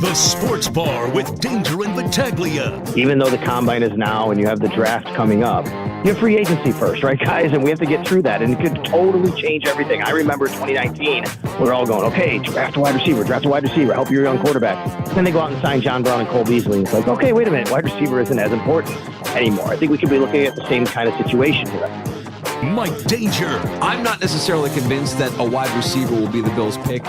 The Sports Bar with Danger and Battaglia. Even though the combine is now and you have the draft coming up, you have free agency first, right, guys? And we have to get through that, and it could totally change everything. I remember 2019, we were all going, okay, draft a wide receiver, help your young quarterback. Then they go out and sign John Brown and Cole Beasley. And it's like, okay, wait a minute, wide receiver isn't as important anymore. I think we could be looking at the same kind of situation here. Mike Danger. I'm not necessarily convinced that a wide receiver will be the Bills' pick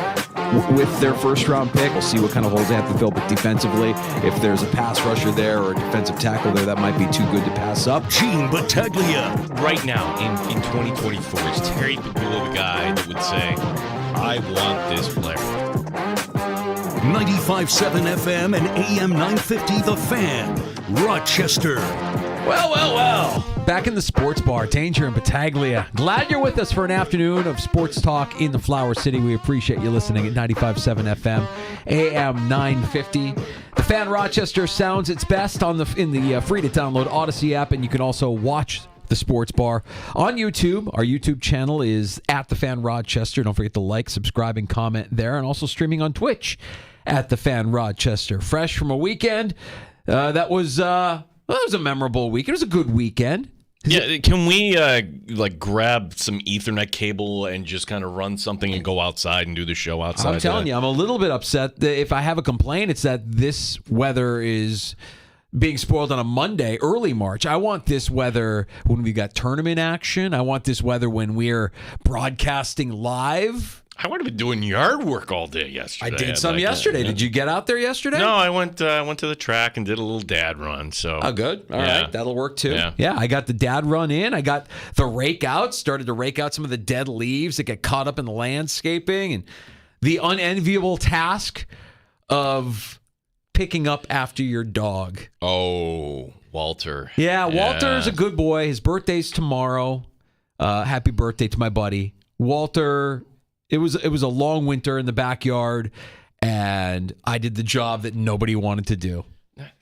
with their first-round pick. We'll see what kind of holes they have to fill, but defensively, if there's a pass rusher there or a defensive tackle there, that might be too good to pass up. Gene Battaglia. Right now, in 2024, is Terry Pagula the guy that would say, I want this player? 95.7 FM and AM 950 The Fan. Rochester. Well. Back in the Sports Bar, Danger and Battaglia. Glad you're with us for an afternoon of sports talk in the Flower City. We appreciate you listening at 95.7 FM, AM 950. The Fan Rochester sounds its best in the free-to-download Odyssey app, and you can also watch the Sports Bar on YouTube. Our YouTube channel is at The Fan Rochester. Don't forget to like, subscribe, and comment there, and also streaming on Twitch at The Fan Rochester. Fresh from a weekend that was... Well, it was a memorable week. It was a good weekend. Yeah, can we grab some Ethernet cable and just kind of run something and go outside and do the show outside? I'm telling you, I'm a little bit upset. If I have a complaint, it's that this weather is being spoiled on a Monday, early March. I want this weather when we got tournament action. I want this weather when we're broadcasting live. I would have been doing yard work all day yesterday. I did some yesterday. Did you get out there yesterday? No, I went to the track and did a little dad run. So good. All right. That'll work too. Yeah, I got the dad run in. I got the rake out. Started to rake out some of the dead leaves that get caught up in the landscaping, and the unenviable task of picking up after your dog. Oh, Walter. Yeah, Walter's a good boy. His birthday's tomorrow. Happy birthday to my buddy Walter. It was a long winter in the backyard, and I did the job that nobody wanted to do.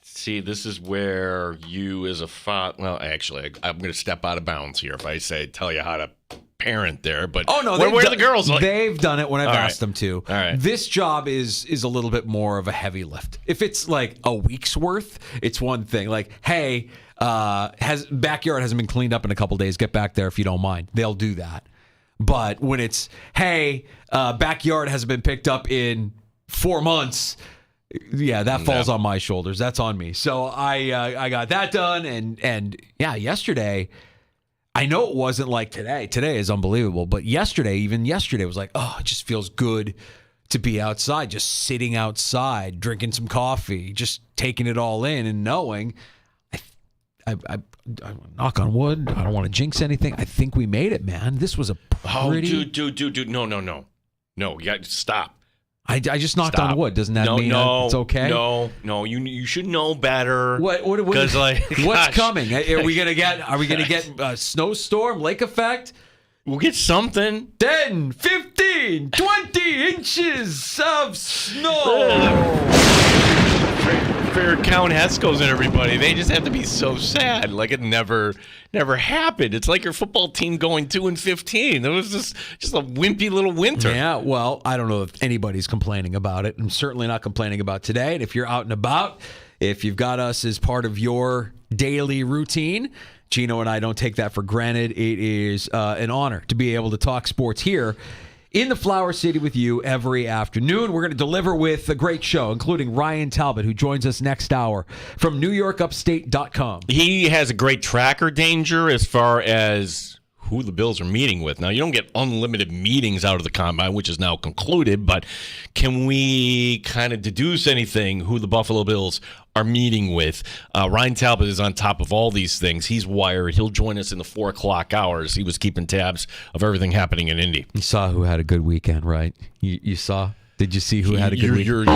See, this is where you as a father... Well, actually, I'm going to step out of bounds here if I tell you how to parent there. But oh no, where are the girls? They've done it when I've asked them to. All right. This job is a little bit more of a heavy lift. If it's like a week's worth, it's one thing. Like, hey, backyard hasn't been cleaned up in a couple days. Get back there if you don't mind. They'll do that. But when it's, hey, backyard hasn't been picked up in 4 months, yeah, that falls on my shoulders. That's on me. So I got that done, and yesterday, I know it wasn't like today. Today is unbelievable, but even yesterday was like, oh, it just feels good to be outside, just sitting outside, drinking some coffee, just taking it all in and knowing. I knock on wood. I don't want to jinx anything. I think we made it, man. This was a pretty... Oh, dude. No. You got to stop. I just knocked on wood. Doesn't that mean it's okay? No. You should know better. What what's coming? Are we gonna get a snowstorm, lake effect? We'll get something. 10, 15, 20 inches of snow. Fair count Heskos and everybody. They just have to be so sad. Like it never happened. It's like your football team going 2-15. It was just a wimpy little winter. Yeah, well, I don't know if anybody's complaining about it. I'm certainly not complaining about today. And if you're out and about, if you've got us as part of your daily routine, Gino and I don't take that for granted. It is an honor to be able to talk sports here in the Flower City with you every afternoon. We're going to deliver with a great show, including Ryan Talbot, who joins us next hour from NewYorkUpstate.com. He has a great tracker, Danger, as far as who the Bills are meeting with. Now, you don't get unlimited meetings out of the combine, which is now concluded, but can we kind of deduce anything who the Buffalo Bills are meeting with? Ryan Talbot is on top of all these things. He's wired. He'll join us in the 4 o'clock hours. He was keeping tabs of everything happening in Indy. You saw who had a good weekend, right? You saw? Did you see who had a good weekend?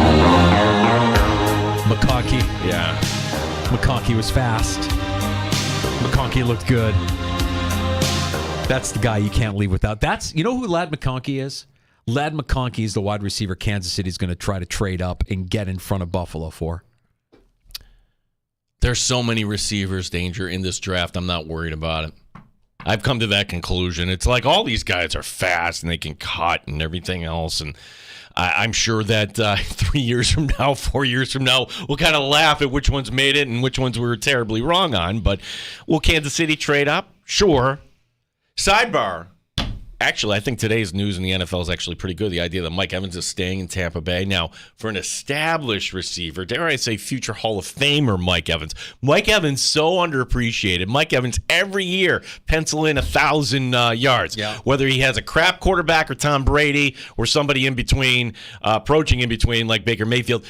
McConkey. Yeah. McConkey was fast. McConkey looked good. That's the guy you can't leave without. You know who Ladd McConkey is? Ladd McConkey is the wide receiver Kansas City is going to try to trade up and get in front of Buffalo for. There's so many receivers, Danger, in this draft. I'm not worried about it. I've come to that conclusion. It's like all these guys are fast and they can cut and everything else. And I'm sure that 3 years from now, 4 years from now, we'll kind of laugh at which ones made it and which ones we were terribly wrong on. But will Kansas City trade up? Sure. Sidebar. Actually, I think today's news in the NFL is actually pretty good. The idea that Mike Evans is staying in Tampa Bay. Now, for an established receiver, dare I say future Hall of Famer Mike Evans. Mike Evans, so underappreciated. Mike Evans, every year, pencil in 1,000 yards. Yeah. Whether he has a crap quarterback or Tom Brady or somebody in between, approaching in between like Baker Mayfield,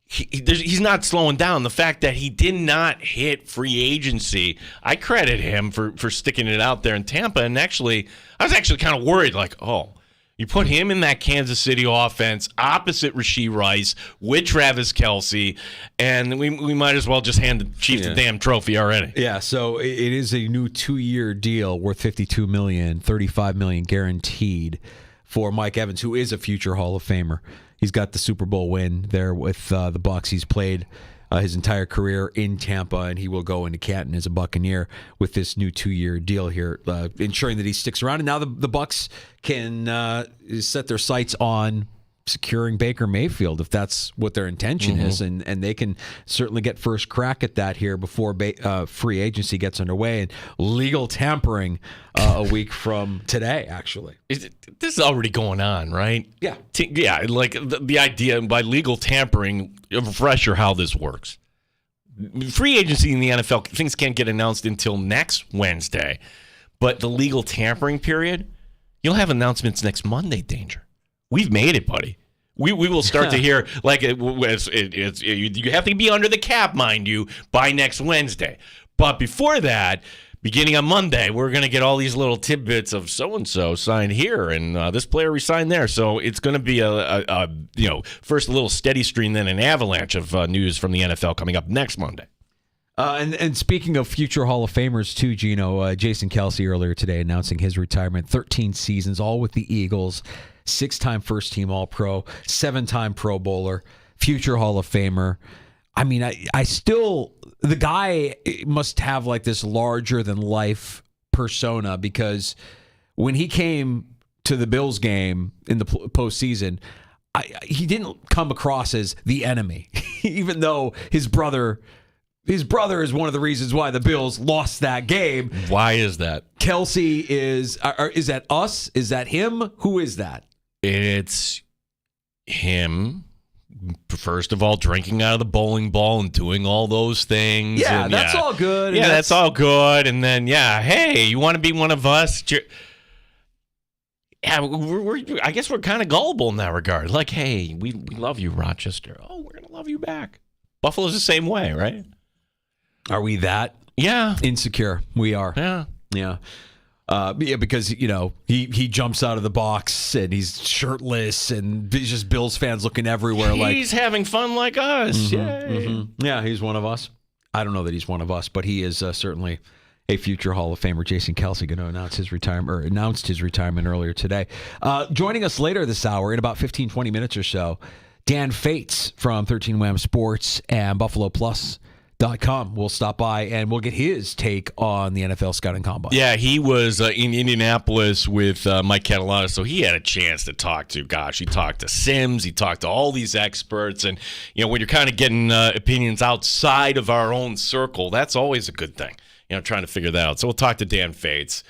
he's not slowing down. The fact that he did not hit free agency, I credit him for sticking it out there in Tampa. And actually, I was actually kind of worried, like, oh, you put him in that Kansas City offense opposite Rashee Rice with Travis Kelce, and we might as well just hand the Chiefs the damn trophy already. Yeah, so it is a new 2-year deal worth $52 million, $35 million guaranteed for Mike Evans, who is a future Hall of Famer. He's got the Super Bowl win there with the Bucs. He's played his entire career in Tampa, and he will go into Canton as a Buccaneer with this new 2-year deal here, ensuring that he sticks around. And now the Bucs can set their sights on securing Baker Mayfield, if that's what their intention is, and they can certainly get first crack at that here before free agency gets underway and legal tampering a week from today, actually. This is already going on, right? Yeah. Yeah, like the idea by legal tampering, a refresher how this works. Free agency in the NFL, things can't get announced until next Wednesday, but the legal tampering period, you'll have announcements next Monday, Danger. We've made it, buddy. We will start to hear, like, you have to be under the cap, mind you, by next Wednesday. But before that, beginning on Monday, we're going to get all these little tidbits of so-and-so signed here and this player resigned there. So it's going to be first a little steady stream, then an avalanche of news from the NFL coming up next Monday. And speaking of future Hall of Famers, too, Gino, Jason Kelce earlier today announcing his retirement. 13 seasons, all with the Eagles. 6-time first-team All-Pro, 7-time Pro Bowler, future Hall of Famer. I mean, I still, the guy must have like this larger-than-life persona, because when he came to the Bills game in the postseason, he didn't come across as the enemy, even though his brother is one of the reasons why the Bills lost that game. Why is that? Kelce is that us? Is that him? Who is that? It's him, first of all, drinking out of the bowling ball and doing all those things. Yeah, that's all good. Yeah, that's all good. And then, hey, you want to be one of us? Yeah, I guess we're kind of gullible in that regard. Like, hey, we love you, Rochester. Oh, we're going to love you back. Buffalo's the same way, right? Are we that? Yeah. Insecure. We are. Yeah. Yeah. Because, he jumps out of the box and he's shirtless and he's just Bills fans looking everywhere. He's having fun like us. Yay. Mm-hmm. Yeah, he's one of us. I don't know that he's one of us, but he is certainly a future Hall of Famer. Jason Kelce going to announced his retirement earlier today. Joining us later this hour in about 15, 20 minutes or so, Dan Fates from 13 Wham Sports and BuffaloPlus.com will stop by and we'll get his take on the NFL Scouting Combine. Yeah, he was in Indianapolis with Mike Catalana, so he had a chance to talk to, he talked to Sims, he talked to all these experts, and, when you're kind of getting opinions outside of our own circle, that's always a good thing, trying to figure that out. So we'll talk to Dan Fates.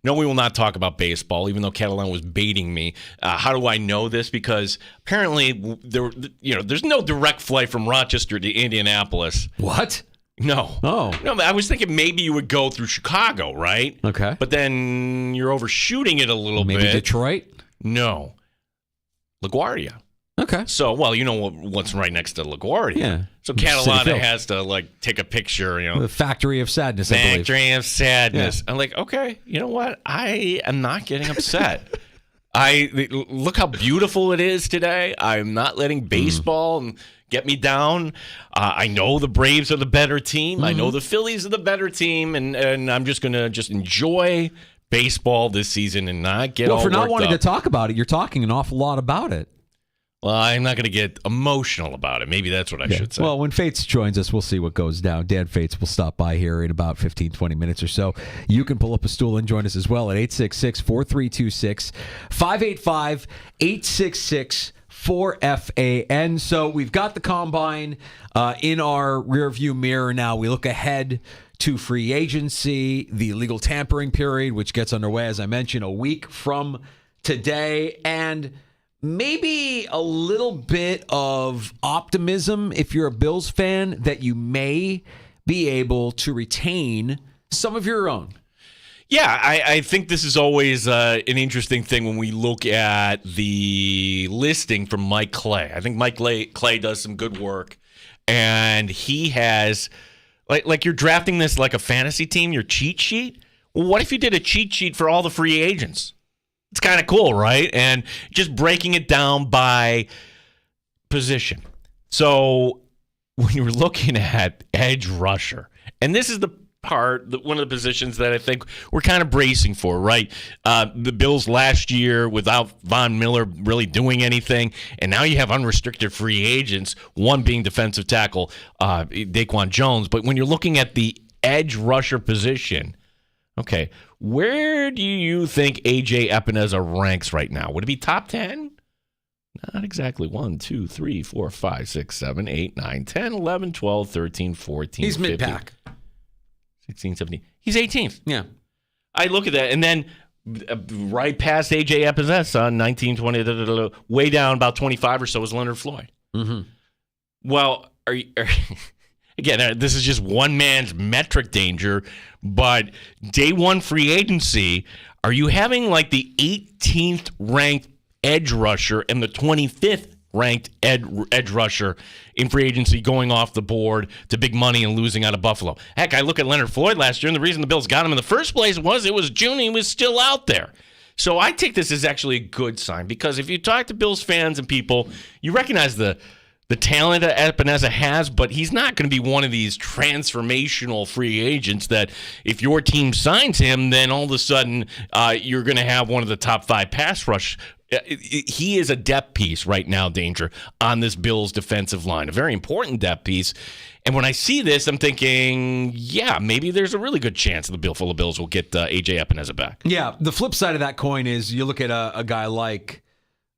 No, we will not talk about baseball, even though Catalan was baiting me. How do I know this? Because apparently there's no direct flight from Rochester to Indianapolis. What? No. Oh. No, I was thinking maybe you would go through Chicago, right? Okay. But then you're overshooting it a little bit. Maybe Detroit? No. LaGuardia. Okay. So, what's right next to LaGuardia. Yeah. So Catalana has to, take a picture, The Factory of Sadness, I believe. Factory of Sadness. Yeah. I'm like, okay, you know what? I am not getting upset. Look how beautiful it is today. I'm not letting baseball get me down. I know the Braves are the better team. I know the Phillies are the better team, and I'm just going to enjoy baseball this season and not get all worked up. Well, for not wanting to talk about it, you're talking an awful lot about it. Well, I'm not going to get emotional about it. Maybe that's what I should say. Well, when Fates joins us, we'll see what goes down. Dan Fates will stop by here in about 15, 20 minutes or so. You can pull up a stool and join us as well at 866-4326, 585-866 for FAN. So we've got the combine in our rearview mirror now. We look ahead to free agency, the legal tampering period, which gets underway, as I mentioned, a week from today, and maybe a little bit of optimism if you're a Bills fan that you may be able to retain some of your own. Yeah, I think this is always an interesting thing when we look at the listing from Mike Clay. I think Mike Clay does some good work, and he has, like you're drafting this like a fantasy team, your cheat sheet. Well, what if you did a cheat sheet for all the free agents? It's kind of cool, right? And just breaking it down by position. So when you're looking at edge rusher, and this is the part, one of the positions that I think we're kind of bracing for, right? The Bills last year without Von Miller really doing anything, and now you have unrestricted free agents, one being defensive tackle, Daquan Jones. But when you're looking at the edge rusher position, okay, where do you think A.J. Epineza ranks right now? Would it be top 10? Not exactly. 1, 2, 3, 4, 5, 6, 7, 8, 9, 10, 11, 12, 13, 14, He's 15, mid-pack. 16, 17. He's 18th. Yeah. I look at that, and then right past A.J. Epineza, 19, 20, way down about 25 or so is Leonard Floyd. Mm-hmm. Well, again, this is just one man's metric, Danger, but day one free agency, are you having like the 18th ranked edge rusher and the 25th ranked edge rusher in free agency going off the board to big money and losing out of Buffalo? Heck, I look at Leonard Floyd last year, and the reason the Bills got him in the first place was it was June and he was still out there. So I take this as actually a good sign, because if you talk to Bills fans and people, you recognize the talent that Epineza has, but he's not going to be one of these transformational free agents that if your team signs him, then all of a sudden you're going to have one of the top 5 pass rush. He is a depth piece right now, Danger, on this Bills defensive line, a very important depth piece. And when I see this, I'm thinking, yeah, maybe there's a really good chance the Buffalo Bills will get A.J. Epineza back. Yeah, the flip side of that coin is you look at a guy like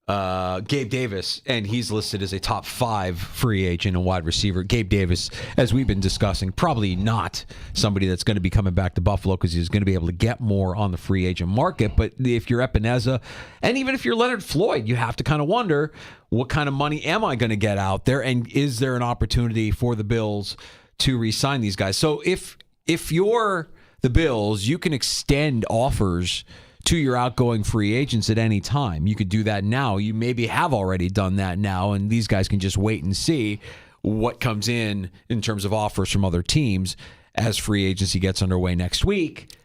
Gabe Davis, and he's listed as a top 5 free agent and wide receiver. Gabe Davis, as we've been discussing, probably not somebody that's going to be coming back to Buffalo because he's going to be able to get more on the free agent market. But if you're Epineza, and even if you're Leonard Floyd, you have to kind of wonder, what kind of money am I going to get out there, and is there an opportunity for the Bills to re-sign these guys? So if you're the Bills, you can extend offers to your outgoing free agents at any time. You could do that now. You maybe have already done that now, and these guys can just wait and see what comes in terms of offers from other teams as free agency gets underway next week.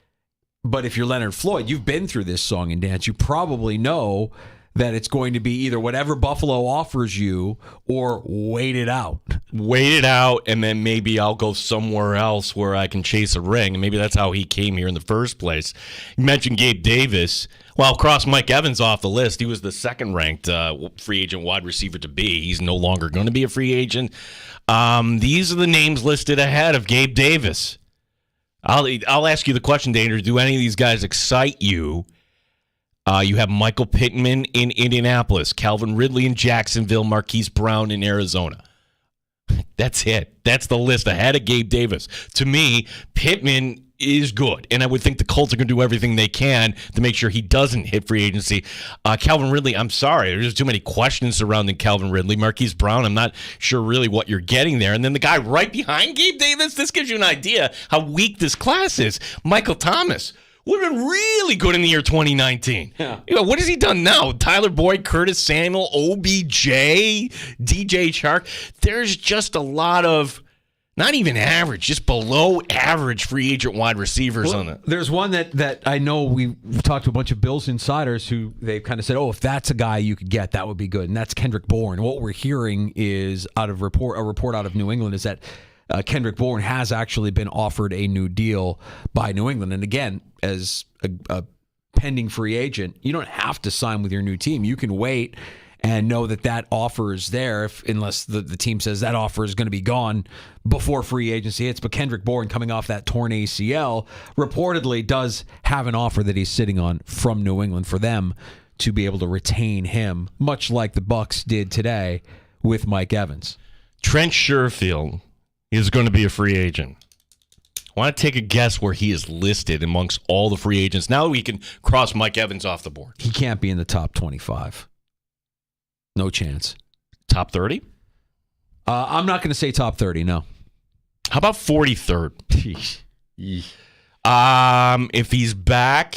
But if you're Leonard Floyd, you've been through this song and dance. You probably know that it's going to be either whatever Buffalo offers you or wait it out. Wait it out, and then maybe I'll go somewhere else where I can chase a ring. And maybe that's how he came here in the first place. You mentioned Gabe Davis. Well, cross Mike Evans off the list. He was the second-ranked free agent wide receiver to be. He's no longer going to be a free agent. These are the names listed ahead of Gabe Davis. I'll ask you the question, Danger. Do any of these guys excite you? You have Michael Pittman in Indianapolis, Calvin Ridley in Jacksonville, Marquise Brown in Arizona. That's it. That's the list ahead of Gabe Davis. To me, Pittman is good, and I would think the Colts are going to do everything they can to make sure he doesn't hit free agency. Calvin Ridley, I'm sorry. There's too many questions surrounding Calvin Ridley. Marquise Brown, I'm not sure really what you're getting there. And then the guy right behind Gabe Davis, this gives you an idea how weak this class is. Michael Thomas would have been really good in the year 2019. Yeah. What has he done now? Tyler Boyd, Curtis Samuel, OBJ, DJ Chark. There's just a lot of not even average, just below average free agent wide receivers on it. There's one that I know we've talked to a bunch of Bills insiders who they've kind of said, if that's a guy you could get, that would be good. And that's Kendrick Bourne. What we're hearing is a report out of New England is that Kendrick Bourne has actually been offered a new deal by New England. And again, as a pending free agent, you don't have to sign with your new team. You can wait and know that offer is there unless the team says that offer is going to be gone before free agency hits. But Kendrick Bourne, coming off that torn ACL, reportedly does have an offer that he's sitting on from New England for them to be able to retain him, much like the Bucs did today with Mike Evans. Trent Sherfield is going to be a free agent. I want to take a guess where he is listed amongst all the free agents. Now we can cross Mike Evans off the board. He can't be in the top 25. No chance. Top 30? I'm not going to say top 30, no. How about 43rd? If he's back,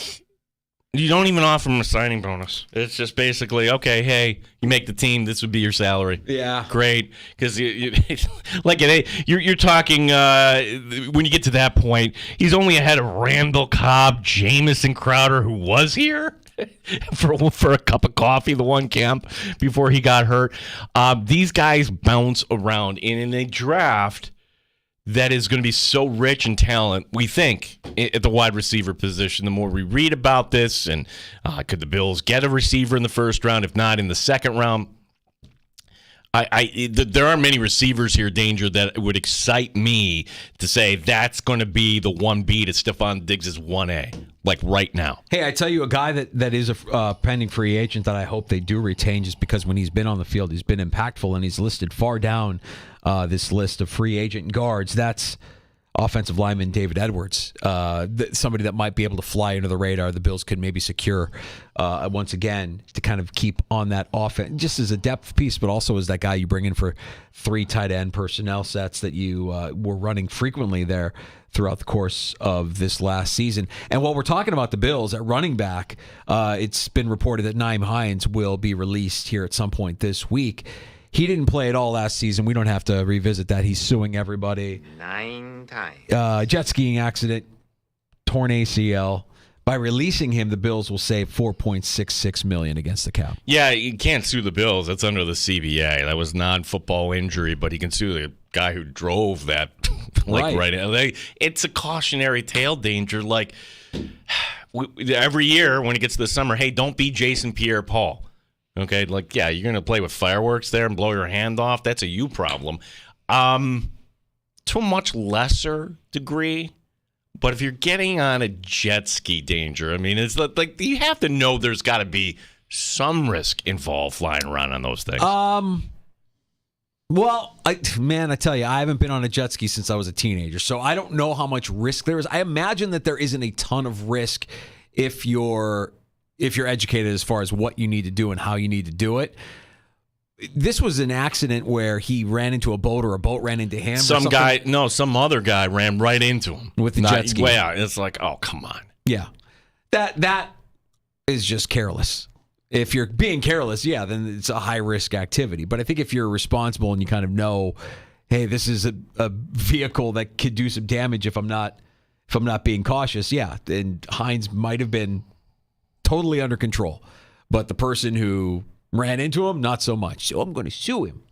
you don't even offer him a signing bonus. It's just basically, okay, hey, you make the team, this would be your salary. Yeah. Great. Because you're talking, when you get to that point, he's only ahead of Randall Cobb, Jamison Crowder, who was here for a cup of coffee, the one camp before he got hurt. These guys bounce around. And in a draft that is going to be so rich in talent, we think, at the wide receiver position, the more we read about this, and could the Bills get a receiver in the first round, if not in the second round? There are many receivers here, Danger, that would excite me to say that's going to be the 1B to Stephon Diggs' 1A, like right now. Hey, I tell you, a guy that is a pending free agent that I hope they do retain, just because when he's been on the field, he's been impactful, and he's listed far down this list of free agent guards. That's offensive lineman David Edwards, somebody that might be able to fly under the radar. The Bills could maybe secure once again to kind of keep on that offense, just as a depth piece, but also as that guy you bring in for 3 tight end personnel sets that you were running frequently there throughout the course of this last season. And while we're talking about the Bills at running back, it's been reported that Nyheim Hines will be released here at some point this week. He didn't play at all last season. We don't have to revisit that. He's suing everybody. 9 times. Jet skiing accident, torn ACL. By releasing him, the Bills will save $4.66 million against the cap. Yeah, you can't sue the Bills. That's under the CBA. That was non-football injury, but he can sue the guy who drove that. Right. It's a cautionary tale, Danger. Like, every year when it gets to the summer, hey, don't be Jason Pierre-Paul. Okay, like, yeah, you're going to play with fireworks there and blow your hand off. That's a you problem. To a much lesser degree, but if you're getting on a jet ski, Danger, I mean, it's like you have to know there's got to be some risk involved flying around on those things. Well, I tell you, I haven't been on a jet ski since I was a teenager, so I don't know how much risk there is. I imagine that there isn't a ton of risk if you're educated as far as what you need to do and how you need to do it. This was an accident where he ran into a boat or a boat ran into him. Some other guy ran right into him. With the jet ski. Yeah, it's like, oh, come on. Yeah. That is just careless. If you're being careless, yeah, then it's a high-risk activity. But I think if you're responsible and you kind of know, hey, this is a vehicle that could do some damage if I'm not being cautious, yeah, then Hines might have been totally under control. But the person who ran into him, not so much. So I'm going to sue him.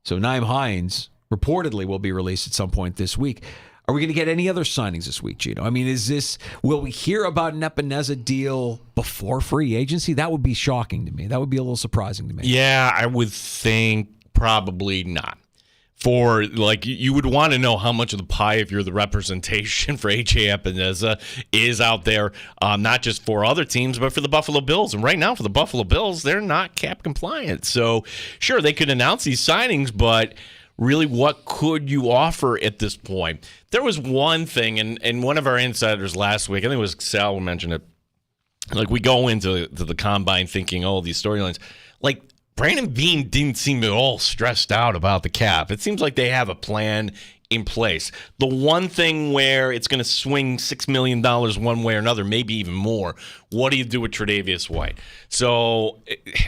So Nyheim Hines reportedly will be released at some point this week. Are we going to get any other signings this week, Gino? I mean, will we hear about an Epineza deal before free agency? That would be shocking to me. That would be a little surprising to me. Yeah, I would think probably not. For, like, you would want to know how much of the pie, if you're the representation for A.J. Epineza, is out there, not just for other teams, but for the Buffalo Bills. And right now, for the Buffalo Bills, they're not cap compliant. So, sure, they could announce these signings, but really, what could you offer at this point? There was one thing, and one of our insiders last week, I think it was Sal who mentioned it, like, we go into the combine thinking, oh, these storylines. Like, Brandon Beane didn't seem at all stressed out about the cap. It seems like they have a plan in place. The one thing where it's going to swing $6 million one way or another, maybe even more, what do you do with Tre'Davious White? So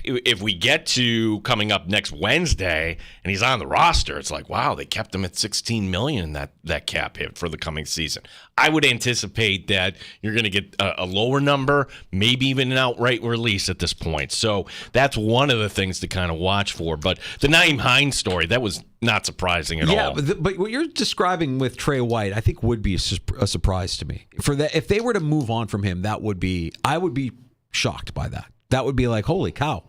if we get to coming up next Wednesday and he's on the roster, it's like, wow, they kept him at $16 million in that cap hit for the coming season. I would anticipate that you're going to get a lower number, maybe even an outright release at this point. So that's one of the things to kind of watch for. But the Nyheim Hines story, that was not surprising at all. Yeah, but what you're describing with Trey White, I think would be a surprise to me. For that, if they were to move on from him, I would be shocked by that. That would be like, holy cow.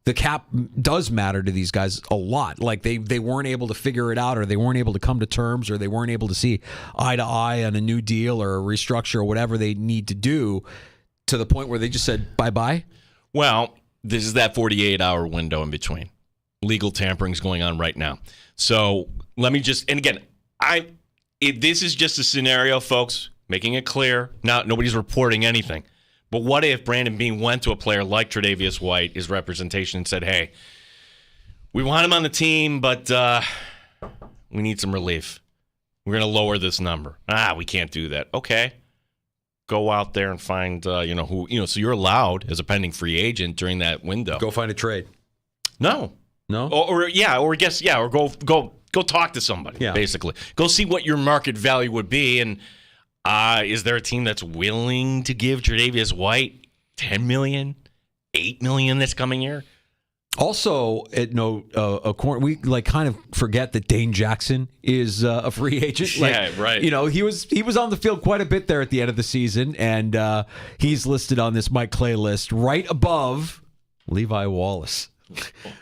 The cap does matter to these guys a lot. Like they weren't able to figure it out, or they weren't able to come to terms, or they weren't able to see eye to eye on a new deal or a restructure or whatever they need to do, to the point where they just said bye-bye. Well, this is that 48-hour window in between. Legal tampering's going on right now. So let me just, and again, this is just a scenario, folks, making it clear. Nobody's reporting anything. But what if Brandon Beane went to a player like Tre'Davious White, his representation, and said, hey, we want him on the team, but we need some relief. We're going to lower this number. We can't do that. Okay. Go out there and find, who, so you're allowed as a pending free agent during that window. Go find a trade. No. Or go talk to somebody, basically. Go see what your market value would be. And is there a team that's willing to give Tre'Davious White $10 million, $8 million this coming year? Also, we kind of forget that Dane Jackson is a free agent. Right. He was on the field quite a bit there at the end of the season, and he's listed on this Mike Clay list right above Levi Wallace.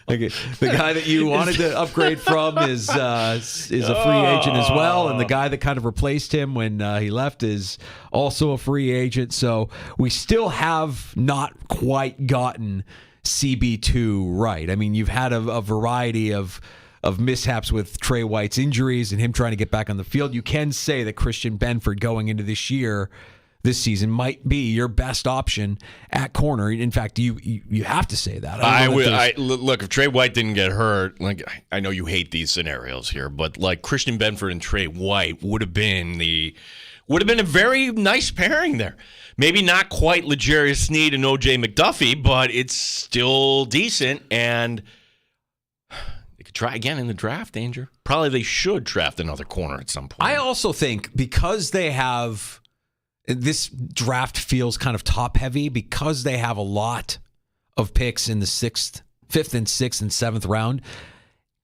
The guy that you wanted to upgrade from is a free agent as well, and the guy that kind of replaced him when he left is also a free agent. So we still have not quite gotten CB2 right. I mean, you've had a variety of mishaps with Trey White's injuries and him trying to get back on the field. You can say that Christian Benford going into this season might be your best option at corner. In fact, you have to say that. Look, if Trey White didn't get hurt, I know you hate these scenarios here, but Christian Benford and Trey White would have been a very nice pairing there. Maybe not quite L'Jarius Sneed and O.J. McDuffie, but it's still decent, and they could try again in the draft, Danger. Probably they should draft another corner at some point. I also think because they have this draft feels kind of top-heavy because they have a lot of picks in the 5th and 6th and 7th round.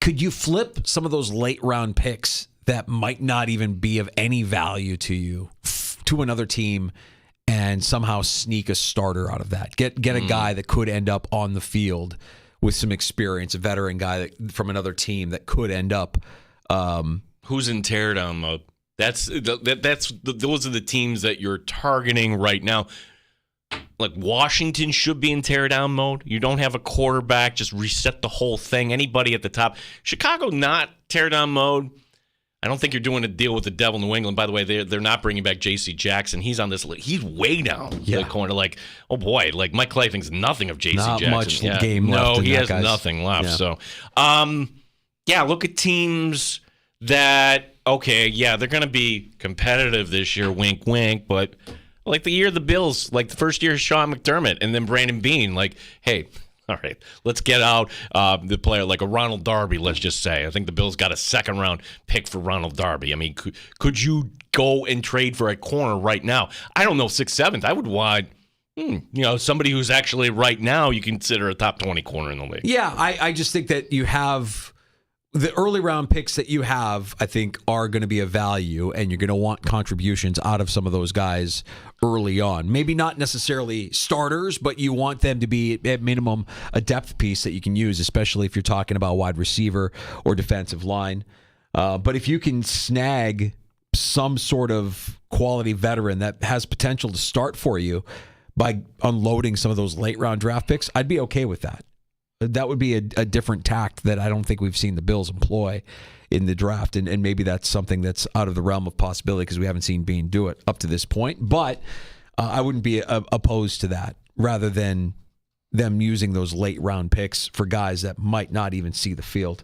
Could you flip some of those late-round picks that might not even be of any value to you to another team and somehow sneak a starter out of that? Get a guy that could end up on the field with some experience, a veteran guy from another team that could end up. Who's in teardown mode? Those are the teams that you're targeting right now. Like Washington should be in teardown mode. You don't have a quarterback, just reset the whole thing. Anybody at the top. Chicago not teardown mode. I don't think you're doing a deal with the devil New England. By the way, they're not bringing back J.C. Jackson. He's on this list. He's way down the corner. Oh boy, Mike Clay thinks nothing of J.C. Jackson. Not much game left. No, he has nothing left. Yeah. So, look at teams that, they're going to be competitive this year, wink, wink, but like the year of the Bills, like the first year of Sean McDermott and then Brandon Beane, hey, all right, let's get out the player like a Ronald Darby, let's just say. I think the Bills got a second-round pick for Ronald Darby. I mean, could you go and trade for a corner right now? I don't know, 6th, 7th. I would want, somebody who's actually right now you consider a top 20 corner in the league. Yeah, I just think that you have the early round picks that you have, I think, are going to be of value, and you're going to want contributions out of some of those guys early on. Maybe not necessarily starters, but you want them to be, at minimum, a depth piece that you can use, especially if you're talking about wide receiver or defensive line. But if you can snag some sort of quality veteran that has potential to start for you by unloading some of those late round draft picks, I'd be okay with that. That would be a different tact that I don't think we've seen the Bills employ in the draft. And maybe that's something that's out of the realm of possibility because we haven't seen Beane do it up to this point. But I wouldn't be opposed to that rather than them using those late round picks for guys that might not even see the field.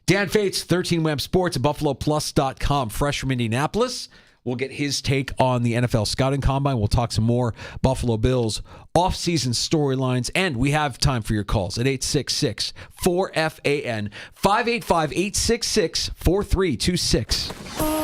Dan Fates, 13 Web Sports at BuffaloPlus.com, fresh from Indianapolis. We'll get his take on the NFL Scouting Combine. We'll talk some more Buffalo Bills off-season storylines, and we have time for your calls at 866-4FAN, 585-866-4326.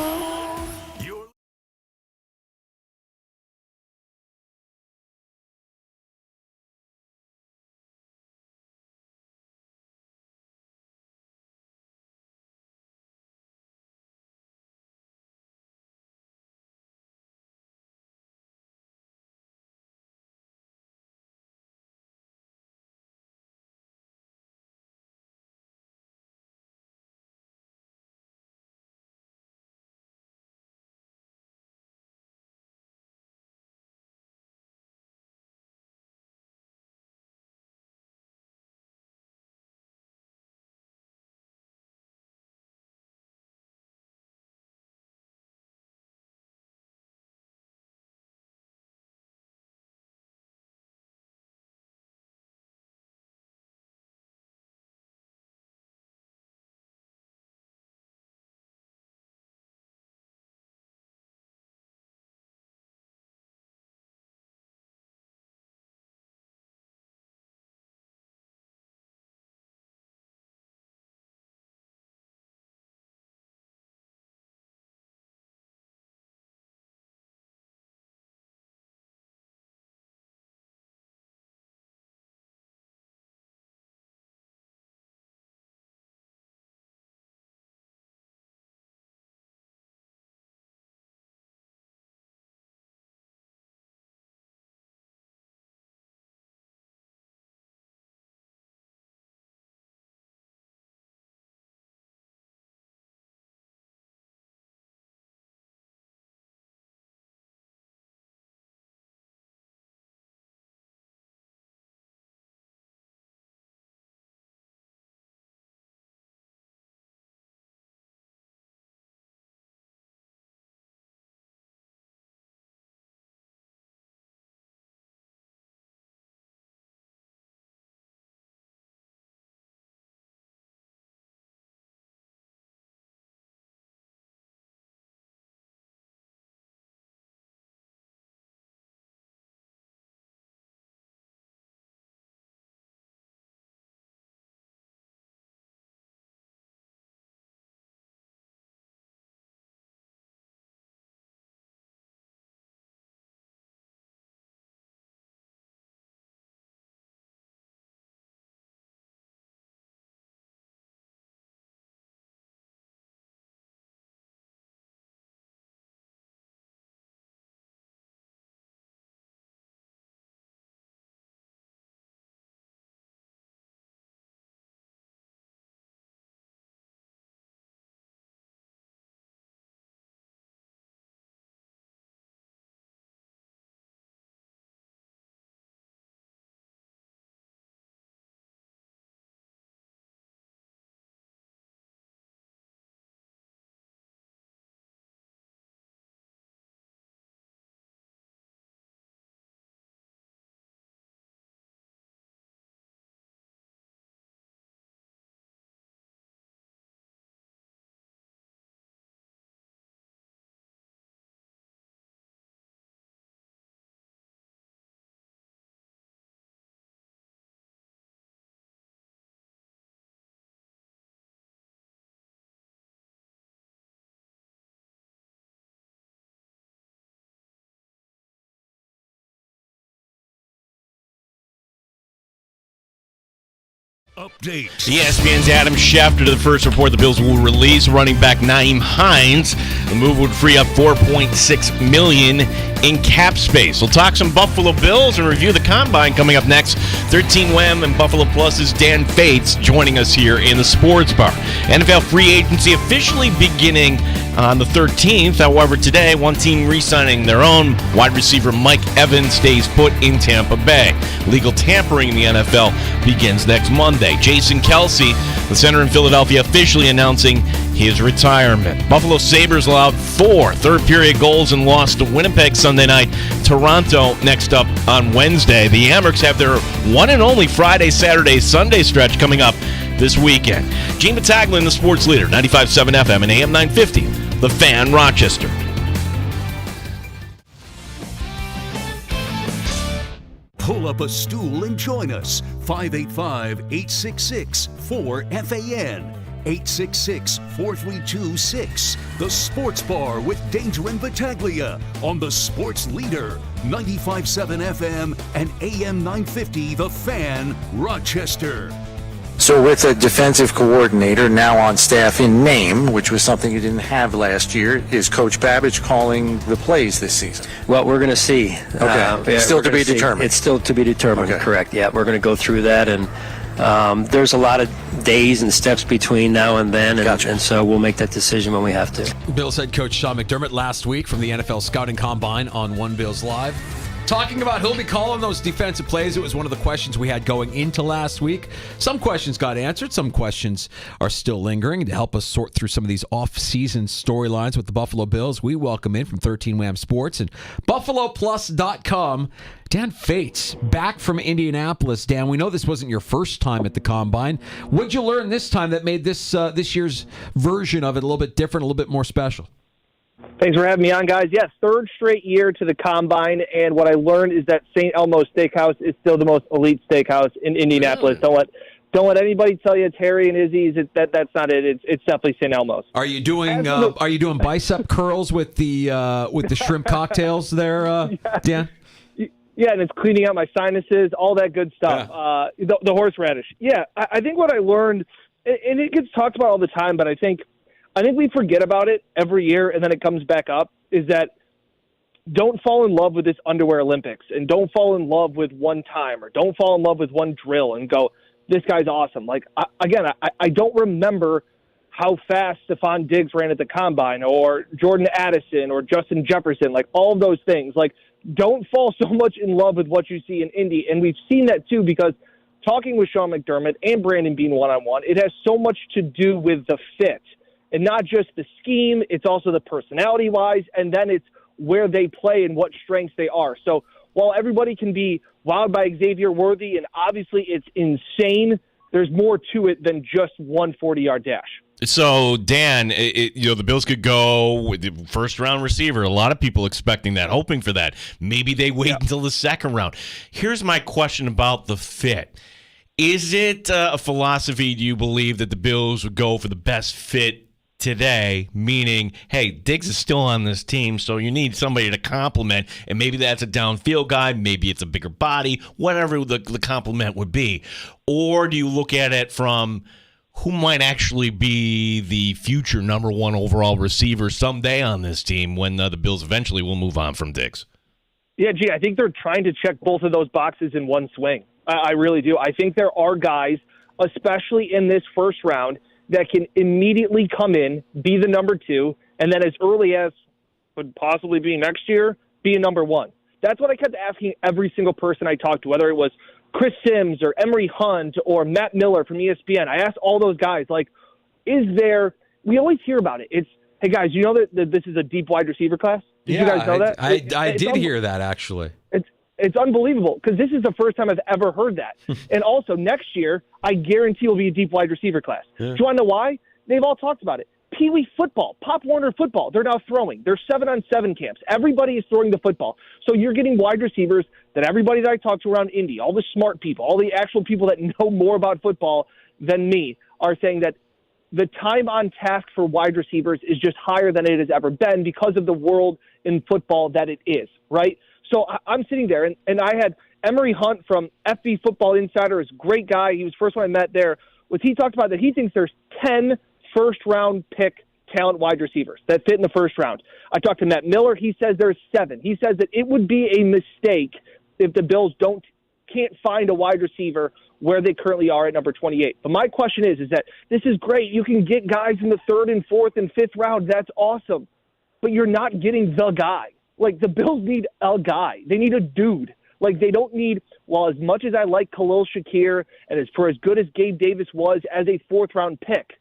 Update. ESPN's Adam Schefter to the first report. The Bills will release running back Naeem Hines. The move would free up $4.6 million in cap space. We'll talk some Buffalo Bills and review the Combine coming up next. 13 Wham and Buffalo Plus's Dan Fates joining us here in the Sports Bar. NFL free agency officially beginning on the 13th. However, today, one team re-signing their own wide receiver Mike Evans stays put in Tampa Bay. Legal tampering in the NFL begins next Monday. Jason Kelce, the center in Philadelphia, officially announcing his retirement. Buffalo Sabres allowed 4 third-period goals and lost to Winnipeg Sunday night. Toronto next up on Wednesday. The Amerks have their one and only Friday, Saturday, Sunday stretch coming up this weekend. Gene Battaglin, the sports leader, 95.7 FM and AM 950, The Fan, Rochester. Pull up a stool and join us. 585-866-4FAN. 866-4326. The Sports Bar with Danger and Battaglia on the Sports Leader, 95.7 FM and AM 950, The Fan, Rochester. So with a defensive coordinator now on staff in name, which was something you didn't have last year, is Coach Babbage calling the plays this season? Well, we're going to see. Okay. Still to be determined. It's still to be determined, Okay. Correct. Yeah, we're going to go through that, and there's a lot of days and steps between now and then, and, Gotcha. and so we'll make that decision when we have to. Bills head coach Sean McDermott last week from the NFL Scouting Combine on One Bills Live, talking about who'll be calling those defensive plays. It was one of the questions we had going into last week. Some questions got answered. Some questions are still lingering. To help us sort through some of these off-season storylines with the Buffalo Bills, we welcome in from 13 Wham Sports and BuffaloPlus.com, Dan Fates, back from Indianapolis. Dan, we know this wasn't your first time at the Combine. What'd you learn this time that made this year's version of it a little bit different, a little bit more special? Thanks for having me on, guys. Yes, third straight year to the Combine, and what I learned is that St. Elmo Steakhouse is still the most elite steakhouse in Indianapolis. Really? Don't let anybody tell you it's Harry and Izzy's. That's not it. It's definitely St. Elmo's. Are you doing bicep curls with the shrimp cocktails there, Dan? Yeah, and it's cleaning out my sinuses, all that good stuff. Yeah. The horseradish. Yeah, I think what I learned, and it gets talked about all the time, but I think we forget about it every year, and then it comes back up, is that don't fall in love with this underwear Olympics, and don't fall in love with one time, or don't fall in love with one drill and go, this guy's awesome. Like, I don't remember how fast Stephon Diggs ran at the Combine, or Jordan Addison, or Justin Jefferson, like all of those things. Like, don't fall so much in love with what you see in Indy, and we've seen that too, because talking with Sean McDermott and Brandon Beane one-on-one, it has so much to do with the fit. And not just the scheme, it's also the personality-wise, and then it's where they play and what strengths they are. So while everybody can be wowed by Xavier Worthy, and obviously it's insane, there's more to it than just one 40-yard dash. So, Dan, the Bills could go with the first-round receiver. A lot of people expecting that, hoping for that. Maybe they wait until the second round. Here's my question about the fit. Is it a philosophy, do you believe, that the Bills would go for the best fit today, meaning, hey, Diggs is still on this team, so you need somebody to complement, and maybe that's a downfield guy, maybe it's a bigger body, whatever the complement would be? Or do you look at it from who might actually be the future number one overall receiver someday on this team when the Bills eventually will move on from Diggs? Yeah, I think they're trying to check both of those boxes in one swing. I really do. I think there are guys, especially in this first round, that can immediately come in, be the number two, and then as early as could possibly be next year, be a number one. That's what I kept asking every single person I talked to, whether it was Chris Sims or Emery Hunt or Matt Miller from ESPN. I asked all those guys, like, we always hear about it. It's, hey, guys, you know that this is a deep wide receiver class? Did you guys know that? I did hear that, actually. It's unbelievable, because this is the first time I've ever heard that. And also, next year, I guarantee will be a deep wide receiver class. Yeah. Do you want to know why? They've all talked about it. Pee Wee football, Pop Warner football, they're now throwing. They're 7-on-7 camps. Everybody is throwing the football. So you're getting wide receivers that everybody that I talk to around Indy, all the smart people, all the actual people that know more about football than me, are saying that the time on task for wide receivers is just higher than it has ever been because of the world in football that it is, right? So I'm sitting there, and I had Emery Hunt from FB Football Insider is a great guy. He was the first one I met there. He talked about that he thinks there's 10 first-round pick talent wide receivers that fit in the first round. I talked to Matt Miller. He says there's 7. He says that it would be a mistake if the Bills can't find a wide receiver where they currently are at number 28. But my question is that this is great. You can get guys in the 3rd and 4th and 5th round. That's awesome. But you're not getting the guy. Like, the Bills need a guy. They need a dude. Like, they don't need, well, as much as I like Khalil Shakir and for as good as Gabe Davis was as a 4th-round pick,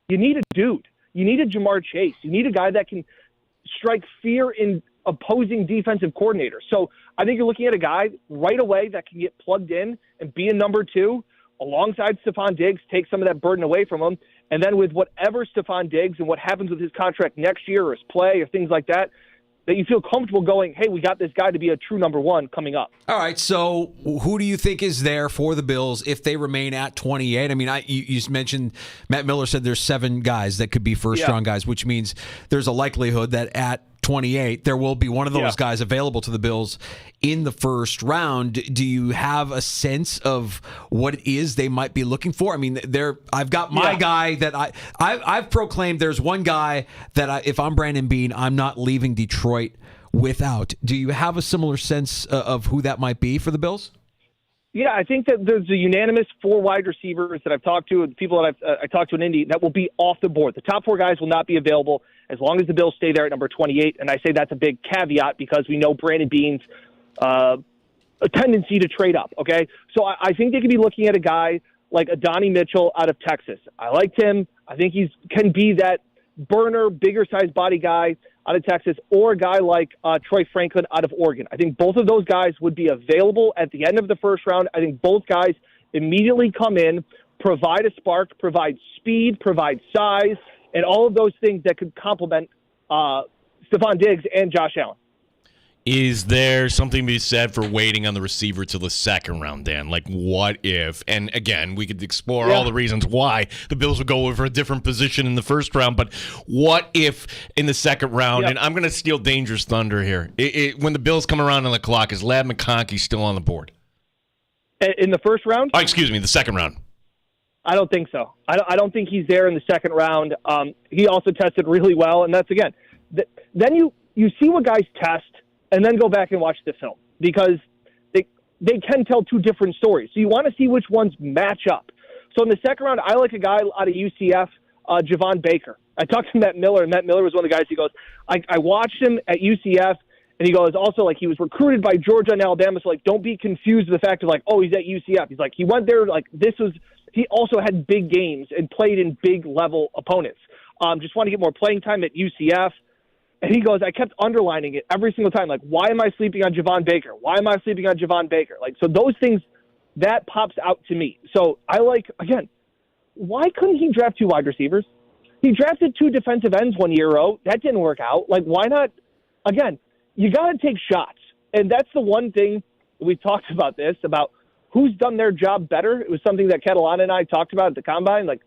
you need a dude. You need a Jamar Chase. You need a guy that can strike fear in opposing defensive coordinators. So I think you're looking at a guy right away that can get plugged in and be a number 2 alongside Stephon Diggs, take some of that burden away from him. And then with whatever Stephon Diggs and what happens with his contract next year or his play or things like that you feel comfortable going, hey, we got this guy to be a true number 1 coming up. All right, so who do you think is there for the Bills if they remain at 28? I mean, you mentioned Matt Miller said there's 7 guys that could be first-round guys, which means there's a likelihood that at 28, there will be one of those guys available to the Bills in the first round. Do you have a sense of what it is they might be looking for? I mean, I've got my guy that I've proclaimed there's one guy that if I'm Brandon Beane, I'm not leaving Detroit without. Do you have a similar sense of who that might be for the Bills? Yeah, I think that there's a unanimous 4 wide receivers that I've talked to, and people that I talked to in Indy, that will be off the board. The top 4 guys will not be available as long as the Bills stay there at number 28. And I say that's a big caveat because we know Brandon Beane's a tendency to trade up, okay? So I think they could be looking at a guy like Adonai Mitchell out of Texas. I liked him. I think he can be that burner, bigger-sized body guy out of Texas, or a guy like Troy Franklin out of Oregon. I think both of those guys would be available at the end of the first round. I think both guys immediately come in, provide a spark, provide speed, provide size, and all of those things that could complement Stephon Diggs and Josh Allen. Is there something to be said for waiting on the receiver till the second round, Dan? Like, what if? And again, we could explore all the reasons why the Bills would go over a different position in the first round, but what if in the second round, and I'm going to steal Dangerous Thunder here, when the Bills come around on the clock, is Ladd McConkey still on the board? In the first round? Oh, excuse me, the second round. I don't think so. I don't think he's there in the second round. He also tested really well, and that's, again, then you see what guys test, and then go back and watch the film because they can tell 2 different stories. So you want to see which ones match up. So in the second round, I like a guy out of UCF, Javon Baker. I talked to Matt Miller, and Matt Miller was one of the guys. He goes, I watched him at UCF, and he goes, also, like, he was recruited by Georgia and Alabama, so, like, don't be confused with the fact of, like, oh, he's at UCF. He's like, he went there, like, he also had big games and played in big-level opponents. Just want to get more playing time at UCF. And he goes, I kept underlining it every single time. Like, why am I sleeping on Javon Baker? Why am I sleeping on Javon Baker? Like, so those things, that pops out to me. So I like, again, why couldn't he draft 2 wide receivers? He drafted 2 defensive ends 1 year ago. That didn't work out. Like, why not? Again, you got to take shots. And that's the one thing we talked about this, about who's done their job better. It was something that Catalana and I talked about at the Combine. Like,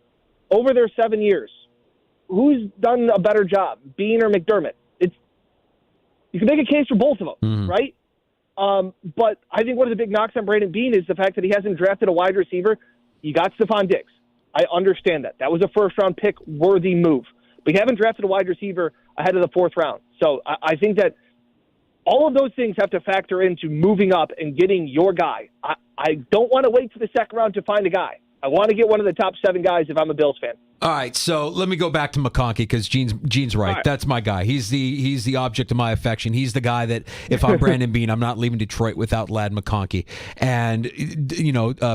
over their 7 years, who's done a better job, Beane or McDermott? You can make a case for both of them, right? But I think one of the big knocks on Brandon Beane is the fact that he hasn't drafted a wide receiver. You got Stephon Diggs. I understand that. That was a first-round pick-worthy move. But you haven't drafted a wide receiver ahead of the 4th round. So I think that all of those things have to factor into moving up and getting your guy. I don't want to wait to the second round to find a guy. I want to get one of the top 7 guys if I'm a Bills fan. All right, so let me go back to McConkey because Gene's right. That's my guy. He's the object of my affection. He's the guy that if I'm Brandon Beane, I'm not leaving Detroit without Ladd McConkey. And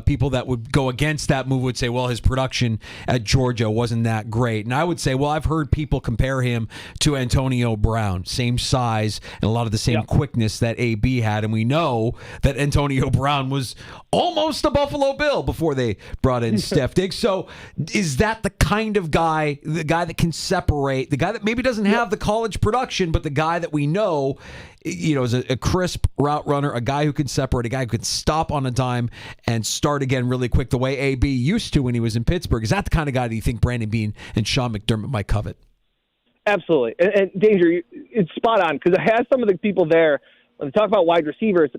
people that would go against that move would say, well, his production at Georgia wasn't that great. And I would say, well, I've heard people compare him to Antonio Brown, same size and a lot of the same quickness that AB had. And we know that Antonio Brown was almost a Buffalo Bill before they brought in Steph Diggs. So is that the kind of guy, the guy that can separate, the guy that maybe doesn't have the college production, but the guy that we know, is a crisp route runner, a guy who can separate, a guy who can stop on a dime and start again really quick the way AB used to when he was in Pittsburgh? Is that the kind of guy that you think Brandon Beane and Sean McDermott might covet? Absolutely. And Danger, it's spot on because I have some of the people there, when they talk about wide receivers,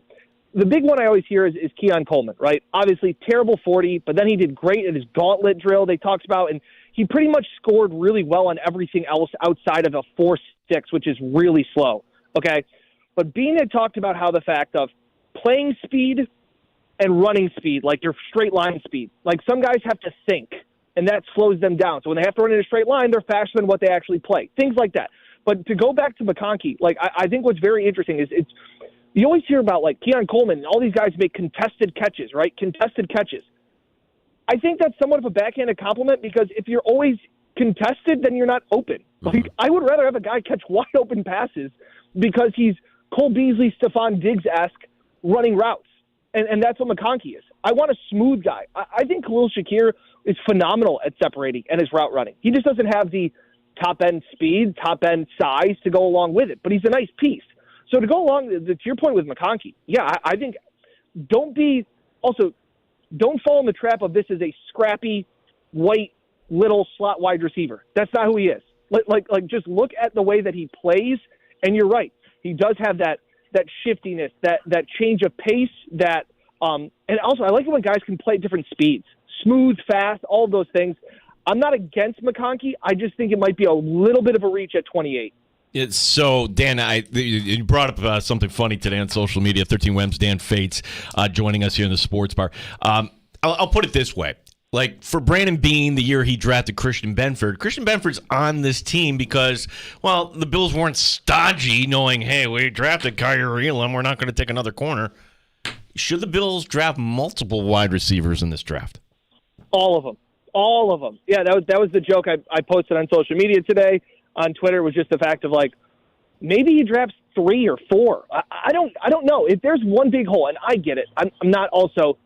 the big one I always hear is Keon Coleman, right? Obviously, terrible 40, but then he did great at his gauntlet drill they talked about, and he pretty much scored really well on everything else outside of a 4.6, which is really slow, okay? But Bean had talked about how the fact of playing speed and running speed, like your straight line speed, like some guys have to think, and that slows them down. So when they have to run in a straight line, they're faster than what they actually play, things like that. But to go back to McConkey, like I think what's very interesting is you always hear about like Keon Coleman and all these guys make contested catches, right? Contested catches. I think that's somewhat of a backhanded compliment because if you're always contested, then you're not open. Like I would rather have a guy catch wide open passes because he's Cole Beasley, Stephon Diggs-esque running routes. And that's what McConkey is. I want a smooth guy. I think Khalil Shakir is phenomenal at separating and his route running. He just doesn't have the top-end speed, top-end size to go along with it, but he's a nice piece. So to go along, to your point with McConkey, yeah, I think don't fall in the trap of this as a scrappy, white, little slot wide receiver. That's not who he is. Like just look at the way that he plays, and you're right. He does have that shiftiness, that change of pace, and also I like it when guys can play at different speeds, smooth, fast, all of those things. I'm not against McConkey. I just think it might be a little bit of a reach at 28. So, Dan, you brought up something funny today on social media. 13 Wems, Dan Fates, joining us here in the sports bar. I'll put it this way. Like, for Brandon Beane, the year he drafted Christian Benford's on this team because, well, the Bills weren't stodgy knowing, hey, we drafted Kyrie Elam, we're not going to take another corner. Should the Bills draft multiple wide receivers in this draft? All of them. Yeah, that was the joke I posted on social media today. On Twitter was just the fact of like maybe he drafts 3 or 4. I don't know. If there's one big hole, and I get it, I'm not also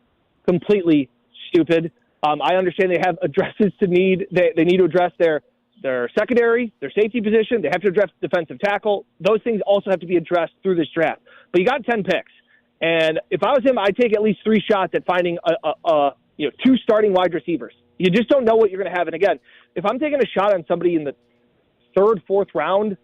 completely stupid. I understand they have addresses to need. They need to address their secondary, their safety position. They have to address defensive tackle. Those things also have to be addressed through this draft. But you got 10 picks, and if I was him, I'd take at least 3 shots at finding 2 starting wide receivers. You just don't know what you're going to have. And again, if I'm taking a shot on somebody in the 3rd, 4th round,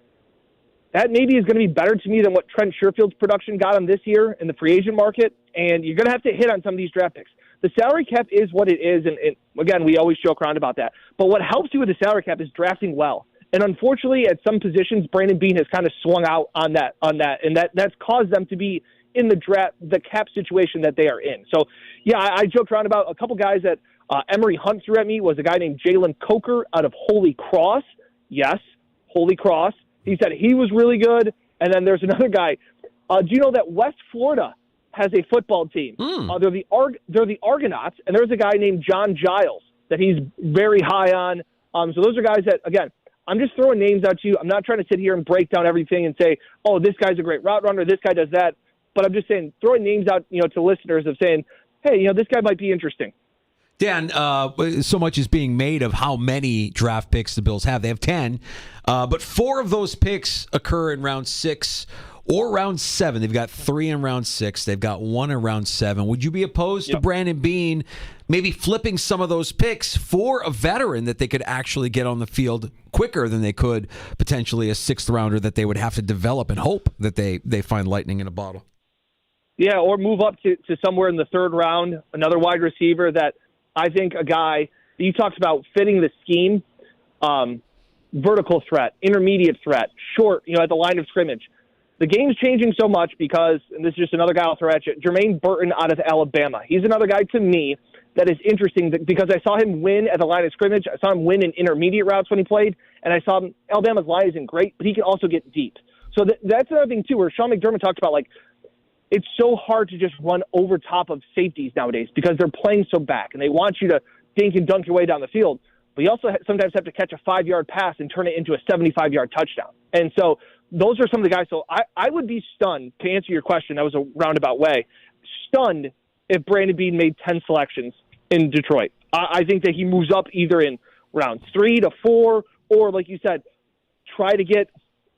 that maybe is going to be better to me than what Trent Sherfield's production got him this year in the free agent market. And you're going to have to hit on some of these draft picks. The salary cap is what it is. And again, we always joke around about that. But what helps you with the salary cap is drafting well. And unfortunately, at some positions, Brandon Beane has kind of swung out on that. And that's caused them to be in the cap situation that they are in. So, yeah, I joked around about a couple guys that Emery Hunt threw at me was a guy named Jalen Coker out of Holy Cross. Yes, Holy Cross. He said he was really good. And then there's another guy. Do you know that West Florida has a football team? They're the Argonauts, and there's a guy named John Giles that he's very high on. So those are guys that, again, I'm just throwing names out to you. I'm not trying to sit here and break down everything and say, oh, this guy's a great route runner, this guy does that. But I'm just saying, throwing names out, to listeners of saying, hey, this guy might be interesting. Dan, so much is being made of how many draft picks the Bills have. They have 10, but 4 of those picks occur in round 6 or round 7. They've got 3 in round 6. They've got 1 in round 7. Would you be opposed to Brandon Beane maybe flipping some of those picks for a veteran that they could actually get on the field quicker than they could potentially a 6th rounder that they would have to develop and hope that they find lightning in a bottle? Yeah, or move up to somewhere in the 3rd round, another wide receiver that I think a guy that you talked about fitting the scheme, vertical threat, intermediate threat, short, at the line of scrimmage. The game's changing so much because, and this is just another guy I'll throw at you, Jermaine Burton out of Alabama. He's another guy to me that is interesting because I saw him win at the line of scrimmage. I saw him win in intermediate routes when he played, and I saw him, Alabama's line isn't great, but he can also get deep. So that's another thing, too, where Sean McDermott talked about, it's so hard to just run over top of safeties nowadays because they're playing so back, and they want you to dink and dunk your way down the field. But you also sometimes have to catch a 5-yard pass and turn it into a 75-yard touchdown. And so those are some of the guys. So I would be stunned, to answer your question, that was a roundabout way, stunned if Brandon Beane made 10 selections in Detroit. I think that he moves up either in rounds 3 to 4, or like you said, try to get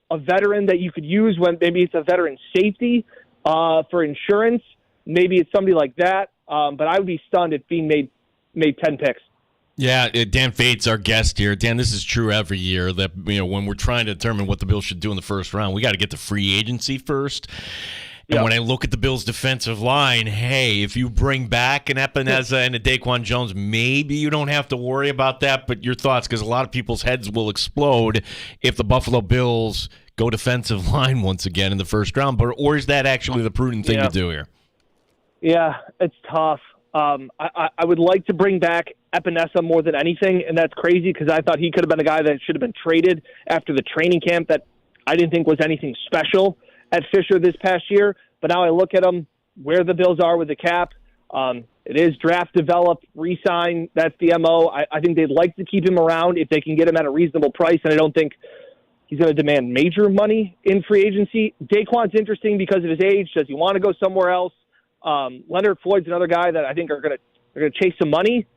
a veteran that you could use when maybe it's a veteran safety for insurance. Maybe it's somebody like that. But I would be stunned if Beane made 10 picks. Yeah, Dan Fate's our guest here. Dan, this is true every year that when we're trying to determine what the Bills should do in the first round, we got to get to free agency first. And when I look at the Bills' defensive line, hey, if you bring back an Epineza and a Daquan Jones, maybe you don't have to worry about that. But your thoughts, because a lot of people's heads will explode if the Buffalo Bills go defensive line once again in the first round. Or is that actually the prudent thing to do here? Yeah, it's tough. I would like to bring back Epineza more than anything, and that's crazy because I thought he could have been a guy that should have been traded after the training camp that I didn't think was anything special at Fisher this past year. But now I look at him, where the Bills are with the cap. It is draft, develop, re-sign. That's the MO. I think they'd like to keep him around if they can get him at a reasonable price, and I don't think he's going to demand major money in free agency. Daquan's interesting because of his age. Does he want to go somewhere else? Leonard Floyd's another guy that I think are going to chase some money.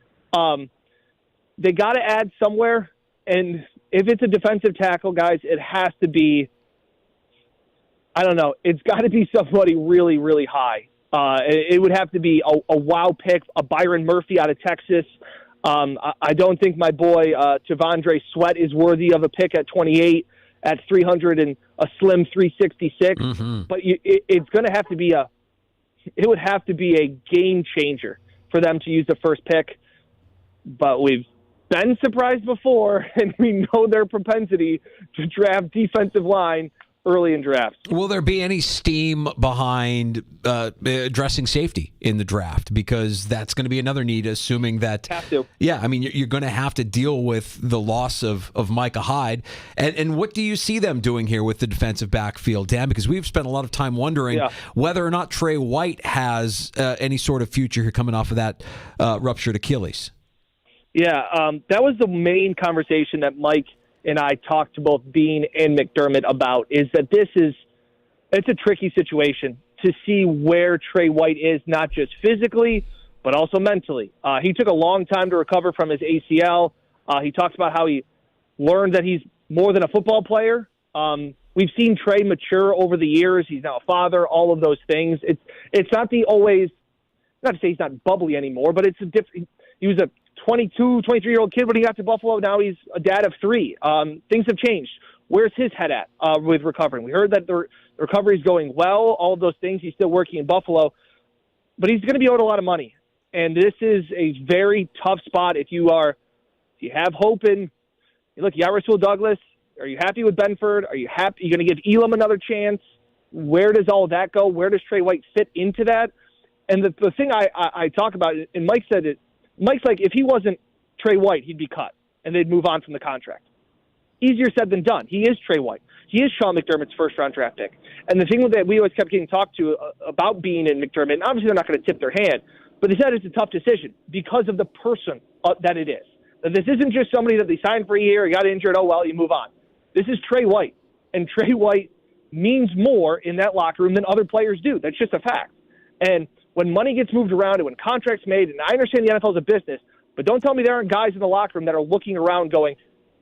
They got to add somewhere, and if it's a defensive tackle, guys, it has to be. I don't know. It's got to be somebody really, really high. It would have to be a wow pick, a Byron Murphy out of Texas. I don't think my boy Tavondre Sweat is worthy of a pick at 28 at 300 and a slim 366. Mm-hmm. But it's going to have to be it would have to be a game changer for them to use the first pick. But we've been surprised before, and we know their propensity to draft defensive line early in drafts. Will there be any steam behind addressing safety in the draft? Because that's going to be another need, assuming that... Have to. Yeah, I mean, you're going to have to deal with the loss of Micah Hyde. And what do you see them doing here with the defensive backfield, Dan? Because we've spent a lot of time wondering whether or not Trey White has any sort of future here coming off of that ruptured Achilles. Yeah, that was the main conversation that Mike and I talked to both Bean and McDermott about, is that it's a tricky situation to see where Trey White is, not just physically, but also mentally. He took a long time to recover from his ACL. He talks about how he learned that he's more than a football player. We've seen Trey mature over the years. He's now a father, all of those things. It's not not to say he's not bubbly anymore, but it's a different. He was a 22, 23-year-old kid when he got to Buffalo. Now he's a dad of 3. Things have changed. Where's his head at with recovering? We heard that the recovery is going well, all of those things. He's still working in Buffalo, but he's going to be owed a lot of money. And this is a very tough spot if you have hope in, look, you got Rasul Douglas. Are you happy with Benford? Are you happy? You're going to give Elam another chance? Where does all of that go? Where does Trey White fit into that? And the thing I talk about, and Mike said it, Mike's like, if he wasn't Trey White, he'd be cut, and they'd move on from the contract. Easier said than done. He is Trey White. He is Sean McDermott's first-round draft pick. And the thing that we always kept getting talked to about Bean and McDermott, and obviously they're not going to tip their hand, but they said it's a tough decision because of the person that it is. That this isn't just somebody that they signed for a year, he got injured, oh, well, you move on. This is Trey White, and Trey White means more in that locker room than other players do. That's just a fact. And when money gets moved around and when contracts made, and I understand the NFL is a business, but don't tell me there aren't guys in the locker room that are looking around going,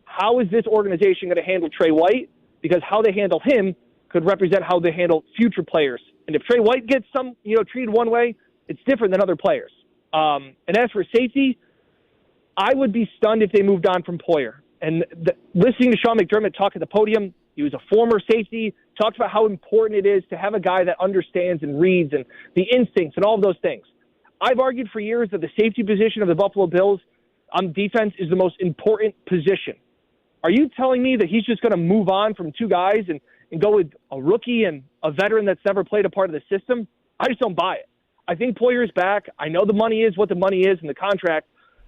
how is this organization going to handle Trey White? Because how they handle him could represent how they handle future players. And if Trey White gets treated one way, it's different than other players. And as for safety, I would be stunned if they moved on from Poyer. And listening to Sean McDermott talk at the podium, he was a former safety, talked about how important it is to have a guy that understands and reads and the instincts and all of those things. I've argued for years that the safety position of the Buffalo Bills on defense is the most important position. Are you telling me that he's just going to move on from 2 guys and go with a rookie and a veteran that's never played a part of the system? I just don't buy it. I think Poyer's back. I know the money is what the money is in the contract.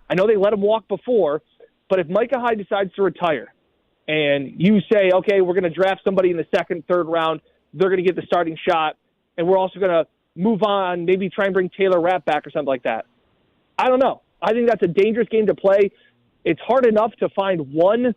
I know they let him walk before, but if Micah Hyde decides to retire, and you say, okay, we're going to draft somebody in the 2nd, 3rd round, they're going to get the starting shot, and we're also going to move on, maybe try and bring Taylor Rapp back or something like that. I don't know. I think that's a dangerous game to play. It's hard enough to find one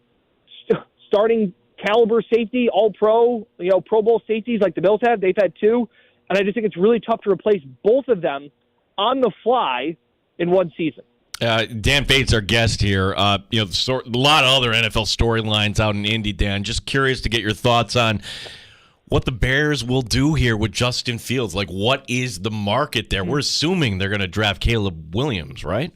starting caliber safety, all-pro, Pro Bowl safeties like the Bills have. They've had 2, and I just think it's really tough to replace both of them on the fly in one season. Dan Bates, our guest here. A lot of other NFL storylines out in Indy, Dan. Just curious to get your thoughts on what the Bears will do here with Justin Fields. Like, what is the market there? We're assuming they're going to draft Caleb Williams, right?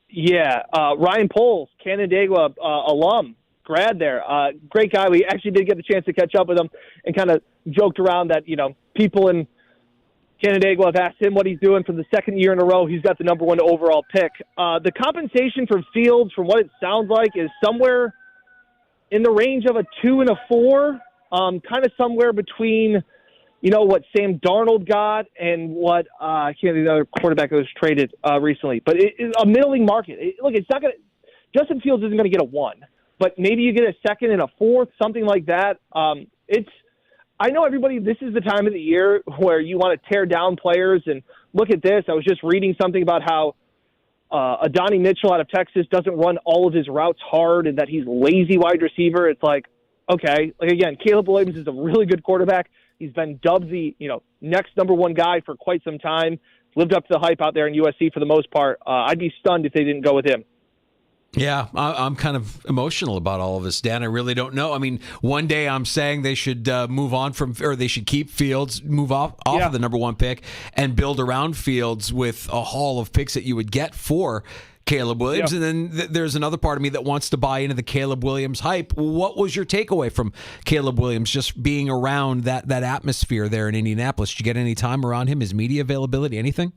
Yeah. Ryan Poles, Canandaigua alum, grad there. Great guy. We actually did get the chance to catch up with him and kind of joked around that, people in Canandaigua, I've asked him what he's doing for the second year in a row. He's got the number 1 overall pick. The compensation for Fields, from what it sounds like, is somewhere in the range of a 2 and a 4, kind of somewhere between, what Sam Darnold got and what I can't think of the other quarterback that was traded recently. But it's a middling market. It's not going to – Justin Fields isn't going to get a 1, but maybe you get a 2nd and a 4th, something like that. I know everybody, this is the time of the year where you want to tear down players, and look at this. I was just reading something about how Adonai Mitchell out of Texas doesn't run all of his routes hard and that he's lazy wide receiver. It's like, okay. Again, Caleb Williams is a really good quarterback. He's been dubbed the next number 1 guy for quite some time. Lived up to the hype out there in USC for the most part. I'd be stunned if they didn't go with him. Yeah, I'm kind of emotional about all of this, Dan. I really don't know. I mean, one day I'm saying they should move on or they should keep Fields, move off of the number 1 pick, and build around Fields with a haul of picks that you would get for Caleb Williams. And then there's another part of me that wants to buy into the Caleb Williams hype. What was your takeaway from Caleb Williams just being around that atmosphere there in Indianapolis? Did you get any time around him, his media availability, anything?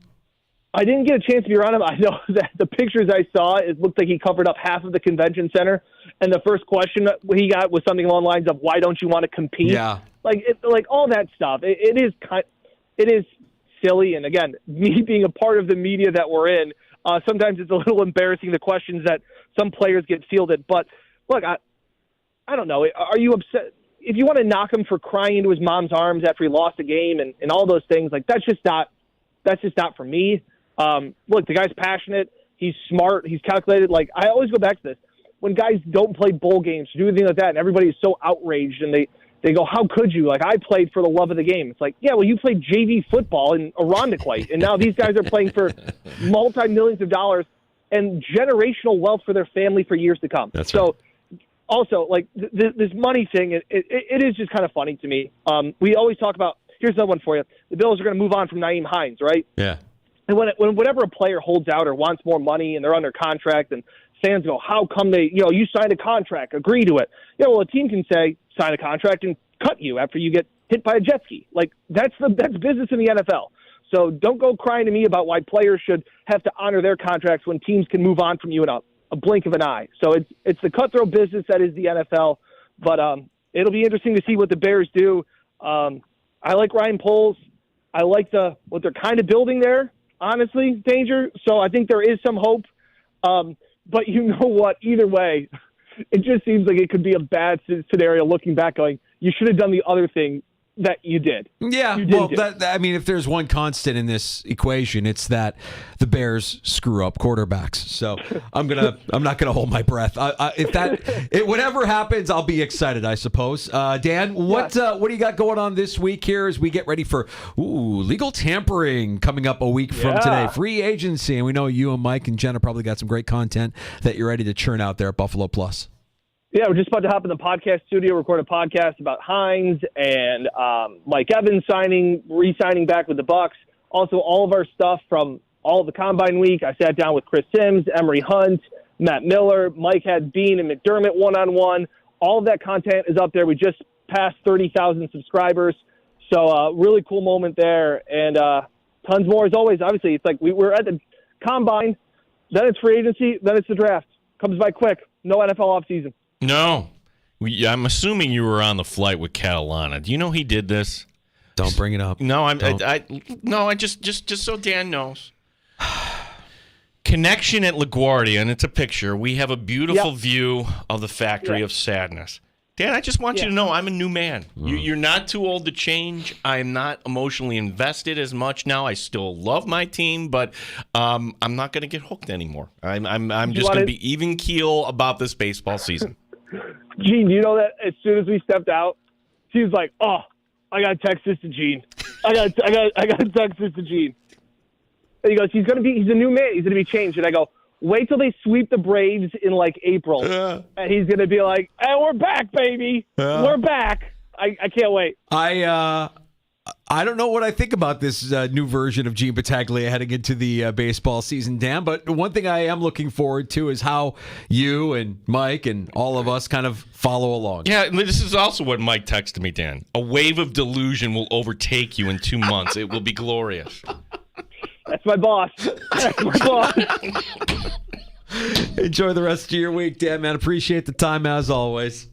I didn't get a chance to be around him. I know that the pictures I saw, it looked like he covered up half of the convention center. And the first question he got was something along the lines of, "Why don't you want to compete?" Yeah, like all that stuff. It is silly. And again, me being a part of the media that we're in, sometimes it's a little embarrassing the questions that some players get fielded. But look, I don't know. Are you upset if you want to knock him for crying into his mom's arms after he lost a game and all those things? Like that's just not for me. Look, the guy's passionate. He's smart. He's calculated. Like, I always go back to this. When guys don't play bowl games, do anything like that, and everybody is so outraged, and they go, how could you? Like, I played for the love of the game. It's like, yeah, well, you played JV football in Irondequoit, and now these guys are playing for multi-millions of dollars and generational wealth for their family for years to come. That's so, also, like, this money thing, it is just kind of funny to me. We always talk about, here's another one for you. The Bills are going to move on from Nyheim Hines, right? Yeah. And whenever a player holds out or wants more money and they're under contract and fans go, how come you signed a contract, agree to it. Yeah, well, a team can say, sign a contract and cut you after you get hit by a jet ski. Like, that's business in the NFL. So don't go crying to me about why players should have to honor their contracts when teams can move on from you in a blink of an eye. So it's the cutthroat business that is the NFL. But it'll be interesting to see what the Bears do. I like Ryan Poles. I like what they're kind of building there. Honestly, Danger. So I think there is some hope. But you know what? Either way, it just seems like it could be a bad scenario looking back going, you should have done the other thing that you did. Yeah, I mean, if there's one constant in this equation, it's that the Bears screw up quarterbacks. So I'm not gonna hold my breath. Whatever happens, I'll be excited, I suppose. Dan, what do you got going on this week here as we get ready for legal tampering coming up a week from today, free agency, and we know you and Mike and Jenna probably got some great content that you're ready to churn out there at Buffalo Plus. Yeah, we're just about to hop in the podcast studio, record a podcast about Hines and Mike Evans re-signing back with the Bucs. Also, all of our stuff from all of the Combine week. I sat down with Chris Sims, Emery Hunt, Matt Miller. Mike had Bean and McDermott one-on-one. All of that content is up there. We just passed 30,000 subscribers. So really cool moment there. And tons more as always. Obviously, it's like we're at the Combine, then it's free agency, then it's the draft. Comes by quick. No NFL offseason. No. I'm assuming you were on the flight with Catalana. Do you know he did this? Don't bring it up. No, I just so Dan knows. Connection at LaGuardia, and it's a picture. We have a beautiful view of the Factory of Sadness. Dan, I just want you to know I'm a new man. You're not too old to change. I'm not emotionally invested as much now. I still love my team, but I'm not going to get hooked anymore. I'm just going to be even keel about this baseball season. Gene, you know that as soon as we stepped out, she was like, "Oh, I got to text this to Gene. I got to text this to Gene." And he goes, "He's a new man. He's going to be changed." And I go, "Wait till they sweep the Braves in like April, and he's going to be like, hey, we're back, baby. We're back." I can't wait. I don't know what I think about this new version of Gene Battaglia heading into the baseball season, Dan, but one thing I am looking forward to is how you and Mike and all of us kind of follow along. Yeah, this is also what Mike texted me, Dan. A wave of delusion will overtake you in 2 months. It will be glorious. That's my boss. That's my boss. Enjoy the rest of your week, Dan, man. Appreciate the time as always.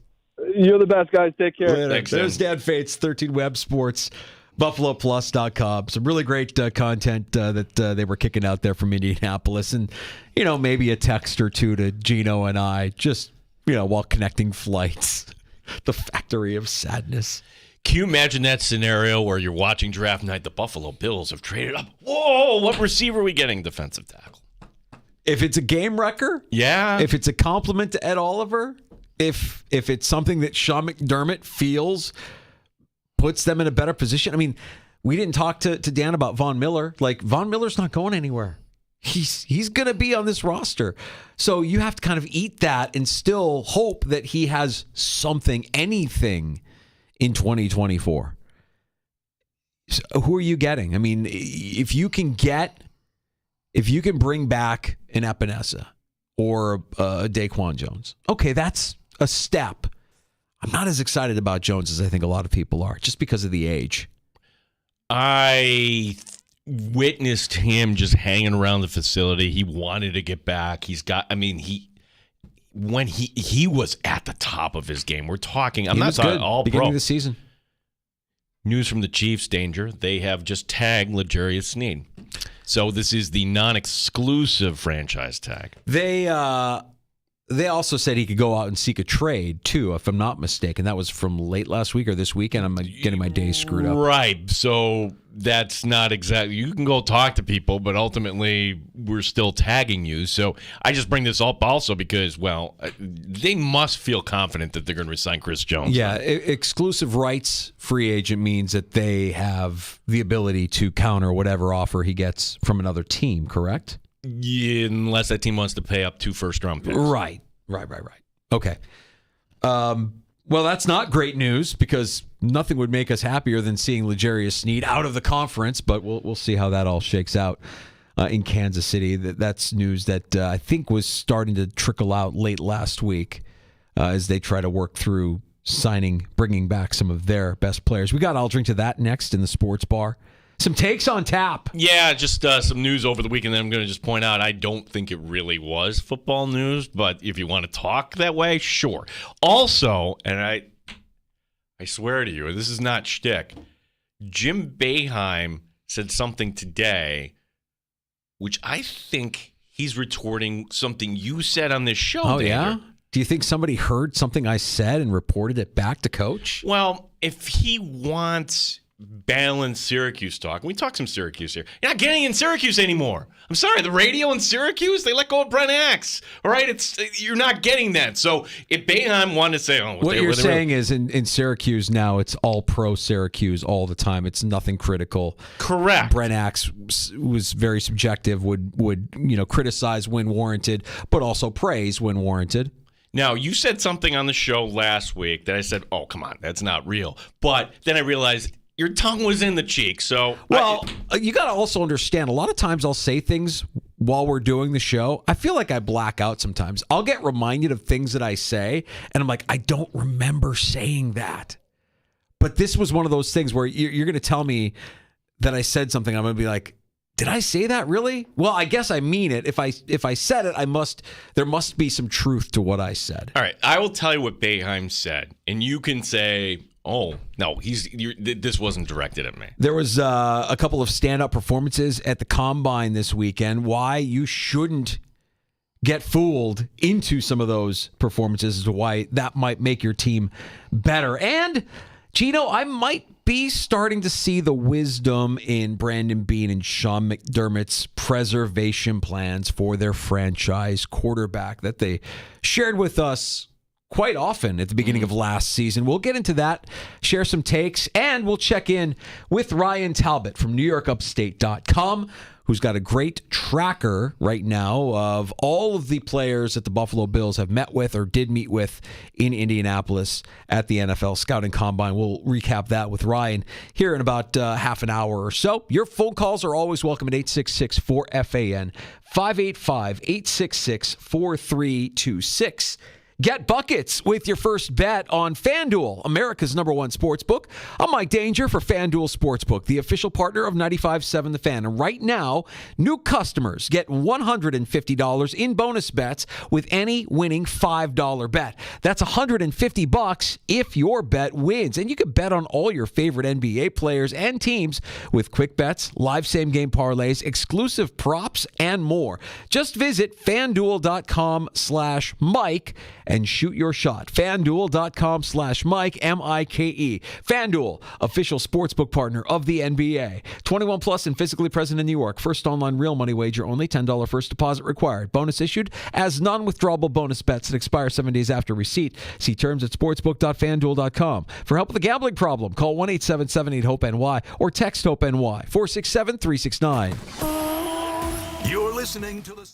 You're the best, guys. Take care. Later. Thanks, There's Dan Fates, 13 Web Sports, BuffaloPlus.com. Some really great content that they were kicking out there from Indianapolis. And, maybe a text or two to Gino and I, just, while connecting flights. The factory of sadness. Can you imagine that scenario where you're watching draft night? The Buffalo Bills have traded up. Whoa, what receiver are we getting? Defensive tackle. If it's a game wrecker, Yeah. if it's a compliment to Ed Oliver, if it's something that Sean McDermott feels puts them in a better position. I mean, we didn't talk to Dan about Von Miller. Like, Von Miller's not going anywhere. He's going to be on this roster. So you have to kind of eat that and still hope that he has something, anything in 2024. So who are you getting? I mean, if you can bring back an Epinesa or a Daquan Jones, okay, that's a step. I'm not as excited about Jones as I think a lot of people are, just because of the age. I witnessed him just hanging around the facility. He wanted to get back. When he was at the top of his game. We're talking, I'm not talking all beginning pro. of the season. News from the Chiefs, Danger. They have just tagged L'Jarius Sneed. So this is the non-exclusive franchise tag. They also said he could go out and seek a trade, too, if I'm not mistaken. That was from late last week or this weekend. I'm getting my days screwed up. Right. So that's not exactly... You can go talk to people, but ultimately we're still tagging you. So I just bring this up also because, well, they must feel confident that they're going to resign Chris Jones. Yeah, exclusive rights free agent means that they have the ability to counter whatever offer he gets from another team, correct? Yeah, unless that team wants to pay up 2 first-round picks. Right. Okay. Well, that's not great news because nothing would make us happier than seeing L'Jarius Sneed out of the conference, but we'll see how that all shakes out in Kansas City. That's news that I think was starting to trickle out late last week as they try to work through bringing back some of their best players. I'll drink to that next in the sports bar. Some takes on tap. Yeah, just some news over the weekend that I'm going to just point out. I don't think it really was football news, but if you want to talk that way, sure. Also, and I swear to you, this is not shtick, Jim Boeheim said something today, which I think he's retorting something you said on this show. Oh, Danger. yeah? Do you think somebody heard something I said and reported it back to Coach? Well, if he wants balanced Syracuse talk, we talk some Syracuse here. You're not getting in Syracuse anymore. I'm sorry, the radio in Syracuse, they let go of Brent Axe. All right, you're not getting that. So if Boeheim wanted to say, what you're saying is in Syracuse now, it's all pro Syracuse all the time. It's nothing critical. Correct. Brent Axe was very subjective, would criticize when warranted, but also praise when warranted. Now, you said something on the show last week that I said, oh, come on, that's not real. But then I realized your tongue was in the cheek. So, well, you got to also understand, a lot of times I'll say things while we're doing the show. I feel like I black out sometimes. I'll get reminded of things that I say, and I'm like, I don't remember saying that. But this was one of those things where you're going to tell me that I said something. I'm going to be like, did I say that really? Well, I guess I mean it. If I said it, there must be some truth to what I said. All right, I will tell you what Boeheim said, and you can say, oh, no, this wasn't directed at me. There was a couple of stand-up performances at the Combine this weekend. Why you shouldn't get fooled into some of those performances as to why that might make your team better. And, Gino, I might be starting to see the wisdom in Brandon Beane and Sean McDermott's preservation plans for their franchise quarterback that they shared with us quite often at the beginning of last season. We'll get into that, share some takes, and we'll check in with Ryan Talbot from NewYorkUpstate.com, who's got a great tracker right now of all of the players that the Buffalo Bills have met with or did meet with in Indianapolis at the NFL Scouting Combine. We'll recap that with Ryan here in about half an hour or so. Your phone calls are always welcome at 866-4FAN, 585-866-4326. Get buckets with your first bet on FanDuel, America's #1 sportsbook. I'm Mike Danger for FanDuel Sportsbook, the official partner of 95.7 The Fan. And right now, new customers get $150 in bonus bets with any winning $5 bet. That's $150 if your bet wins. And you can bet on all your favorite NBA players and teams with quick bets, live same-game parlays, exclusive props, and more. Just visit FanDuel.com/Mike and shoot your shot. FanDuel.com/Mike, M-I-K-E. FanDuel, official sportsbook partner of the NBA. 21 plus and physically present in New York. First online real money wager only. $10 first deposit required. Bonus issued as non-withdrawable bonus bets that expire 7 days after receipt. See terms at sportsbook.fanduel.com. For help with a gambling problem, call 1-877-8-HOPE-NY or text HOPE-NY 467-369. You're listening to the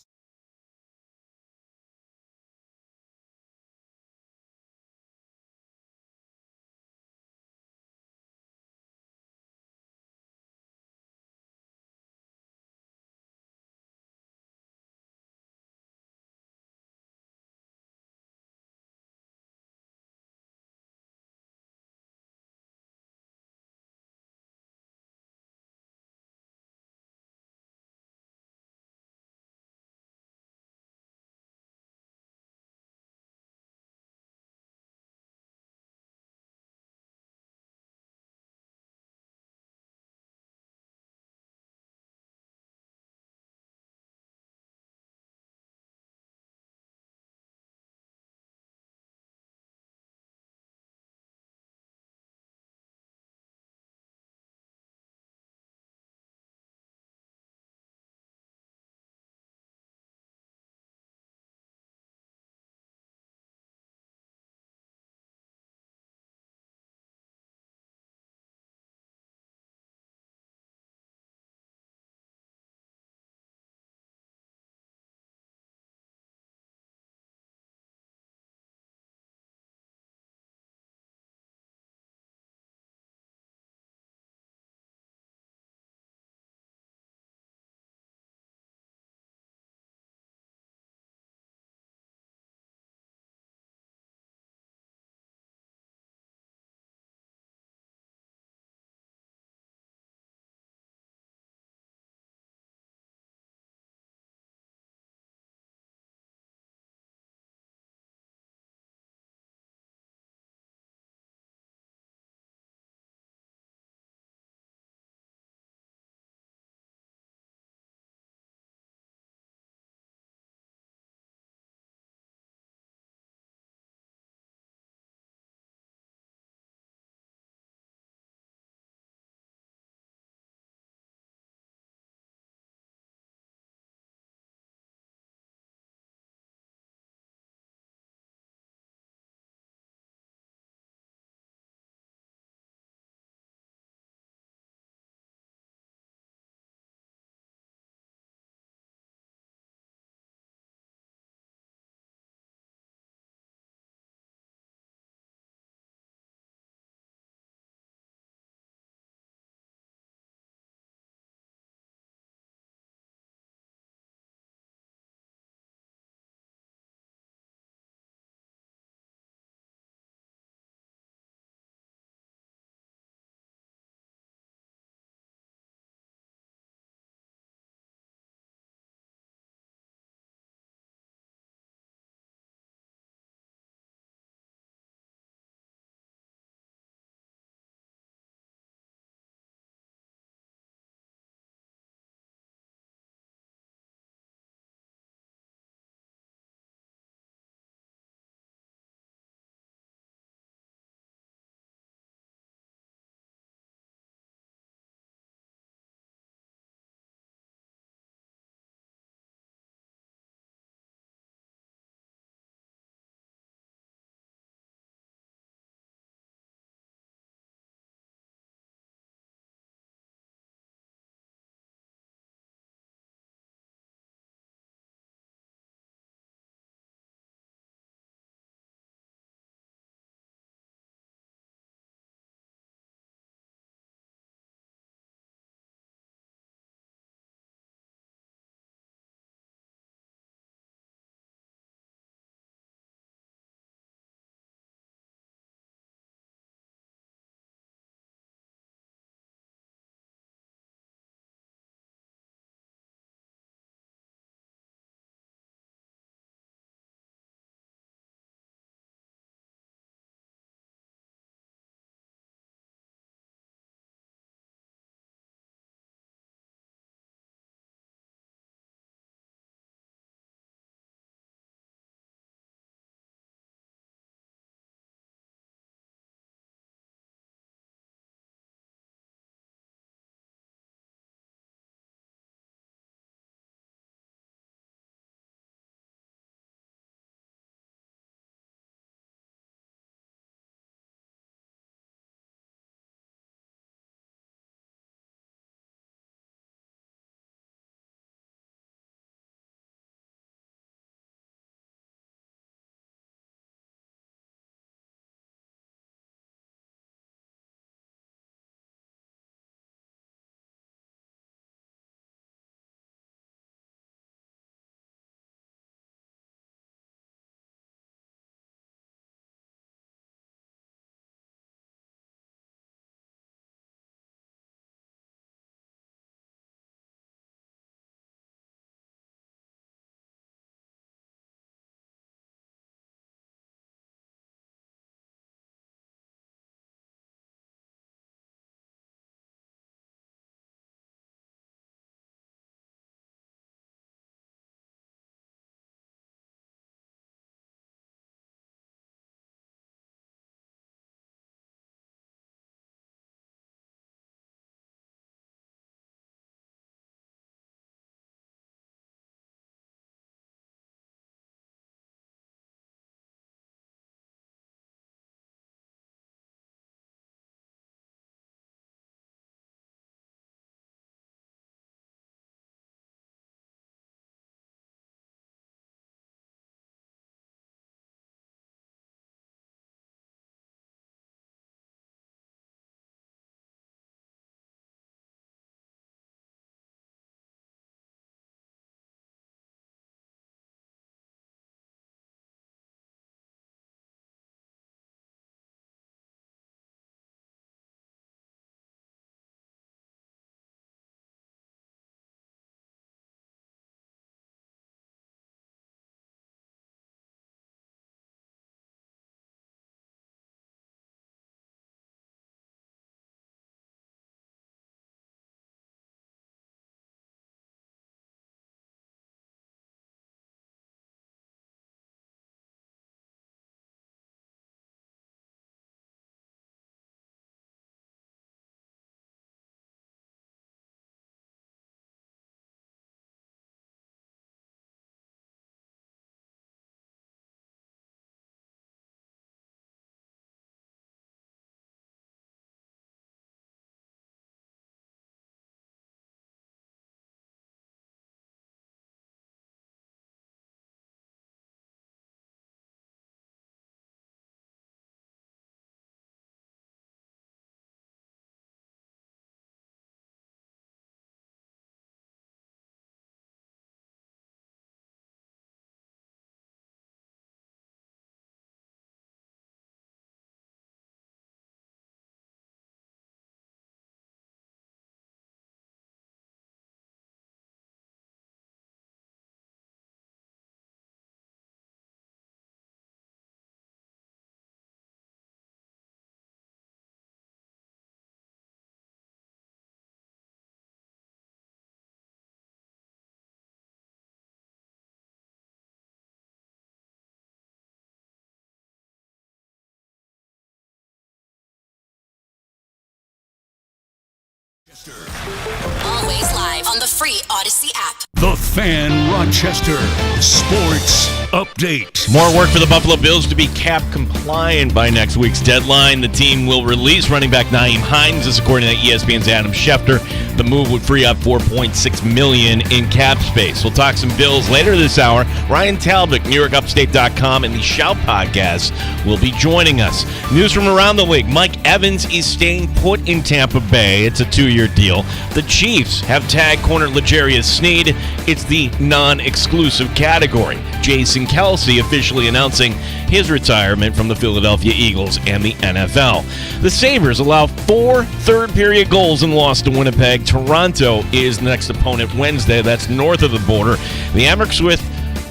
Always live on the free Odyssey app. The Fan Rochester Sports Update. More work for the Buffalo Bills to be cap compliant by next week's deadline. The team will release running back Nyheim Hines, this according to ESPN's Adam Schefter. The move would free up $4.6 million in cap space. We'll talk some Bills later this hour. Ryan Talbot, NewYorkUpstate.com, and the Shout Podcast will be joining us. News from around the league. Mike Evans is staying put in Tampa Bay. It's a 2-year deal. The Chiefs have tagged corner L'Jarius Sneed. It's the non-exclusive category. Jason Kelce officially announcing his retirement from the Philadelphia Eagles and the NFL. The Sabres allow 4 third-period goals and lost to Winnipeg. Toronto is the next opponent Wednesday. That's north of the border. The Amerks with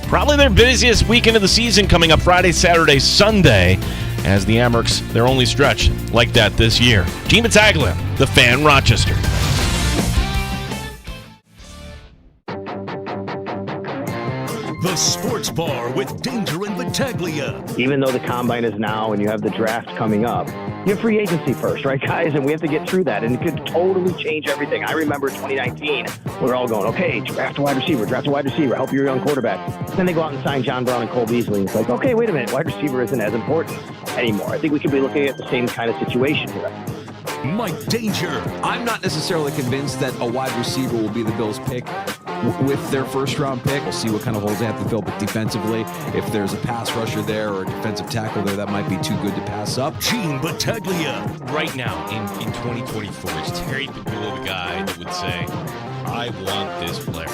probably their busiest weekend of the season coming up Friday, Saturday, Sunday, as the Amerks, their only stretch like that this year. Gene Battaglia, The Fan, Rochester. The Sports Bar with Danger and Battaglia. Even though the combine is now and you have the draft coming up, you have free agency first, right, guys? And we have to get through that, and it could totally change everything. I remember 2019, we were all going, okay, draft a wide receiver, help your young quarterback. Then they go out and sign John Brown and Cole Beasley. It's like, okay, wait a minute, wide receiver isn't as important anymore. I think we could be looking at the same kind of situation here. Mike Danger. I'm not necessarily convinced that a wide receiver will be the Bills' pick with their first-round pick. We'll see what kind of holes they have to fill, but defensively, if there's a pass rusher there or a defensive tackle there, that might be too good to pass up. Gene Battaglia. Right now, in 2024, is Terry Pagula the guy that would say, I want this player?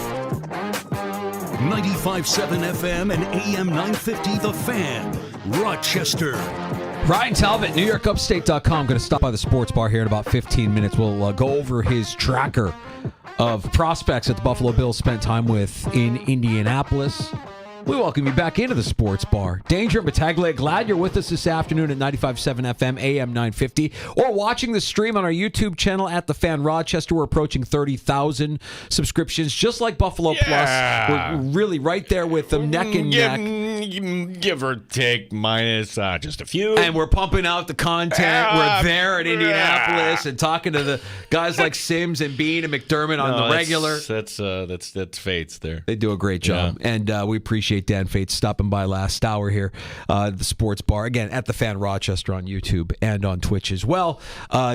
95.7 FM and AM 950 The Fan, Rochester. Ryan Talbot, NewYorkUpstate.com. Going to stop by the sports bar here in about 15 minutes. We'll go over his tracker of prospects that the Buffalo Bills spent time with in Indianapolis. We welcome you back into the sports bar. Danger and Battaglia, glad you're with us this afternoon at 95.7 FM, AM 950, or watching the stream on our YouTube channel at The Fan Rochester. We're approaching 30,000 subscriptions, just like Buffalo Plus. We're really right there with them, neck and neck. Give or take minus just a few. And we're pumping out the content. We're there at Indianapolis and talking to the guys like Sims and Bean and McDermott on the regular. That's Fates there. They do a great job, and we appreciate Dan Fates stopping by last hour here, the sports bar, again, at The Fan Rochester on YouTube and on Twitch as well.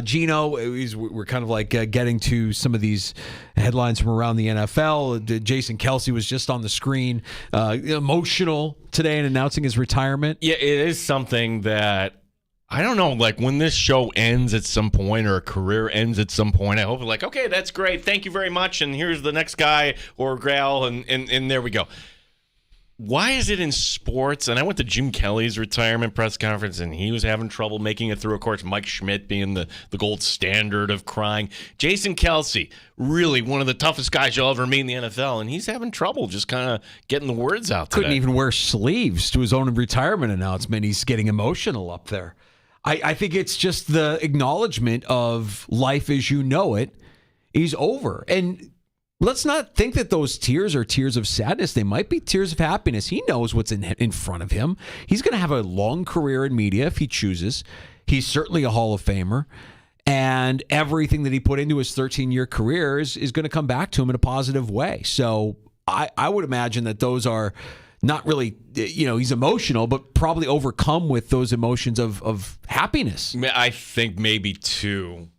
Gino, we're kind of like getting to some of these headlines from around the NFL. Jason Kelce was just on the screen, emotional today in announcing his retirement. Yeah, it is something that, I don't know, like when this show ends at some point or a career ends at some point, I hope like, okay, that's great. Thank you very much. And here's the next guy or gal. And there we go. Why is it in sports? And I went to Jim Kelly's retirement press conference, and he was having trouble making it through. Of course, Mike Schmidt being the gold standard of crying. Jason Kelce, really one of the toughest guys you'll ever meet in the NFL, and he's having trouble just kind of getting the words out today. Couldn't even wear sleeves to his own retirement announcement. He's getting emotional up there. I think it's just the acknowledgement of life as you know it is over. And let's not think that those tears are tears of sadness. They might be tears of happiness. He knows what's in front of him. He's going to have a long career in media if he chooses. He's certainly a Hall of Famer. And everything that he put into his 13-year career is going to come back to him in a positive way. So I would imagine that those are not really, he's emotional, but probably overcome with those emotions of happiness. I think maybe too,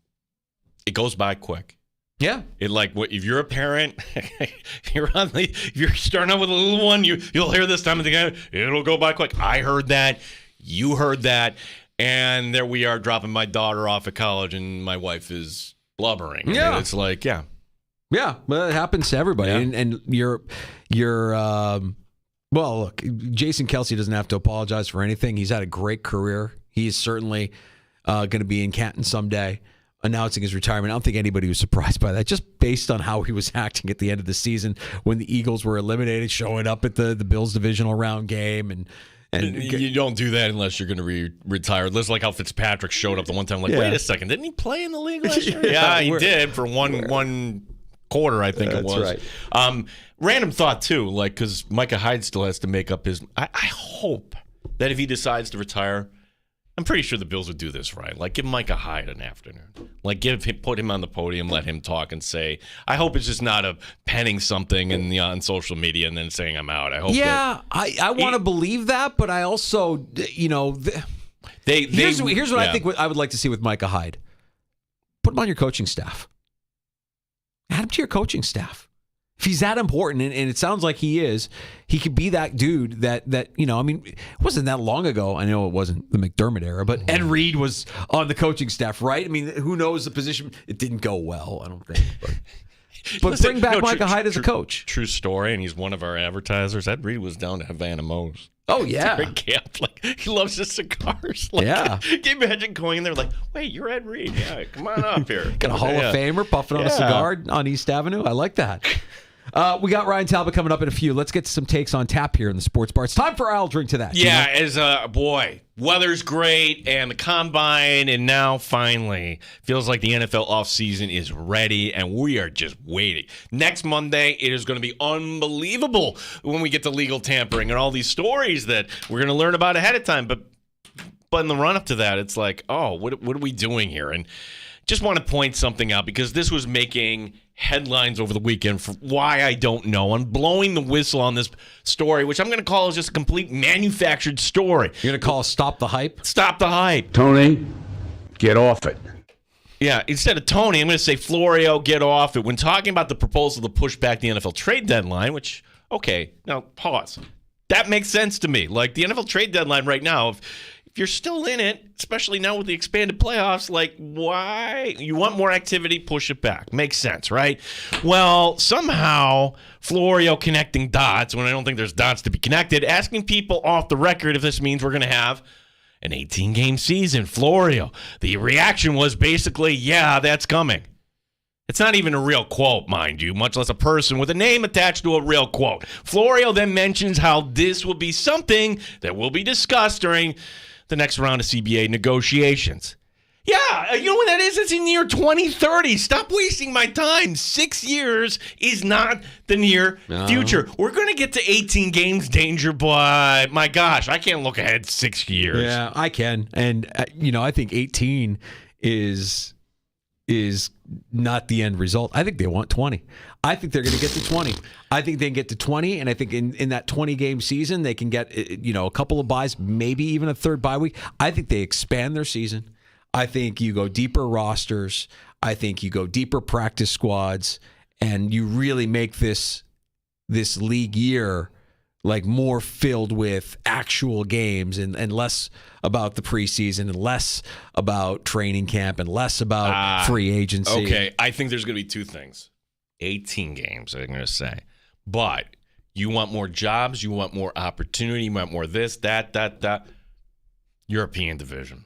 it goes by quick. Yeah, it like what if you're a parent, if you're starting out with a little one, you'll hear this time of the game. It'll go by quick. I heard that, you heard that, and there we are dropping my daughter off at college, and my wife is blubbering. Yeah, I mean, it's like yeah, well, it happens to everybody, and you're well, look, Jason Kelce doesn't have to apologize for anything. He's had a great career. He is certainly going to be in Canton someday, announcing his retirement. I don't think anybody was surprised by that, just based on how he was acting at the end of the season when the Eagles were eliminated, showing up at the Bills divisional round game. And you don't do that unless you're going to retire. It's like how Fitzpatrick showed up the one time. Like, wait a second, didn't he play in the league last year? Yeah, he did for one quarter, I think it was. Right. Random thought too, like because Micah Hyde still has to make up his. I hope that if he decides to retire, I'm pretty sure the Bills would do this right. Like give Micah Hyde an afternoon. Like, put him on the podium, let him talk and say, I hope it's just not a penning something on social media and then saying I'm out. I hope I want to believe that, but I also, here's what I think I would like to see with Micah Hyde. Put him on your coaching staff. Add him to your coaching staff. If he's that important, and it sounds like he is, he could be that dude that it wasn't that long ago. I know it wasn't the McDermott era, but Ed Reed was on the coaching staff, right? I mean, who knows the position? It didn't go well, I don't think. But Listen, bring back Micah Hyde as a coach. True story, and he's one of our advertisers. Ed Reed was down to Havana Mo's. Oh, yeah. During camp. Like, he loves his cigars. Like, yeah. Can you imagine going in there like, wait, you're Ed Reed. Yeah, come on up here. Got a Hall of Famer puffing on a cigar on East Avenue. I like that. We got Ryan Talbot coming up in a few. Let's get some takes on tap here in the sports bar. It's time for I'll Drink to That. Yeah, weather's great and the combine, and now finally feels like the NFL offseason is ready, and we are just waiting. Next Monday, it is going to be unbelievable when we get to legal tampering and all these stories that we're going to learn about ahead of time. But in the run-up to that, it's like, oh, what are we doing here? And just want to point something out because this was making headlines over the weekend for why I don't know. I'm blowing the whistle on this story, which I'm going to call just a complete manufactured story. You're going to call Stop the Hype? Stop the Hype. Tony, get off it. Yeah, instead of Tony, I'm going to say Florio, get off it. When talking about the proposal to push back the NFL trade deadline, which, okay, now pause. That makes sense to me. Like, the NFL trade deadline right now, if you're still in it, especially now with the expanded playoffs, like, why? You want more activity, push it back. Makes sense, right? Well, somehow, Florio connecting dots, when I don't think there's dots to be connected, asking people off the record if this means we're going to have an 18-game season. Florio, the reaction was basically, yeah, that's coming. It's not even a real quote, mind you, much less a person with a name attached to a real quote. Florio then mentions how this will be something that will be discussed during the next round of CBA negotiations. Yeah, you know what that is? It's in the year 2030. Stop wasting my time. 6 years is not the near future. We're going to get to 18 games, Danger, but my gosh, I can't look ahead 6 years. Yeah, I can. And, I think 18 is not the end result. I think they want 20. I think they're going to get to 20. I think they can get to 20, and I think in that 20-game season, they can get a couple of buys, maybe even a third bye week. I think they expand their season. I think you go deeper rosters. I think you go deeper practice squads, and you really make this league year like more filled with actual games and less about the preseason and less about training camp and less about free agency. Okay, I think there's going to be two things. 18 games, I'm going to say. But you want more jobs, you want more opportunity, you want more this, that. European division.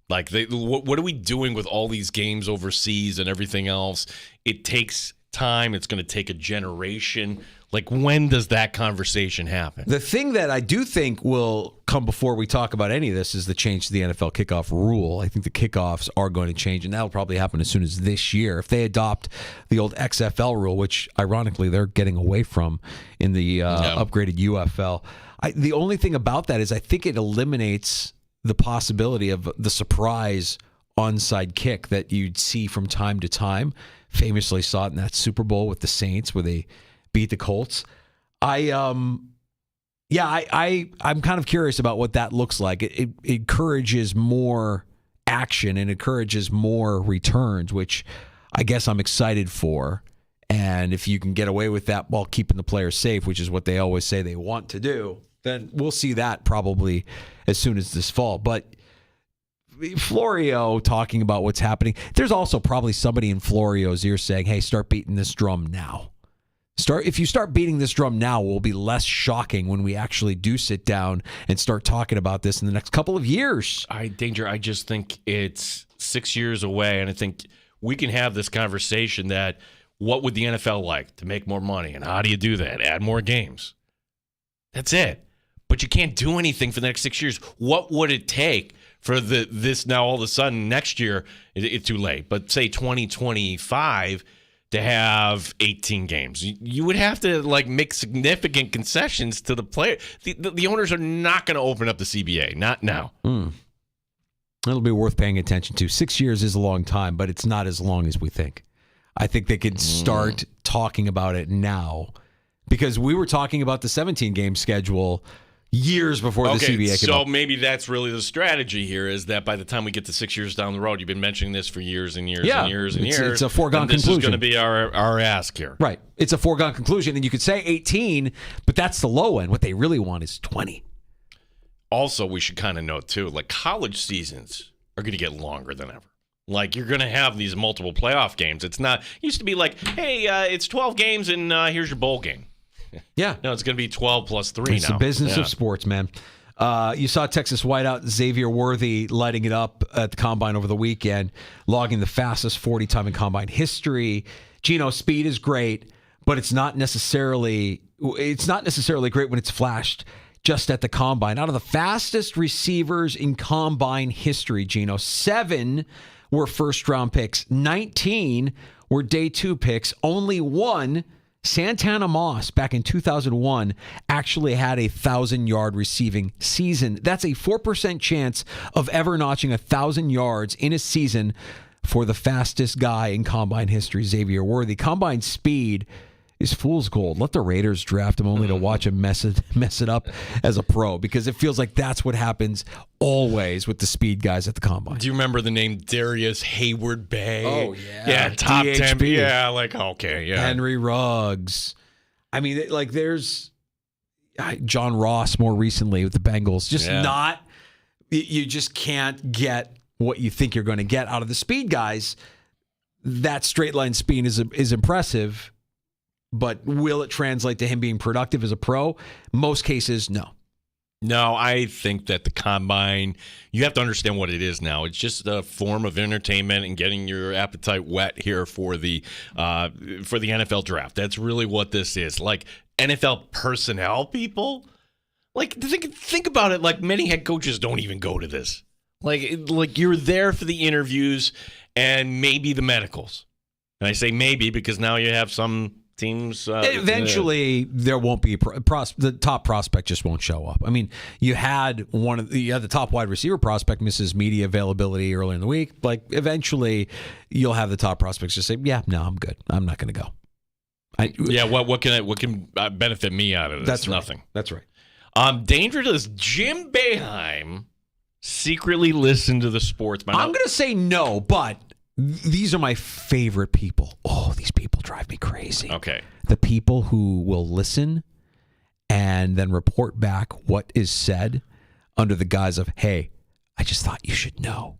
Like, what are we doing with all these games overseas and everything else? It takes time. It's going to take a generation. Like, when does that conversation happen? The thing that I do think will come before we talk about any of this is the change to the NFL kickoff rule. I think the kickoffs are going to change, and that'll probably happen as soon as this year. If they adopt the old XFL rule, which ironically they're getting away from in the upgraded UFL, the only thing about that is I think it eliminates the possibility of the surprise onside kick that you'd see from time to time. Famously saw it in that Super Bowl with the Saints where they beat the Colts. I'm kind of curious about what that looks like. It encourages more action and encourages more returns, which I guess I'm excited for. And if you can get away with that while keeping the players safe, which is what they always say they want to do, then we'll see that probably as soon as this fall. But Florio talking about what's happening, there's also probably somebody in Florio's ear saying, hey, start beating this drum now. If you start beating this drum now, it will be less shocking when we actually do sit down and start talking about this in the next couple of years. I just think it's 6 years away, and I think we can have this conversation that what would the NFL like to make more money, and how do you do that? Add more games. That's it. But you can't do anything for the next 6 years. What would it take for this now all of a sudden next year, it's too late, but say 2025 to have 18 games? You would have to make significant concessions to the player. The owners are not going to open up the CBA, not now. It'll be worth paying attention to. 6 years is a long time, but it's not as long as we think. I think they could start talking about it now, because we were talking about the 17-game schedule years before the CBA came so up. maybe that's really the strategy here, is that by the time we get to 6 years down the road, you've been mentioning this for years and years and years and years. It's a foregone conclusion. This is going to be our ask here. Right. It's a foregone conclusion. And you could say 18, but that's the low end. What they really want is 20. Also, we should kind of note, too, like college seasons are going to get longer than ever. Like, you're going to have these multiple playoff games. It's not, it used to be like, hey, it's 12 games and here's your bowl game. Yeah. No, it's going to be 12 plus 3 it's now. the business of sports, man. You saw Texas wideout Xavier Worthy lighting it up at the Combine over the weekend, logging the fastest 40 time in Combine history. Gino, speed is great, but it's not necessarily great when it's flashed just at the Combine. Out of the fastest receivers in Combine history, Gino, 7 were first-round picks. 19 were day 2 picks. Only 1, Santana Moss, back in 2001, actually had a 1,000-yard receiving season. That's a 4% chance of ever notching 1,000 yards in a season for the fastest guy in Combine history, Xavier Worthy. Combine speed is fool's gold. Let the Raiders draft him only to watch him mess it up as a pro, because it feels like that's what happens always with the speed guys at the Combine. Do you remember the name Darius Hayward Bay? Oh, yeah. Yeah, top DHB. 10. Yeah, like, okay, yeah. Henry Ruggs. I mean, like, there's John Ross more recently with the Bengals. You just can't get what you think you're going to get out of the speed guys. That straight line speed is impressive. But will it translate to him being productive as a pro? Most cases, no. No, I think that the Combine, you have to understand what it is now. It's just a form of entertainment and getting your appetite wet here for the NFL draft. That's really what this is. Like, NFL personnel people, like, think about it. Like, many head coaches don't even go to this. Like you're there for the interviews and maybe the medicals. And I say maybe because now you have some teams. Eventually, there won't be the top prospect just won't show up. I mean, you had the top wide receiver prospect misses media availability earlier in the week. Like, eventually, you'll have the top prospects just say, "Yeah, no, I'm good. I'm not going to go." What can benefit me out of this? That's nothing. Right. That's right. Danger, does Jim Boeheim secretly listen to the Sportsman? I'm going to say no, but these are my favorite people. Oh, these people drive me crazy. Okay. The people who will listen and then report back what is said under the guise of, hey, I just thought you should know.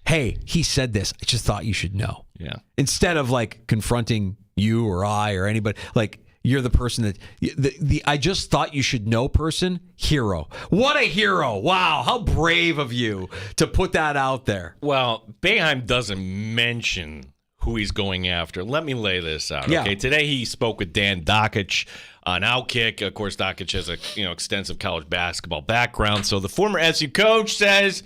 Hey, he said this. I just thought you should know. Yeah. Instead of like confronting you or I or anybody, like, you're the person that the I just thought you should know person, hero. What a hero. Wow. How brave of you to put that out there. Well, Boeheim doesn't mention who he's going after. Let me lay this out. Yeah. Okay. Today he spoke with Dan Dakich on Outkick. Of course, Dakich has a extensive college basketball background. So the former SU coach says,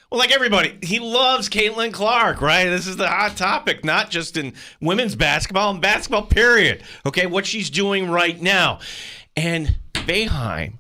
well, like everybody, he loves Caitlin Clark, right? This is the hot topic, not just in women's basketball and basketball, period. Okay, what she's doing right now. And Boeheim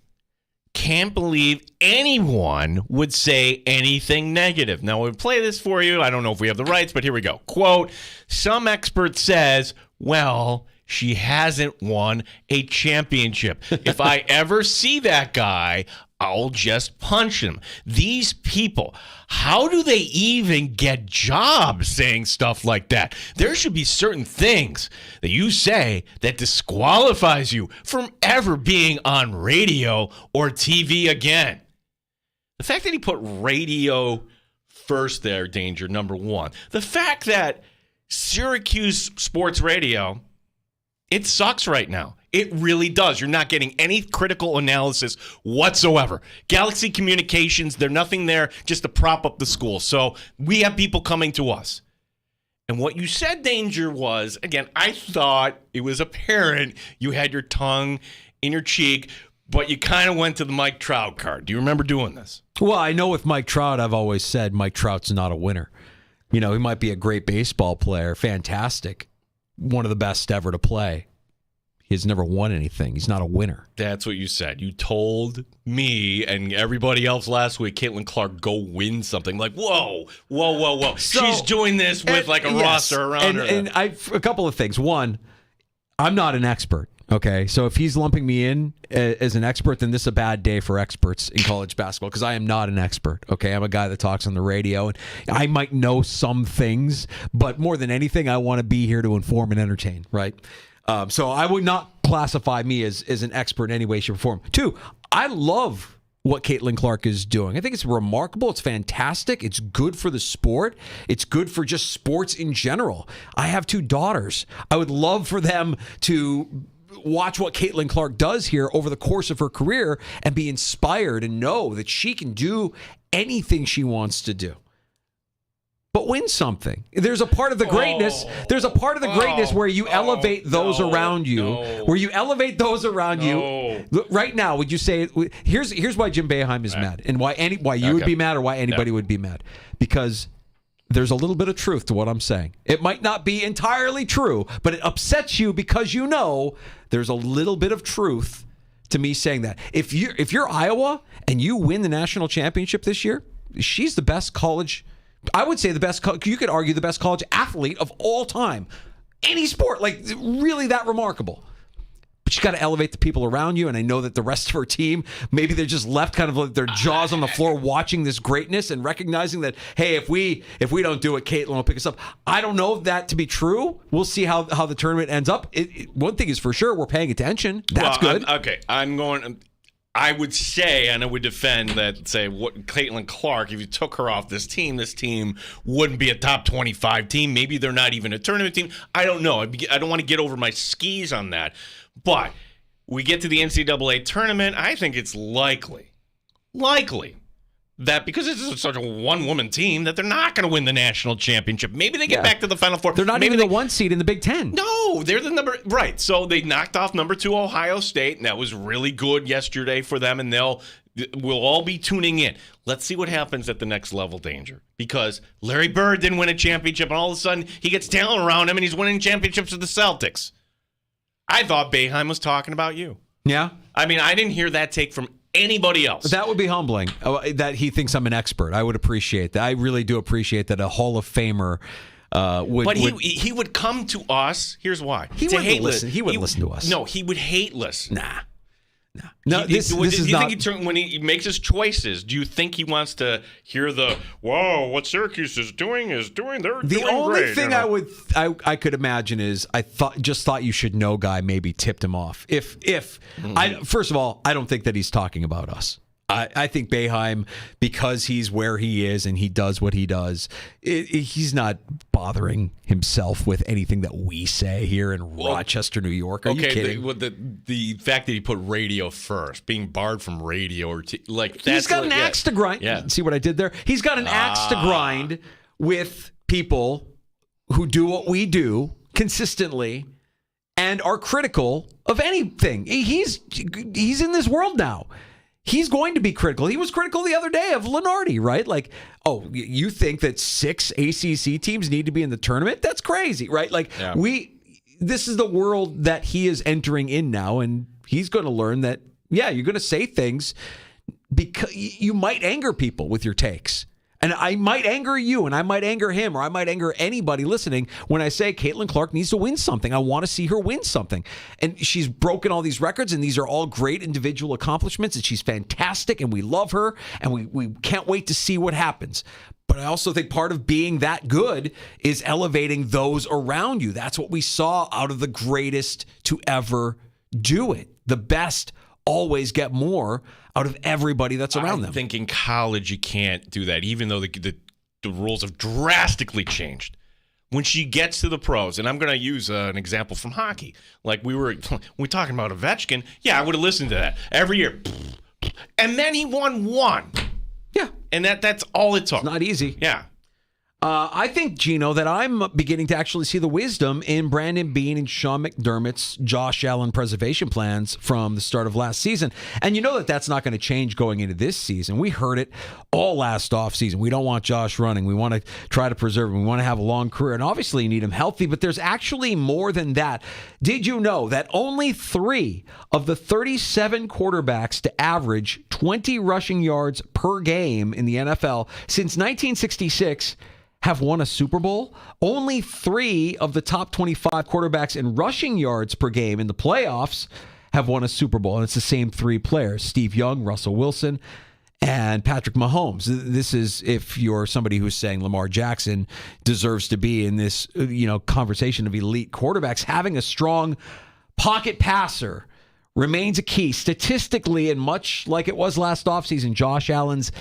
can't believe anyone would say anything negative. Now, we'll play this for you. I don't know if we have the rights, but here we go. Quote, some expert says, well, she hasn't won a championship. If I ever see that guy, I'll just punch him. These people, how do they even get jobs saying stuff like that? There should be certain things that you say that disqualifies you from ever being on radio or TV again. The fact that he put radio first there, Danger, number one. The fact that Syracuse Sports Radio, it sucks right now. It really does. You're not getting any critical analysis whatsoever. Galaxy Communications, they're nothing there just to prop up the school. So we have people coming to us. And what you said, Danger, was, again, I thought it was apparent you had your tongue in your cheek, but you kind of went to the Mike Trout card. Do you remember doing this? Well, I know with Mike Trout, I've always said Mike Trout's not a winner. He might be a great baseball player, fantastic, one of the best ever to play. He's never won anything. He's not a winner. That's what you said. You told me and everybody else last week, Caitlin Clark, go win something. Like, whoa. So, she's doing this with like a roster around her. And a couple of things. One, I'm not an expert. Okay, so if he's lumping me in as an expert, then this is a bad day for experts in college basketball because I am not an expert. Okay, I'm a guy that talks on the radio, and I might know some things, but more than anything, I want to be here to inform and entertain, right? So I would not classify me as an expert in any way, shape, or form. Two, I love what Caitlin Clark is doing. I think it's remarkable. It's fantastic. It's good for the sport. It's good for just sports in general. I have 2 daughters. I would love for them to watch what Caitlin Clark does here over the course of her career and be inspired and know that she can do anything she wants to do. But win something. There's a part of the greatness. There's a part of the greatness where you elevate those around you. Where you elevate those around you. Look, right now, would you say? Here's why Jim Boeheim is mad, and why you would be mad, or why anybody would be mad, because there's a little bit of truth to what I'm saying. It might not be entirely true, but it upsets you because you know there's a little bit of truth to me saying that. If you're Iowa and you win the national championship this year, she's the best college. I would say the best. You could argue the best college athlete of all time, any sport, like really that remarkable. But you got to elevate the people around you, and I know that the rest of her team, maybe they're just left kind of like their jaws on the floor, watching this greatness and recognizing that, hey, if we don't do it, Caitlin will pick us up. I don't know that to be true. We'll see how the tournament ends up. One thing is for sure, we're paying attention. That's good. I would say, and I would defend that, say, what Caitlin Clark, if you took her off this team wouldn't be a top 25 team. Maybe they're not even a tournament team. I don't know. I don't want to get over my skis on that. But we get to the NCAA tournament, I think it's likely that because it's such a one-woman team that they're not going to win the national championship. Maybe they get back to the Final Four. They're not even the 1 seed in the Big Ten. No, they're the number right. So they knocked off number 2 Ohio State, and that was really good yesterday for them. And we'll all be tuning in. Let's see what happens at the next level, Danger, because Larry Bird didn't win a championship, and all of a sudden he gets talent around him, and he's winning championships with the Celtics. I thought Boeheim was talking about you. Yeah, I mean, I didn't hear that take from anybody else. That would be humbling, that he thinks I'm an expert. I would appreciate that. I really do appreciate that a Hall of Famer would. But he would come to us. Here's why. He wouldn't listen. He wouldn't listen to us. No, he would hate listen. No, this is not. When he makes his choices, do you think he wants to hear whoa, what Syracuse is doing? They're doing great. The only thing I could imagine is I thought you should know guy maybe tipped him off. First of all, I don't think that he's talking about us. I think Boeheim, because he's where he is and he does what he does, he's not bothering himself with anything that we say here in Rochester, New York. Are you kidding? The fact that he put radio first, being barred from radio, he's got an axe to grind. Yeah. See what I did there? He's got an axe to grind with people who do what we do consistently and are critical of anything. He's in this world now. He's going to be critical. He was critical the other day of Lenardi, right? Like, oh, you think that 6 ACC teams need to be in the tournament? That's crazy, right? Like, this is the world that he is entering in now, and he's going to learn that, you're going to say things because you might anger people with your takes. And I might anger you, and I might anger him, or I might anger anybody listening when I say Caitlin Clark needs to win something. I want to see her win something. And she's broken all these records, and these are all great individual accomplishments, and she's fantastic, and we love her, and we can't wait to see what happens. But I also think part of being that good is elevating those around you. That's what we saw out of the greatest to ever do it. The best always get more out of everybody that's around them. I think in college you can't do that, even though the rules have drastically changed. When she gets to the pros, and I'm going to use an example from hockey. Like we're talking about Ovechkin. Yeah, I would have listened to that every year. And then he won one. Yeah. And that's all it took. It's not easy. Yeah. I think, Gino, that I'm beginning to actually see the wisdom in Brandon Beane and Sean McDermott's Josh Allen preservation plans from the start of last season. And you know that that's not going to change going into this season. We heard it all last offseason. We don't want Josh running. We want to try to preserve him. We want to have a long career. And obviously you need him healthy, but there's actually more than that. Did you know that only 3 of the 37 quarterbacks to average 20 rushing yards per game in the NFL since 1966 have won a Super Bowl? Only 3 of the top 25 quarterbacks in rushing yards per game in the playoffs have won a Super Bowl. And it's the same 3 players: Steve Young, Russell Wilson, and Patrick Mahomes. This is if you're somebody who's saying Lamar Jackson deserves to be in this, conversation of elite quarterbacks. Having a strong pocket passer remains a key statistically, and much like it was last offseason, Josh Allen's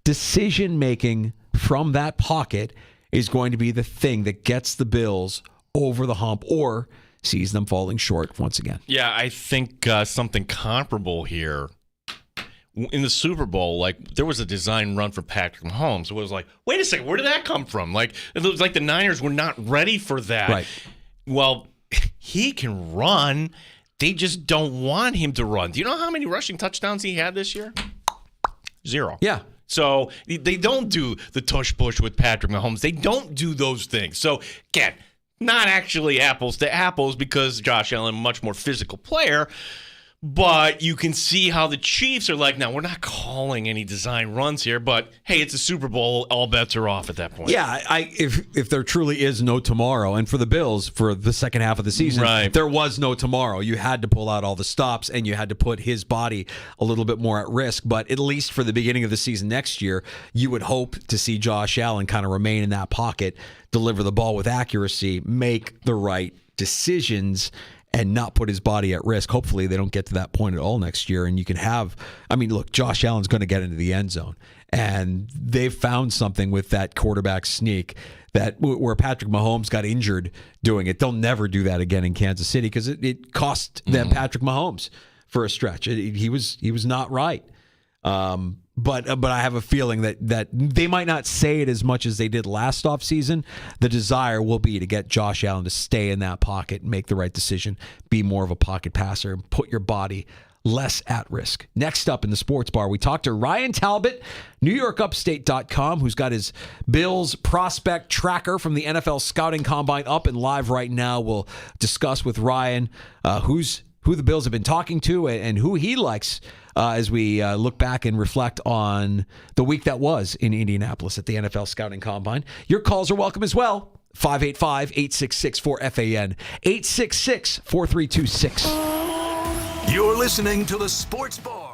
decision-making from that pocket is going to be the thing that gets the Bills over the hump or sees them falling short once again. Yeah, I think something comparable here. In the Super Bowl, like, there was a design run for Patrick Mahomes. It was like, wait a second, where did that come from? Like, it was like the Niners were not ready for that. Right. Well, he can run. They just don't want him to run. Do you know how many rushing touchdowns he had this year? 0. Yeah. So they don't do the tush push with Patrick Mahomes. They don't do those things. So, again, not actually apples to apples because Josh Allen, much more physical player. But you can see how the Chiefs are like, now, we're not calling any design runs here, but, hey, it's a Super Bowl. All bets are off at that point. Yeah, if there truly is no tomorrow, and for the Bills, for the second half of the season, right, there was no tomorrow. You had to pull out all the stops, and you had to put his body a little bit more at risk. But at least for the beginning of the season next year, you would hope to see Josh Allen kind of remain in that pocket, deliver the ball with accuracy, make the right decisions, and not put his body at risk. Hopefully they don't get to that point at all next year. And you can have, look, Josh Allen's going to get into the end zone. And they've found something with that quarterback sneak that where Patrick Mahomes got injured doing it. They'll never do that again in Kansas City because it cost them Patrick Mahomes for a stretch. He was not right. But I have a feeling that they might not say it as much as they did last offseason. The desire will be to get Josh Allen to stay in that pocket, make the right decision, be more of a pocket passer, and put your body less at risk. Next up in the sports bar, we talked to Ryan Talbot, NewYorkUpstate.com, who's got his Bills prospect tracker from the NFL Scouting Combine up and live right now. We'll discuss with Ryan who the Bills have been talking to and who he likes as we look back and reflect on the week that was in Indianapolis at the NFL Scouting Combine. Your calls are welcome as well. 585-866-4FAN, 866-4326. You're listening to the Sports Bar.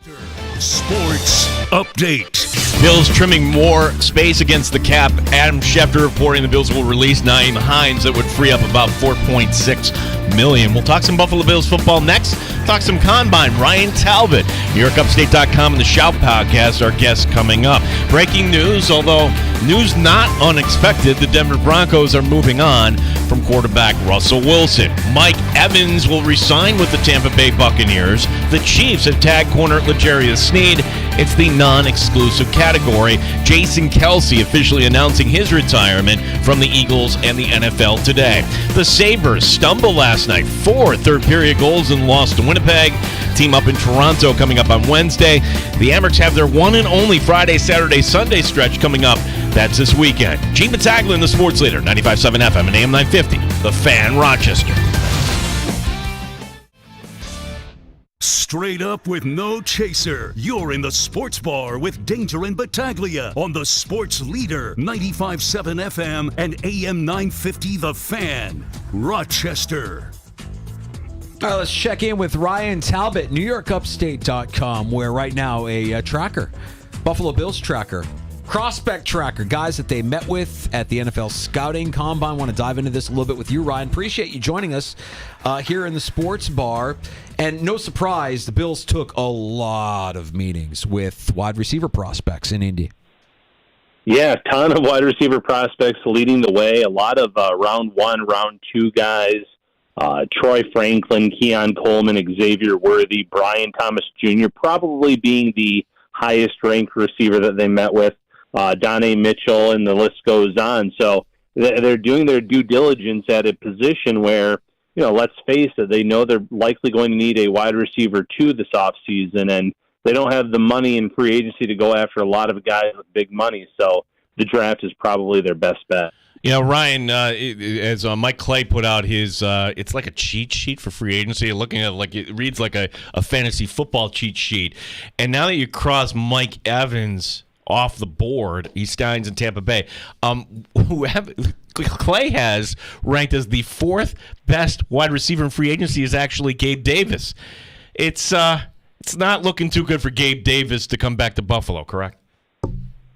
Sports Update. Bills trimming more space against the cap. Adam Schefter reporting the Bills will release Naeem Hines. That would free up about $4.6 million. We'll talk some Buffalo Bills football next. Talk some Combine. Ryan Talbot, NewYorkUpstate.com and the Shout Podcast, our guests coming up. Breaking news, although news not unexpected, the Denver Broncos are moving on from quarterback Russell Wilson. Mike Evans will resign with the Tampa Bay Buccaneers. The Chiefs have tagged corner L'Jarius Sneed. It's the non-exclusive category. Jason Kelsey officially announcing his retirement from the Eagles and the NFL today. The Sabres stumbled last night. 4 third-period goals and lost to Winnipeg. Team up in Toronto coming up on Wednesday. The Amerks have their one and only Friday, Saturday, Sunday stretch coming up. That's this weekend. Gene Battaglia, the sports leader, 95.7 FM and AM 950. The Fan, Rochester. Straight up with no chaser. You're in the Sports Bar with Danger and Battaglia on the Sports Leader, 95.7 FM and AM 950 The Fan, Rochester. All right, let's check in with Ryan Talbot, NewYorkUpstate.com, where right now a tracker, Buffalo Bills tracker, prospect tracker, guys that they met with at the NFL Scouting Combine. Want to dive into this a little bit with you, Ryan. Appreciate you joining us here in the Sports Bar. And no surprise, the Bills took a lot of meetings with wide receiver prospects in Indy. Yeah, a ton of wide receiver prospects leading the way. A lot of round 1, round 2 guys. Troy Franklin, Keon Coleman, Xavier Worthy, Brian Thomas Jr. probably being the highest-ranked receiver that they met with. Donnie Mitchell, and the list goes on. So they're doing their due diligence at a position where, let's face it, they know they're likely going to need a wide receiver 2 this offseason, and they don't have the money in free agency to go after a lot of guys with big money. So the draft is probably their best bet. Ryan, as Mike Clay put out his, it's like a cheat sheet for free agency. Looking at it reads like a fantasy football cheat sheet. And now that you cross Mike Evans off the board, he signs in Tampa Bay. Clay has ranked as the 4th best wide receiver in free agency is actually Gabe Davis. It's not looking too good for Gabe Davis to come back to Buffalo, correct?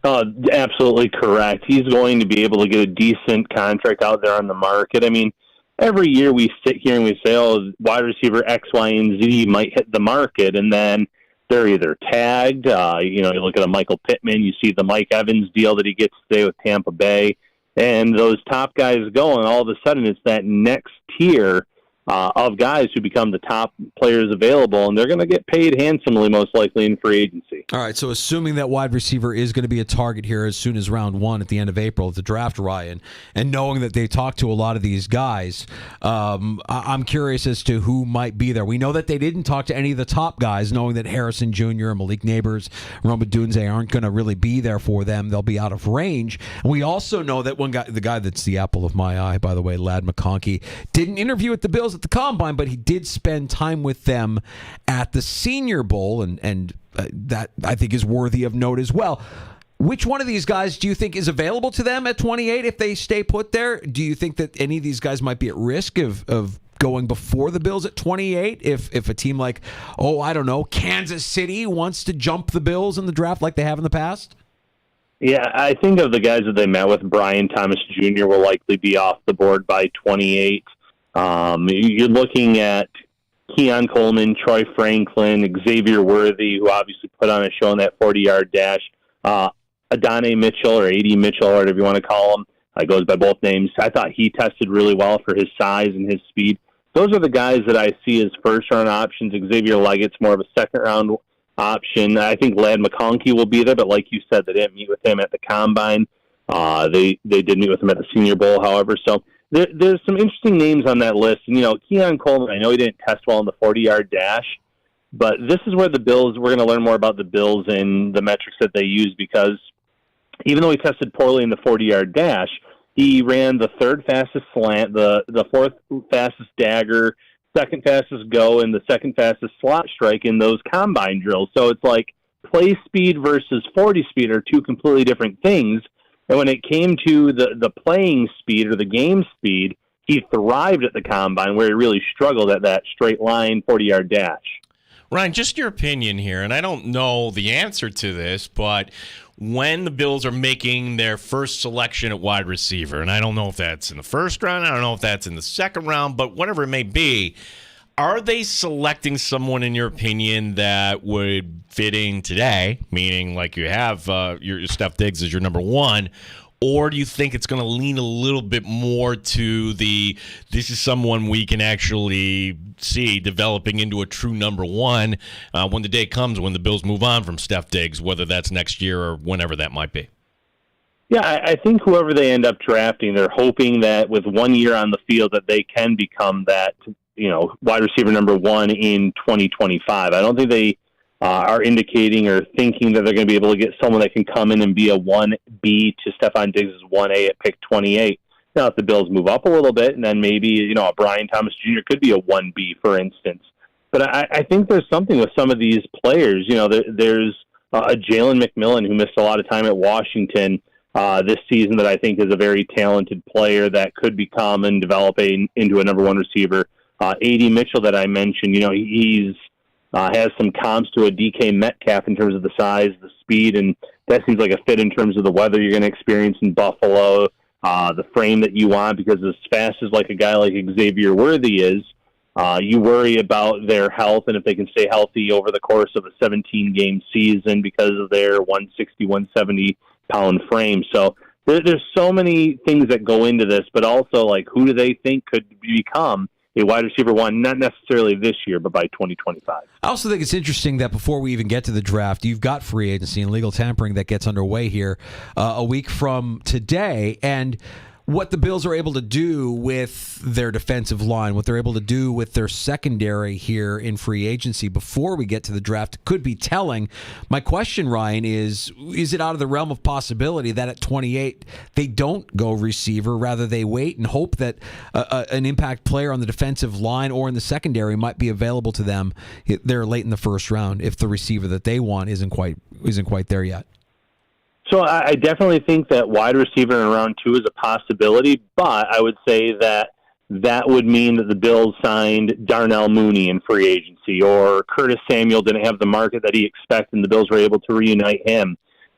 Absolutely correct. He's going to be able to get a decent contract out there on the market. I mean, every year we sit here and we say, wide receiver X, Y, and Z might hit the market, and then they're either tagged. You look at a Michael Pittman, you see the Mike Evans deal that he gets to stay with Tampa Bay, and those top guys go, and all of a sudden it's that next tier of guys who become the top players available, and they're going to get paid handsomely, most likely in free agency. All right, so assuming that wide receiver is going to be a target here as soon as round 1 at the end of April at the draft, Ryan, and knowing that they talked to a lot of these guys, I'm curious as to who might be there. We know that they didn't talk to any of the top guys, knowing that Harrison Jr., Malik Neighbors, Roma Dunze aren't going to really be there for them. They'll be out of range. And we also know that one guy, the guy that's the apple of my eye, by the way, Ladd McConkey, didn't interview with the Bills at the Combine, but he did spend time with them at the Senior Bowl, and that I think is worthy of note as well. Which one of these guys do you think is available to them at 28 if they stay put there? Do you think that any of these guys might be at risk of going before the Bills at 28 if a team like, Kansas City wants to jump the Bills in the draft like they have in the past? Yeah, I think of the guys that they met with, Brian Thomas Jr. will likely be off the board by 28. You're looking at Keon Coleman, Troy Franklin, Xavier Worthy, who obviously put on a show in that 40-yard dash. Adonai Mitchell, or A.D. Mitchell, or whatever you want to call him, goes by both names. I thought he tested really well for his size and his speed. Those are the guys that I see as first-round options. Xavier Leggett's more of a second-round option. I think Ladd McConkey will be there, but like you said, they didn't meet with him at the Combine. They did meet with him at the Senior Bowl, however. So there's some interesting names on that list. And, Keon Coleman, I know he didn't test well in the 40-yard dash, but this is where the Bills, we're going to learn more about the Bills and the metrics that they use, because even though he tested poorly in the 40-yard dash, he ran the 3rd fastest slant, the 4th fastest dagger, 2nd fastest go, and the 2nd fastest slot strike in those combine drills. So it's like play speed versus 40 speed are 2 completely different things. And when it came to the playing speed or the game speed, he thrived at the Combine, where he really struggled at that straight line 40-yard dash. Ryan, just your opinion here, and I don't know the answer to this, but when the Bills are making their first selection at wide receiver, and I don't know if that's in the first round, I don't know if that's in the second round, but whatever it may be, are they selecting someone, in your opinion, that would fit in today, meaning like you have your Steph Diggs as your number one, or do you think it's going to lean a little bit more to this is someone we can actually see developing into a true number one when the day comes when the Bills move on from Steph Diggs, whether that's next year or whenever that might be? Yeah, I think whoever they end up drafting, they're hoping that with 1 year on the field that they can become that, wide receiver number one in 2025. I don't think they are indicating or thinking that they're going to be able to get someone that can come in and be a 1B to Stephon Diggs' 1A at pick 28. Now, if the Bills move up a little bit, and then maybe, a Brian Thomas Jr. could be a 1B, for instance. But I think there's something with some of these players. There's a Jalen McMillan who missed a lot of time at Washington this season that I think is a very talented player that could become and develop into a number one receiver. A.D. Mitchell that I mentioned, he's has some comps to a DK Metcalf in terms of the size, the speed, and that seems like a fit in terms of the weather you're going to experience in Buffalo, the frame that you want, because as fast as like a guy like Xavier Worthy is, you worry about their health and if they can stay healthy over the course of a 17-game season because of their 160, 170-pound frame. So there's so many things that go into this, but also like who do they think could become a wide receiver one, not necessarily this year, but by 2025. I also think it's interesting that before we even get to the draft, you've got free agency and legal tampering that gets underway here a week from today. And what the Bills are able to do with their defensive line, what they're able to do with their secondary here in free agency before we get to the draft could be telling. My question, Ryan, is it out of the realm of possibility that at 28 they don't go receiver, rather they wait and hope that an impact player on the defensive line or in the secondary might be available to them there late in the first round if the receiver that they want isn't quite there yet? So I definitely think that wide receiver in round two is a possibility, but I would say that would mean that the Bills signed Darnell Mooney in free agency, or Curtis Samuel didn't have the market that he expected, and the Bills were able to reunite him,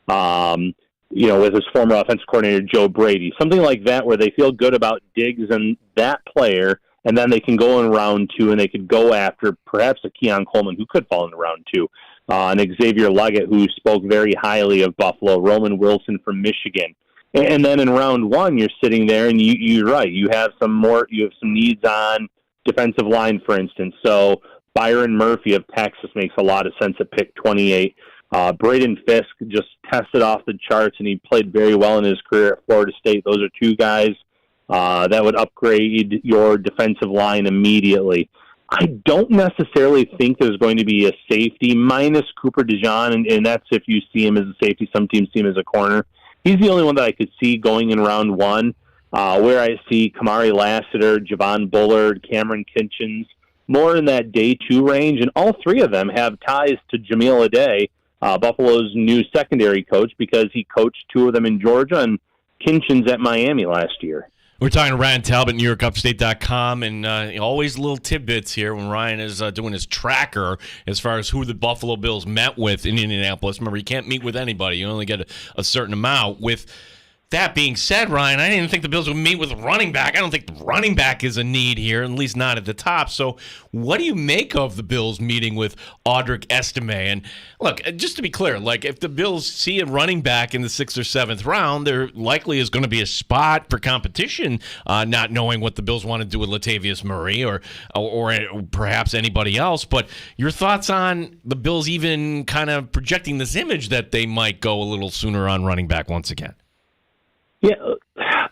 with his former offensive coordinator, Joe Brady. Something like that where they feel good about Diggs and that player, and then they can go in round two and they could go after perhaps a Keon Coleman who could fall into round two. And Xavier Leggett, who spoke very highly of Buffalo, Roman Wilson from Michigan. And then in round one, you're sitting there and you're right. You have some needs on defensive line, for instance. So Byron Murphy of Texas makes a lot of sense at pick 28. Braden Fisk just tested off the charts and he played very well in his career at Florida State. Those are two guys that would upgrade your defensive line immediately. I don't necessarily think there's going to be a safety minus Cooper DeJean, and that's if you see him as a safety. Some teams see him as a corner. He's the only one that I could see going in round one, where I see Kamari Lassiter, Javon Bullard, Cameron Kinchins, more in that day two range, and all three of them have ties to Jamil Adey, Buffalo's new secondary coach, because he coached two of them in Georgia and Kinchins at Miami last year. We're talking to Ryan Talbot, NewYorkUpstate.com, and always little tidbits here when Ryan is doing his tracker as far as who the Buffalo Bills met with in Indianapolis. Remember, you can't meet with anybody. You only get a certain amount. With that being said, Ryan, I didn't think the Bills would meet with running back. I don't think running back is a need here, at least not at the top. So what do you make of the Bills meeting with Audric Estime? And look, just to be clear, like if the Bills see a running back in the 6th or 7th round, there likely is going to be a spot for competition, not knowing what the Bills want to do with Latavius Murray or perhaps anybody else. But your thoughts on the Bills even kind of projecting this image that they might go a little sooner on running back once again? Yeah,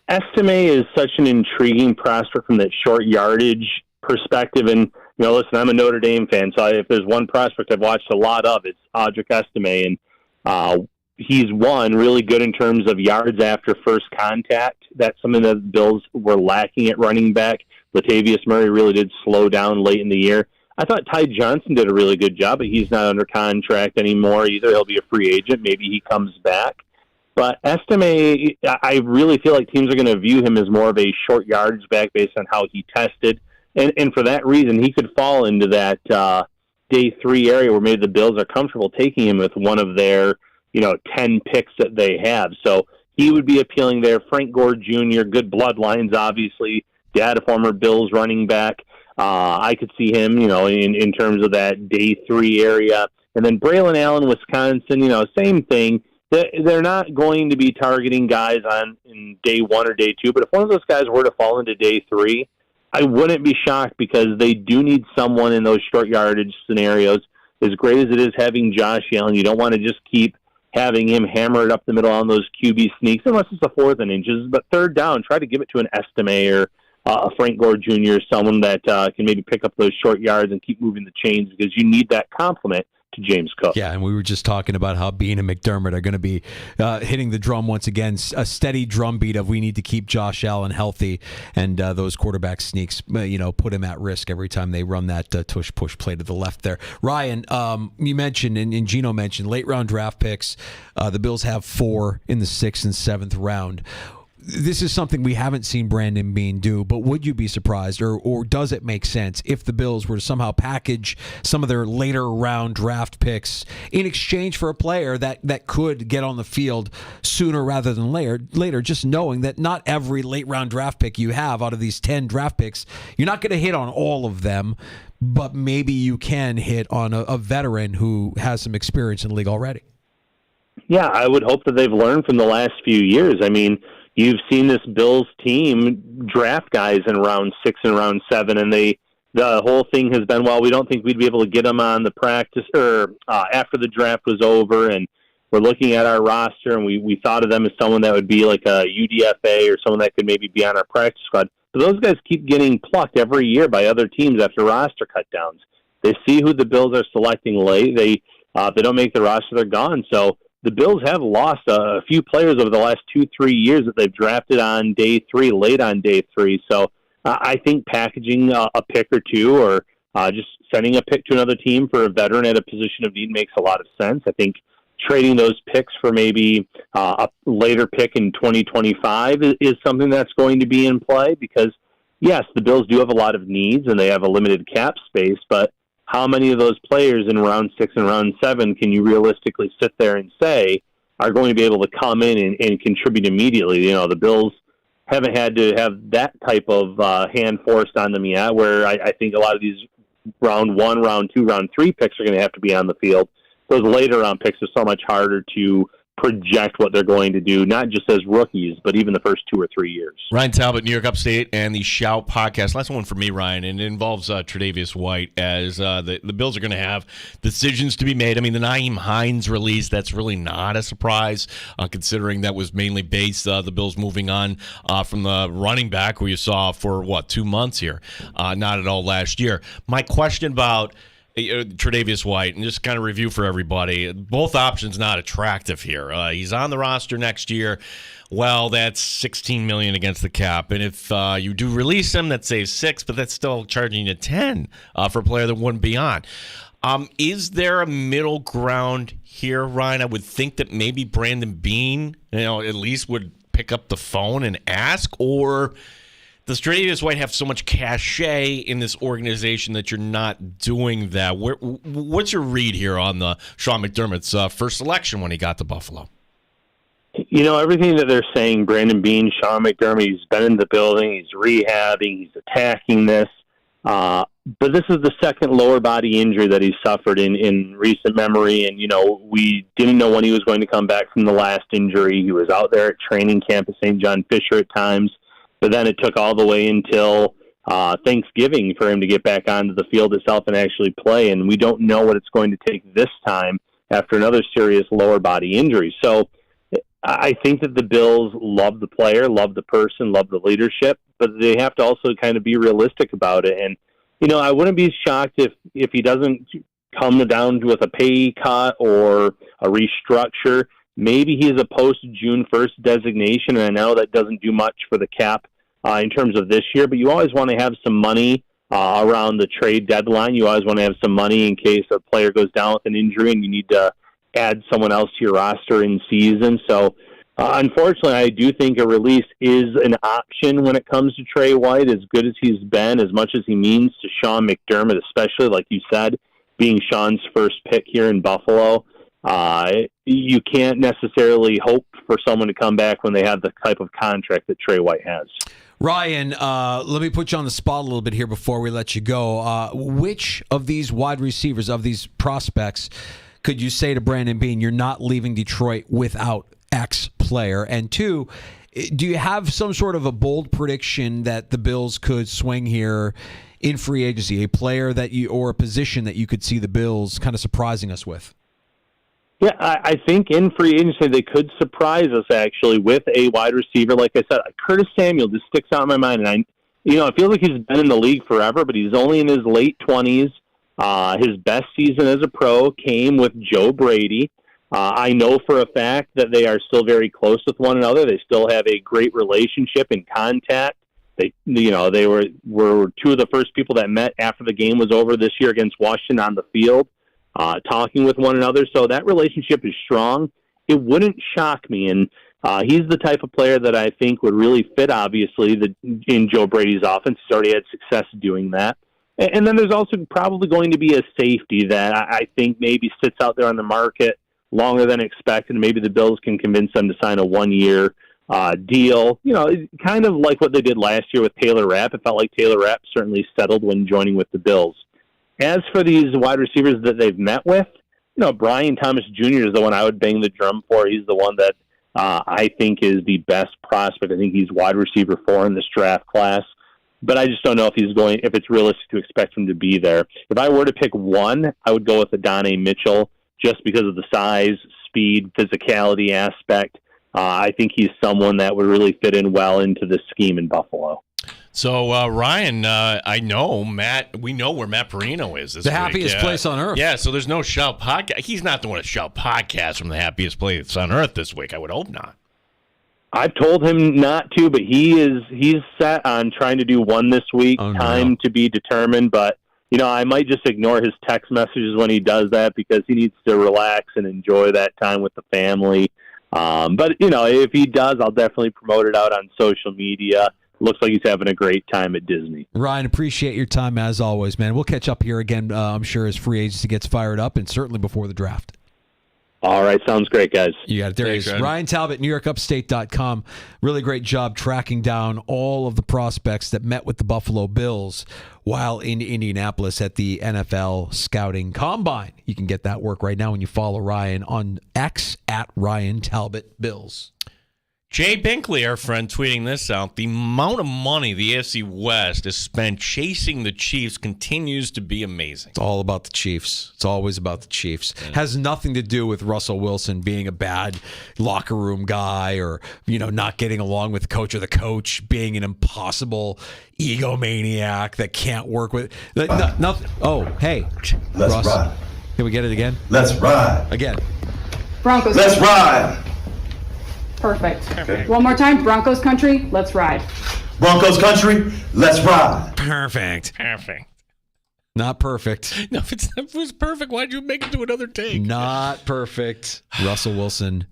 Estime is such an intriguing prospect from that short yardage perspective. And, listen, I'm a Notre Dame fan, so if there's one prospect I've watched a lot of, it's Audric Estime. And he's really good in terms of yards after first contact. That's something that the Bills were lacking at running back. Latavius Murray really did slow down late in the year. I thought Ty Johnson did a really good job, but he's not under contract anymore either. He'll be a free agent. Maybe he comes back. But Estime, I really feel like teams are going to view him as more of a short yardage back based on how he tested. And for that reason, he could fall into that day 3 area where maybe the Bills are comfortable taking him with one of their, 10 picks that they have. So he would be appealing there. Frank Gore Jr., good bloodlines, obviously. Dad, a former Bills running back. I could see him, in terms of that day 3 area. And then Braylon Allen, Wisconsin, same thing. They're not going to be targeting guys in day 1 or day 2, but if one of those guys were to fall into day 3, I wouldn't be shocked because they do need someone in those short yardage scenarios. As great as it is having Josh Allen, you don't want to just keep having him hammered up the middle on those QB sneaks, unless it's a 4th and inches. But third down, try to give it to an Estime or Frank Gore Jr., someone that can maybe pick up those short yards and keep moving the chains because you need that complement to James Cook. Yeah, and we were just talking about how Bean and McDermott are going to be hitting the drum once again, a steady drumbeat of we need to keep Josh Allen healthy, and those quarterback sneaks, put him at risk every time they run that tush-push play to the left there. Ryan, you mentioned, and Gino mentioned, late-round draft picks. The Bills have 4 in the 6th and 7th round. This is something we haven't seen Brandon Beane do, but would you be surprised, or does it make sense if the Bills were to somehow package some of their later round draft picks in exchange for a player that could get on the field sooner rather than later, just knowing that not every late round draft pick you have out of these 10 draft picks, you're not going to hit on all of them, but maybe you can hit on a veteran who has some experience in the league already. Yeah, I would hope that they've learned from the last few years. I mean, you've seen this Bills team draft guys in round 6 and round 7, and the whole thing has been, well, we don't think we'd be able to get them on the practice or after the draft was over, and we're looking at our roster, and we thought of them as someone that would be like a UDFA or someone that could maybe be on our practice squad. But those guys keep getting plucked every year by other teams after roster cutdowns. They see who the Bills are selecting late. If they don't make the roster, they're gone. So the Bills have lost a few players over the last 2-3 years that they've drafted on day 3, late on day 3. So I think packaging a pick or two or just sending a pick to another team for a veteran at a position of need makes a lot of sense. I think trading those picks for maybe a later pick in 2025 is something that's going to be in play because, yes, the Bills do have a lot of needs and they have a limited cap space, but how many of those players in round 6 and round 7 can you realistically sit there and say are going to be able to come in and contribute immediately? The Bills haven't had to have that type of hand forced on them yet, where I think a lot of these round 1, round 2, round 3 picks are going to have to be on the field. Those later round picks are so much harder to project what they're going to do, not just as rookies, but even the first 2 or 3 years. Ryan Talbot, New York Upstate, and the Shout podcast. Last one for me, Ryan, and it involves Tre'Davious White, as the Bills are going to have decisions to be made. I mean, the Nyheim Hines release, that's really not a surprise, considering that was mainly based, the Bills moving on from the running back, who you saw for, 2 months here, not at all last year. My question about Tre'Davious White, and just kind of review for everybody. Both options not attractive here. He's on the roster next year. Well, that's $16 million against the cap, and if you do release him, that saves $6, but that's still charging you $10 for a player that wouldn't be on. Is there a middle ground here, Ryan? I would think that maybe Brandon Beane, at least would pick up the phone and ask, or does Tre'Davious White have so much cachet in this organization that you're not doing that? What's your read here on the Sean McDermott's first selection when he got to Buffalo? Everything that they're saying, Brandon Beane, Sean McDermott, he's been in the building, he's rehabbing, he's attacking this. But this is the second lower body injury that he's suffered in recent memory. And, we didn't know when he was going to come back from the last injury. He was out there at training camp at St. John Fisher at times. But then it took all the way until Thanksgiving for him to get back onto the field itself and actually play. And we don't know what it's going to take this time after another serious lower body injury. So I think that the Bills love the player, love the person, love the leadership, but they have to also kind of be realistic about it. And, I wouldn't be shocked if he doesn't come down with a pay cut or a restructure. Maybe he's a post-June 1st designation, and I know that doesn't do much for the cap in terms of this year, but you always want to have some money around the trade deadline. You always want to have some money in case a player goes down with an injury and you need to add someone else to your roster in season. So, unfortunately, I do think a release is an option when it comes to Trey White, as good as he's been, as much as he means to Sean McDermott, especially, like you said. being Sean's first pick here in Buffalo. You can't necessarily hope for someone to come back when they have the type of contract that Trey White has. Ryan, let me put you on the spot a little bit here before we let you go. Which of these wide receivers, of these prospects, could you say to Brandon Beane, you're not leaving Detroit without X player? And two, do you have some sort of a bold prediction that the Bills could swing here in free agency, a player that you, or a position that you could see the Bills kind of surprising us with? Yeah, I think in free agency they could surprise us actually with a wide receiver. Like I said, Curtis Samuel just sticks out in my mind, and it feels like he's been in the league forever, but he's only in his late 20s. His best season as a pro came with Joe Brady. I know for a fact that they are still very close with one another. They still have a great relationship and contact. They were two of the first people that met after the game was over this year against Washington on the field. Talking with one another, so that relationship is strong. It wouldn't shock me, and he's the type of player that I think would really fit, obviously, in Joe Brady's offense. He's already had success doing that. And then there's also probably going to be a safety that I think maybe sits out there on the market longer than expected, and maybe the Bills can convince them to sign a one-year deal. Kind of like what they did last year with Taylor Rapp. It felt like Taylor Rapp certainly settled when joining with the Bills. As for these wide receivers that they've met with, Brian Thomas Jr. is the one I would bang the drum for. He's the one that I think is the best prospect. I think he's wide receiver 4 in this draft class. But I just don't know if it's realistic to expect him to be there. If I were to pick one, I would go with Adonai Mitchell just because of the size, speed, physicality aspect. I think he's someone that would really fit in well into this scheme in Buffalo. So, Ryan, we know where Matt Perino is this the week. Happiest place on earth. Yeah, so there's no Shout podcast. He's not the one to shout podcasts from the happiest place on earth this week. I would hope not. I've told him not to, but he's set on trying to do one this week. Oh, no. Time to be determined, but I might just ignore his text messages when he does that because he needs to relax and enjoy that time with the family. But if he does, I'll definitely promote it out on social media. Looks like he's having a great time at Disney. Ryan, appreciate your time as always, man. We'll catch up here again, I'm sure, as free agency gets fired up, and certainly before the draft. All right, sounds great, guys. You got it. There he is. Ryan Talbot, NewYorkUpstate.com. Really great job tracking down all of the prospects that met with the Buffalo Bills while in Indianapolis at the NFL Scouting Combine. You can get that work right now when you follow Ryan on X at Ryan Talbot Bills. Jay Binkley, our friend, tweeting this out. The amount of money the AFC West has spent chasing the Chiefs continues to be amazing. It's all about the Chiefs. It's always about the Chiefs. Yeah. Has nothing to do with Russell Wilson being a bad locker room guy or, not getting along with the coach or the coach being an impossible egomaniac that can't work with. Nothing. Oh, hey. Let's Russ, ride. Can we get it again? Let's ride. Again. Broncos. Let's ride. Perfect. Okay. One more time. Broncos country, let's ride. Broncos country, let's ride. Perfect. Not perfect. No, if it was perfect, why'd you make it to another take? Not perfect. Russell Wilson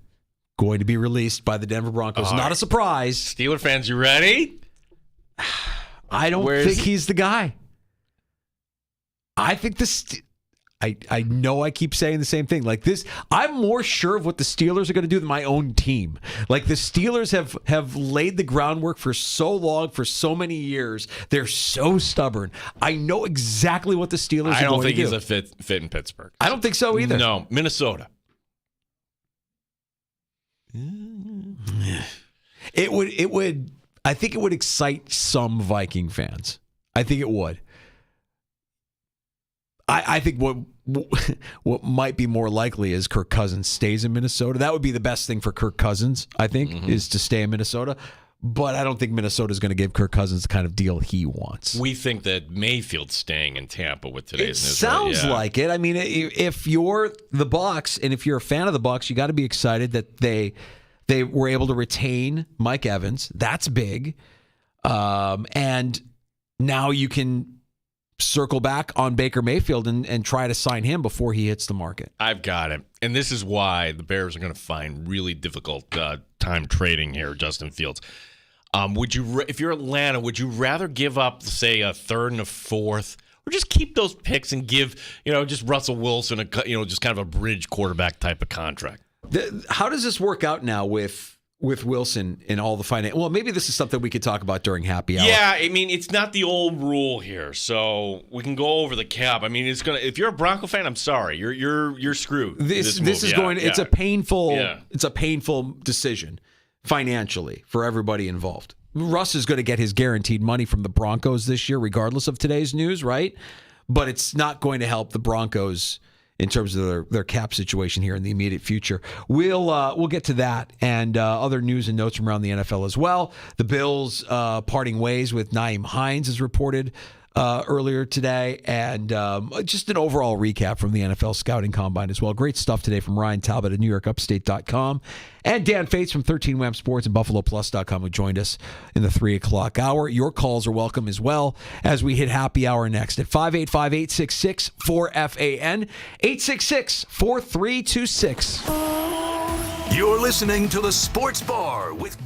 going to be released by the Denver Broncos. Not a surprise. Steeler fans, you ready? I don't think he's the guy. I think I know I keep saying the same thing. Like this, I'm more sure of what the Steelers are going to do than my own team. Like the Steelers have laid the groundwork for so long, for so many years. They're so stubborn. I know exactly what the Steelers are going to do. I don't think he's a fit in Pittsburgh. I don't think so either. No, Minnesota. It would. I think it would excite some Viking fans. I think it would. I think what might be more likely is Kirk Cousins stays in Minnesota. That would be the best thing for Kirk Cousins, I think, is to stay in Minnesota. But I don't think Minnesota is going to give Kirk Cousins the kind of deal he wants. We think that Mayfield's staying in Tampa with today's news. It sounds like it. I mean, if you're the Bucs and if you're a fan of the Bucs, you got to be excited that they were able to retain Mike Evans. That's big. And now you can circle back on Baker Mayfield and try to sign him before he hits the market. I've got it. And this is why the Bears are going to find really difficult time trading here, Justin Fields. If you're Atlanta, would you rather give up, say, a third and a fourth, or just keep those picks and give just Russell Wilson just kind of a bridge quarterback type of contract. How does this work out now with Wilson and all the finance? Well, maybe this is something we could talk about during happy hour. Yeah, I mean, it's not the old rule here, so we can go over the cap. I mean, it's gonna. If you're a Bronco fan, I'm sorry, you're screwed. This is going. It's a painful. It's a painful decision financially for everybody involved. Russ is going to get his guaranteed money from the Broncos this year, regardless of today's news, right? But it's not going to help the Broncos in terms of their cap situation here in the immediate future. We'll get to that and other news and notes from around the NFL as well. The Bills parting ways with Nyheim Hines is reported earlier today, and just an overall recap from the NFL Scouting Combine as well. Great stuff today from Ryan Talbot at NewYorkUpstate.com and Dan Fates from 13 Wham Sports and BuffaloPlus.com who joined us in the 3 o'clock hour. Your calls are welcome as well as we hit happy hour next at 585-866-4FAN, 866-4326. You're listening to The Sports Bar with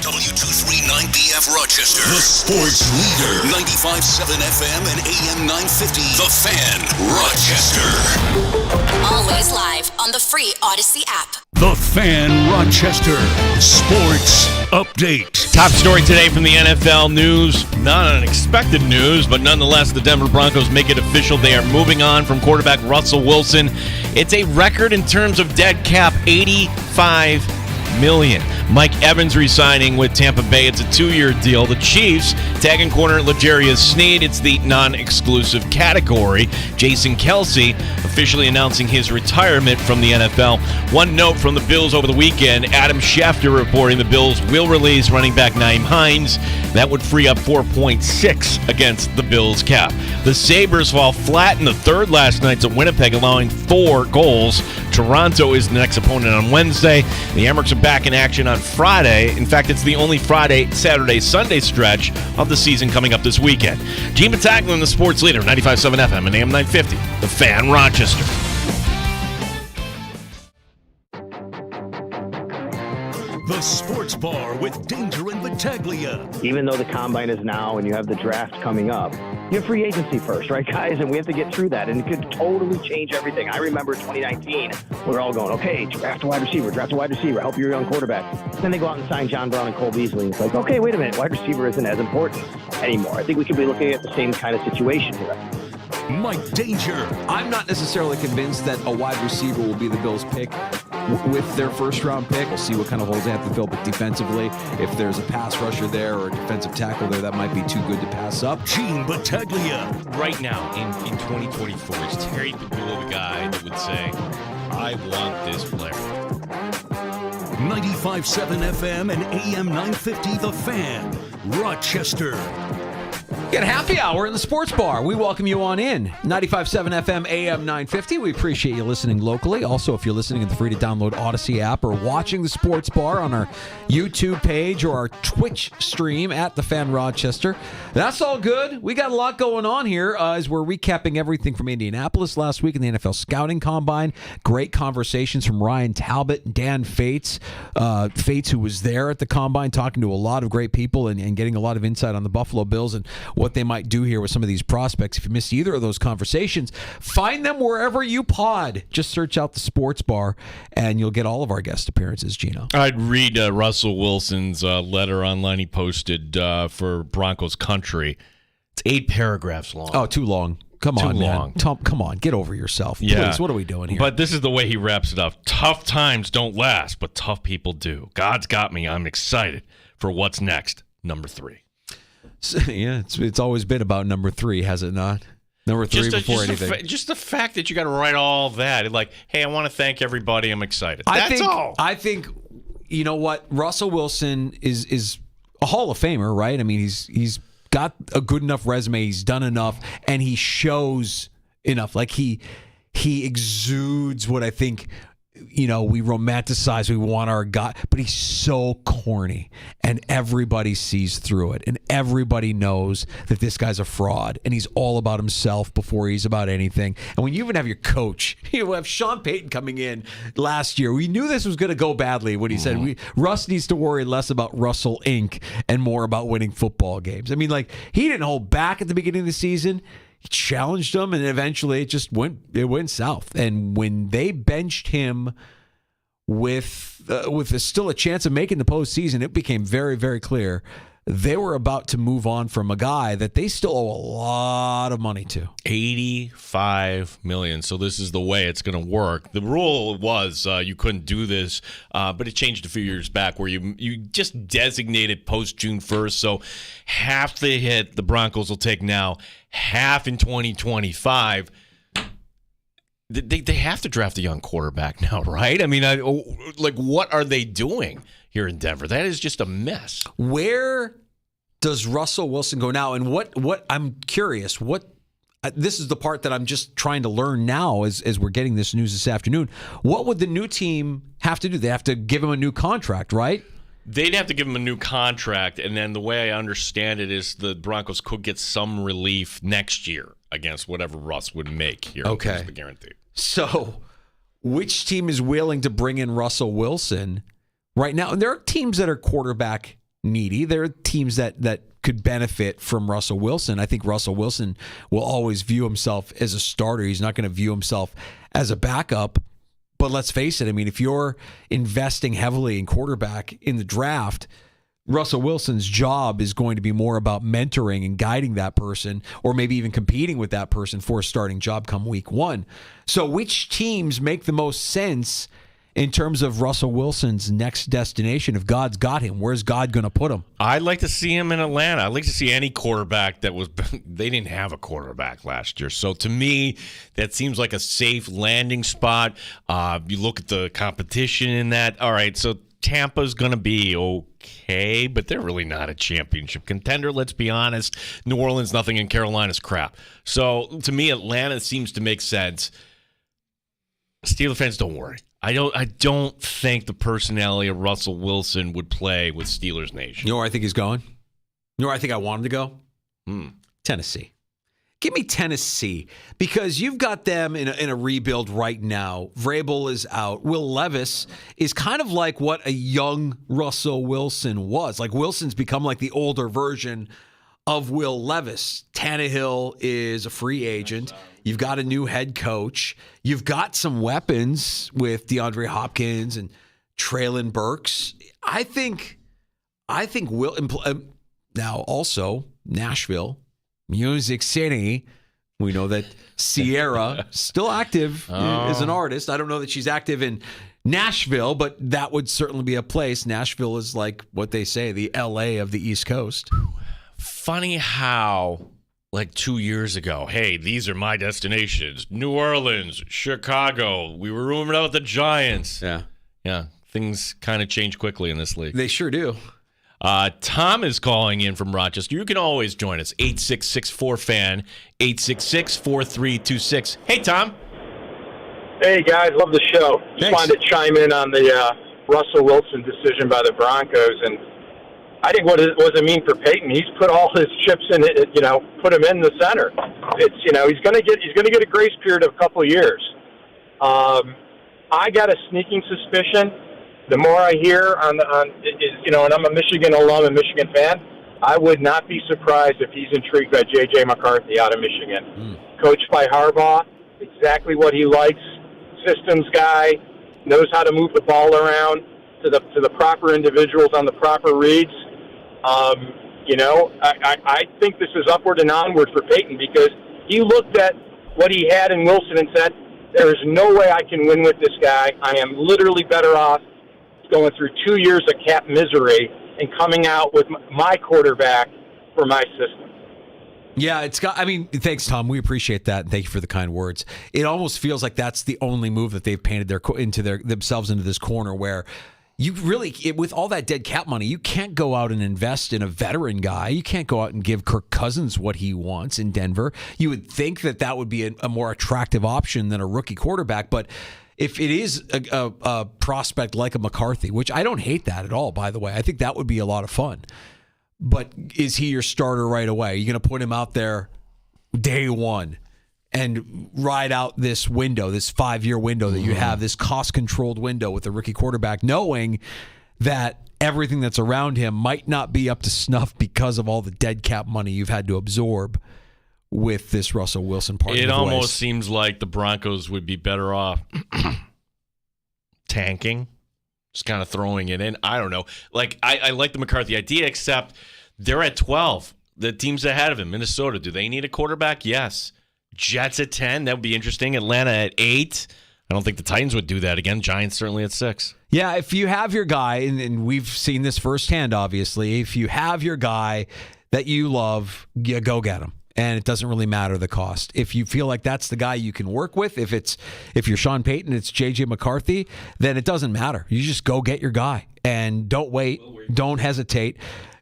W239BF Rochester, the sports leader. 95.7 FM and AM 950, The Fan, Rochester. Always live on the free Odyssey app. The Fan, Rochester, sports update. Top story today from the NFL news. Not unexpected news, but nonetheless, the Denver Broncos make it official. They are moving on from quarterback Russell Wilson. It's a record in terms of dead cap, $85 million. Mike Evans resigning with Tampa Bay. It's a 2-year deal. The Chiefs tagging corner L'Jarius Sneed. It's the non-exclusive category. Jason Kelce officially announcing his retirement from the NFL. One note from the Bills over the weekend. Adam Schefter reporting the Bills will release running back Nyheim Hines. That would free up $4.6 against the Bills cap. The Sabres fall flat in the third last night to Winnipeg, allowing 4 goals. Toronto is the next opponent on Wednesday. The Amerks are back in action on Friday. In fact, it's the only Friday, Saturday, Sunday stretch of the season coming up this weekend. Gene Battaglin, the sports leader, 95.7 FM and AM 950, The Fan, Rochester. The Sports Bar with Danger and Battaglia. Even though the combine is now and you have the draft coming up, you have free agency first, right, guys? And we have to get through that, and it could totally change everything. I remember 2019, we were all going, okay, draft a wide receiver, help your young quarterback. Then they go out and sign John Brown and Cole Beasley. It's like, okay, wait a minute, wide receiver isn't as important anymore. I think we could be looking at the same kind of situation here. Mike Danger. I'm not necessarily convinced that a wide receiver will be the Bills' pick with their first-round pick. We'll see what kind of holes they have to fill, but defensively, if there's a pass rusher there or a defensive tackle there, that might be too good to pass up. Gene Battaglia. Right now, in 2024, is Terry Pagula the guy that would say, I want this player? 95.7 FM and AM 950, The Fan, Rochester. Get a happy hour in the Sports Bar. We welcome you on in. 95.7 FM, AM 950. We appreciate you listening locally. Also, if you're listening in the free-to-download Odyssey app or watching the Sports Bar on our YouTube page or our Twitch stream at The Fan Rochester, that's all good. We got a lot going on here as we're recapping everything from Indianapolis last week in the NFL Scouting Combine. Great conversations from Ryan Talbot and Dan Fates. Fates, who was there at the Combine, talking to a lot of great people and getting a lot of insight on the Buffalo Bills and what they might do here with some of these prospects. If you missed either of those conversations, find them wherever you pod. Just search out the Sports Bar, and you'll get all of our guest appearances, Gino. I'd read Russell Wilson's letter online he posted for Broncos Country. It's 8 paragraphs long. Oh, too long. Come on, man. Tom, come on, get over yourself. Please, yeah. What are we doing here? But this is the way he wraps it up. Tough times don't last, but tough people do. God's got me. I'm excited for what's next. Number 3. So, yeah, it's always been about number 3, has it not? Number 3 before anything. Just the fact that you got to write all that. Like, hey, I want to thank everybody. I'm excited. That's all. I think, you know what? Russell Wilson is a Hall of Famer, right? I mean, he's got a good enough resume. He's done enough, and he shows enough. Like, he exudes what I think, you know, we romanticize, we want our guy, but he's so corny, and everybody sees through it, and everybody knows that this guy's a fraud, and he's all about himself before he's about anything. And when you even have your coach, you have Sean Payton coming in last year, we knew this was going to go badly when he said, Russ needs to worry less about Russell Inc. and more about winning football games. I mean, like, he didn't hold back at the beginning of the season. He challenged them, and eventually it just went south. And when they benched him with still a chance of making the postseason, it became very, very clear they were about to move on from a guy that they still owe a lot of money to. $85 million. So this is the way it's going to work. The rule was you couldn't do this, but it changed a few years back where you just designated post June 1st. So half the hit the Broncos will take now, half in 2025. They have to draft a young quarterback now, right? I mean, what are they doing here in Denver? That is just a mess. Where does Russell Wilson go now? And what I'm curious, this is the part that I'm just trying to learn now as we're getting this news this afternoon. What would the new team have to do? They have to give him a new contract, right? They'd have to give him a new contract, and then the way I understand it is the Broncos could get some relief next year against whatever Russ would make here. Okay. The guarantee. So, which team is willing to bring in Russell Wilson right now? And there are teams that are quarterback needy. There are teams that could benefit from Russell Wilson. I think Russell Wilson will always view himself as a starter. He's not going to view himself as a backup. But let's face it, I mean, if you're investing heavily in quarterback in the draft, Russell Wilson's job is going to be more about mentoring and guiding that person, or maybe even competing with that person for a starting job come week one. So which teams make the most sense in terms of Russell Wilson's next destination? If God's got him, where's God going to put him? I'd like to see him in Atlanta. I'd like to see any quarterback that was – they didn't have a quarterback last year. So to me, that seems like a safe landing spot. You look at the competition in that. All right, so Tampa's going to be okay, but they're really not a championship contender, let's be honest. New Orleans, nothing, in Carolina's crap. So to me, Atlanta seems to make sense. Steelers fans, don't worry. I don't think the personality of Russell Wilson would play with Steelers Nation. You know where I think he's going? You know where I think I want him to go? Tennessee. Give me Tennessee, because you've got them in a rebuild right now. Vrabel is out. Will Levis is kind of like what a young Russell Wilson was. Like, Wilson's become like the older version of Will Levis. Tannehill is a free agent. You've got a new head coach. You've got some weapons with DeAndre Hopkins and Treylon Burks. I think Will. Now also Nashville, Music City. We know that Sierra still active as an artist. I don't know that she's active in Nashville, but that would certainly be a place. Nashville is like what they say, the LA of the East Coast. Funny how, like 2 years ago, hey, these are my destinations. New Orleans, Chicago. We were rumored about the Giants. Yeah. Things kind of change quickly in this league. They sure do. Tom is calling in from Rochester. You can always join us. 866-4FAN, 866-4326. Hey, Tom. Hey, guys. Love the show. Just wanted to chime in on the Russell Wilson decision by the Broncos. And I think what does it mean for Peyton? He's put all his chips in it, put him in the center. It's, he's going to get a grace period of a couple of years. I got a sneaking suspicion. The more I hear and I'm a Michigan alum and Michigan fan, I would not be surprised if he's intrigued by J.J. McCarthy out of Michigan. Coached by Harbaugh, exactly what he likes. Systems guy, knows how to move the ball around to the proper individuals on the proper reads. I think this is upward and onward for Peyton, because he looked at what he had in Wilson and said, there is no way I can win with this guy. I am literally better off going through 2 years of cap misery and coming out with my quarterback for my system. Yeah, thanks, Tom. We appreciate that, and thank you for the kind words. It almost feels like that's the only move that they've painted themselves into this corner where you really, with all that dead cap money, you can't go out and invest in a veteran guy. You can't go out and give Kirk Cousins what he wants in Denver. You would think that would be a more attractive option than a rookie quarterback, but if it is a prospect like a McCarthy, which I don't hate that at all, by the way, I think that would be a lot of fun. But is he your starter right away? Are you going to put him out there day one and ride out this window, this 5-year window that you have, this cost-controlled window with a rookie quarterback, knowing that everything that's around him might not be up to snuff because of all the dead cap money you've had to absorb with this Russell Wilson part of the It almost seems like the Broncos would be better off tanking, just kind of throwing it in. I don't know. Like, I like the McCarthy idea, except they're at 12. The team's ahead of him. Minnesota, do they need a quarterback? Yes. Jets at 10. That would be interesting. Atlanta at 8. I don't think the Titans would do that again. Giants certainly at 6. Yeah, if you have your guy, and we've seen this firsthand, obviously, if you have your guy that you love, you go get him. And it doesn't really matter the cost. If you feel like that's the guy you can work with, if you're Sean Payton, it's J.J. McCarthy, then it doesn't matter. You just go get your guy. And don't wait. Don't hesitate.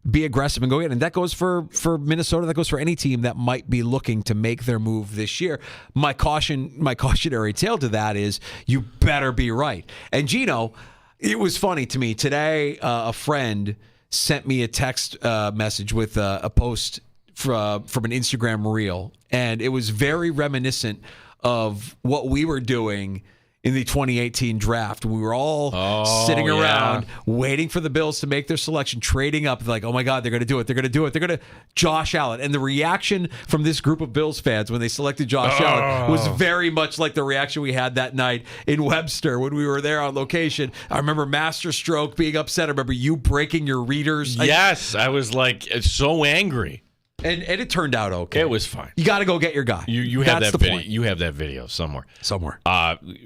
Be aggressive and go get it. And that goes for Minnesota. That goes for any team that might be looking to make their move this year. My cautionary tale to that is you better be right. And Gino, it was funny to me. Today, a friend sent me a text message with a post from an Instagram reel, and it was very reminiscent of what we were doing in the 2018 draft. We were all sitting around waiting for the Bills to make their selection, trading up, like, oh my God, they're going to do it. They're going to do it. They're going to Josh Allen. And the reaction from this group of Bills fans when they selected Josh Allen was very much like the reaction we had that night in Webster when we were there on location. I remember Master Stroke being upset. I remember you breaking your readers. Yes, I was like so angry. And it turned out okay. It was fine. You got to go get your guy. You have that video. You have that video somewhere.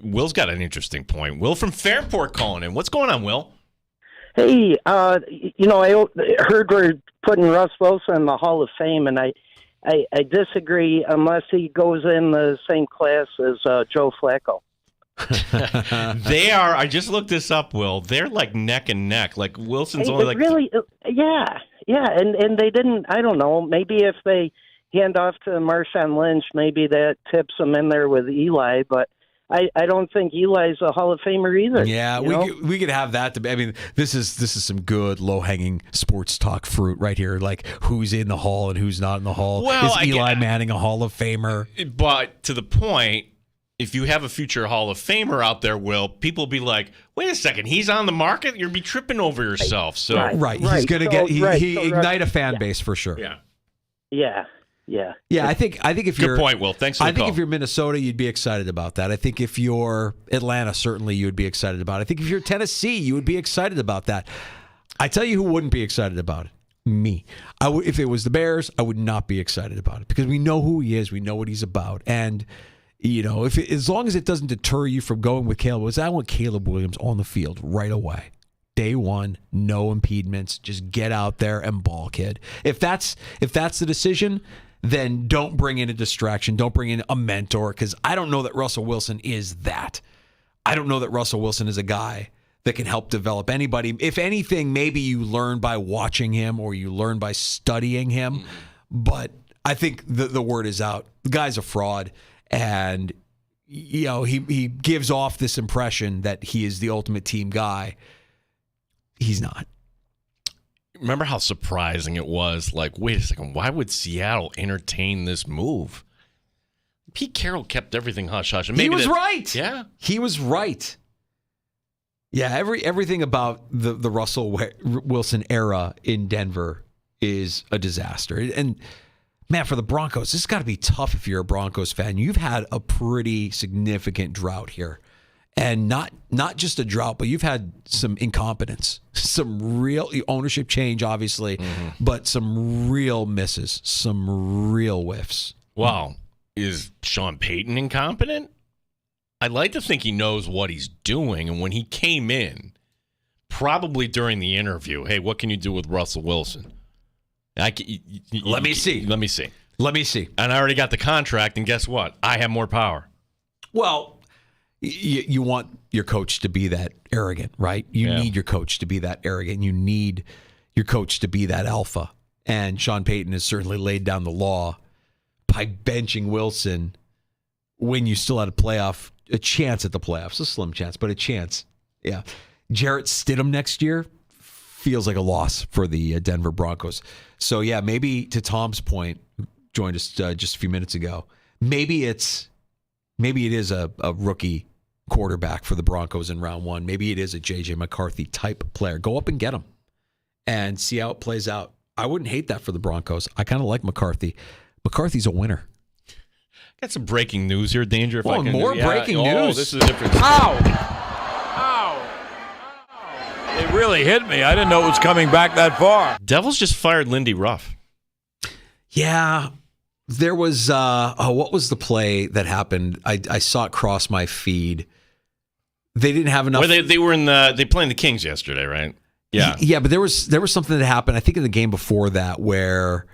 Will's got an interesting point. Will from Fairport calling in. What's going on, Will? Hey, I heard we're putting Russ Wilson in the Hall of Fame, and I disagree unless he goes in the same class as Joe Flacco. They are. I just looked this up, Will. They're like neck and neck. Like Wilson's only like really, yeah, and they didn't. I don't know. Maybe if they hand off to Marshawn Lynch, maybe that tips them in there with Eli. But I don't think Eli's a Hall of Famer either. Yeah, we could have that. I mean, this is some good low hanging sports talk fruit right here. Like who's in the Hall and who's not in the Hall. Well, is Eli Manning a Hall of Famer? But to the point. If you have a future Hall of Famer out there, Will, people will be like, wait a second, he's on the market? You'll be tripping over yourself. So Right. He's going to ignite a fan base for sure. Yeah. I think if you're good point, Will. Thanks for the call. I think if you're Minnesota, you'd be excited about that. I think if you're Atlanta, certainly you would be excited about it. I think if you're Tennessee, you would be excited about that. I tell you who wouldn't be excited about it. Me. If it was the Bears, I would not be excited about it because we know who he is. We know what he's about. And as long as it doesn't deter you from going with Caleb Williams, I want Caleb Williams on the field right away. Day one, no impediments. Just get out there and ball, kid. If that's the decision, then don't bring in a distraction. Don't bring in a mentor because I don't know that Russell Wilson is that. I don't know that Russell Wilson is a guy that can help develop anybody. If anything, maybe you learn by watching him or you learn by studying him. But I think the word is out. The guy's a fraud. And, he gives off this impression that he is the ultimate team guy. He's not. Remember how surprising it was? Like, wait a second, why would Seattle entertain this move? Pete Carroll kept everything hush-hush. He was right. Yeah. He was right. Yeah, everything about the Russell Wilson era in Denver is a disaster. And man, for the Broncos, this has got to be tough if you're a Broncos fan. You've had a pretty significant drought here. And not just a drought, but you've had some incompetence, some real ownership change, obviously, but some real misses, some real whiffs. Wow. Is Sean Payton incompetent? I'd like to think he knows what he's doing. And when he came in, probably during the interview, hey, what can you do with Russell Wilson? Let me see. And I already got the contract, and guess what? I have more power. Well, you want your coach to be that arrogant, right? You need your coach to be that arrogant. You need your coach to be that alpha. And Sean Payton has certainly laid down the law by benching Wilson when you still had a chance at the playoffs. A slim chance, but a chance. Yeah. Jarrett Stidham next year feels like a loss for the Denver Broncos. So, yeah, maybe to Tom's point, joined us just a few minutes ago, maybe it is a rookie quarterback for the Broncos in round one. Maybe it is a J.J. McCarthy type player. Go up and get him and see how it plays out. I wouldn't hate that for the Broncos. I kind of like McCarthy. McCarthy's a winner. Got some breaking news here, Danger. More breaking news. This is a different story. Ow! It really hit me. I didn't know it was coming back that far. Devils just fired Lindy Ruff. Yeah. There was, what was the play that happened? I saw it cross my feed. They didn't have enough. Well, they were they playing the Kings yesterday, right? Yeah. Yeah, but there was something that happened, I think in the game before that, where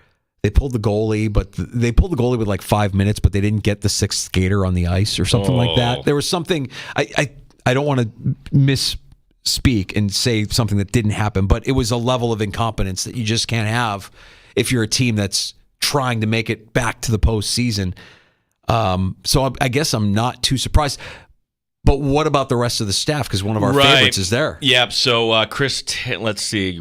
they pulled the goalie, but they pulled the goalie with like 5 minutes, but they didn't get the sixth skater on the ice or something like that. There was something, I don't want to misspeak and say something that didn't happen, but it was a level of incompetence that you just can't have if you're a team that's trying to make it back to the postseason. So I guess I'm not too surprised. But what about the rest of the staff? Because one of our favorites is there. Yep. So let's see.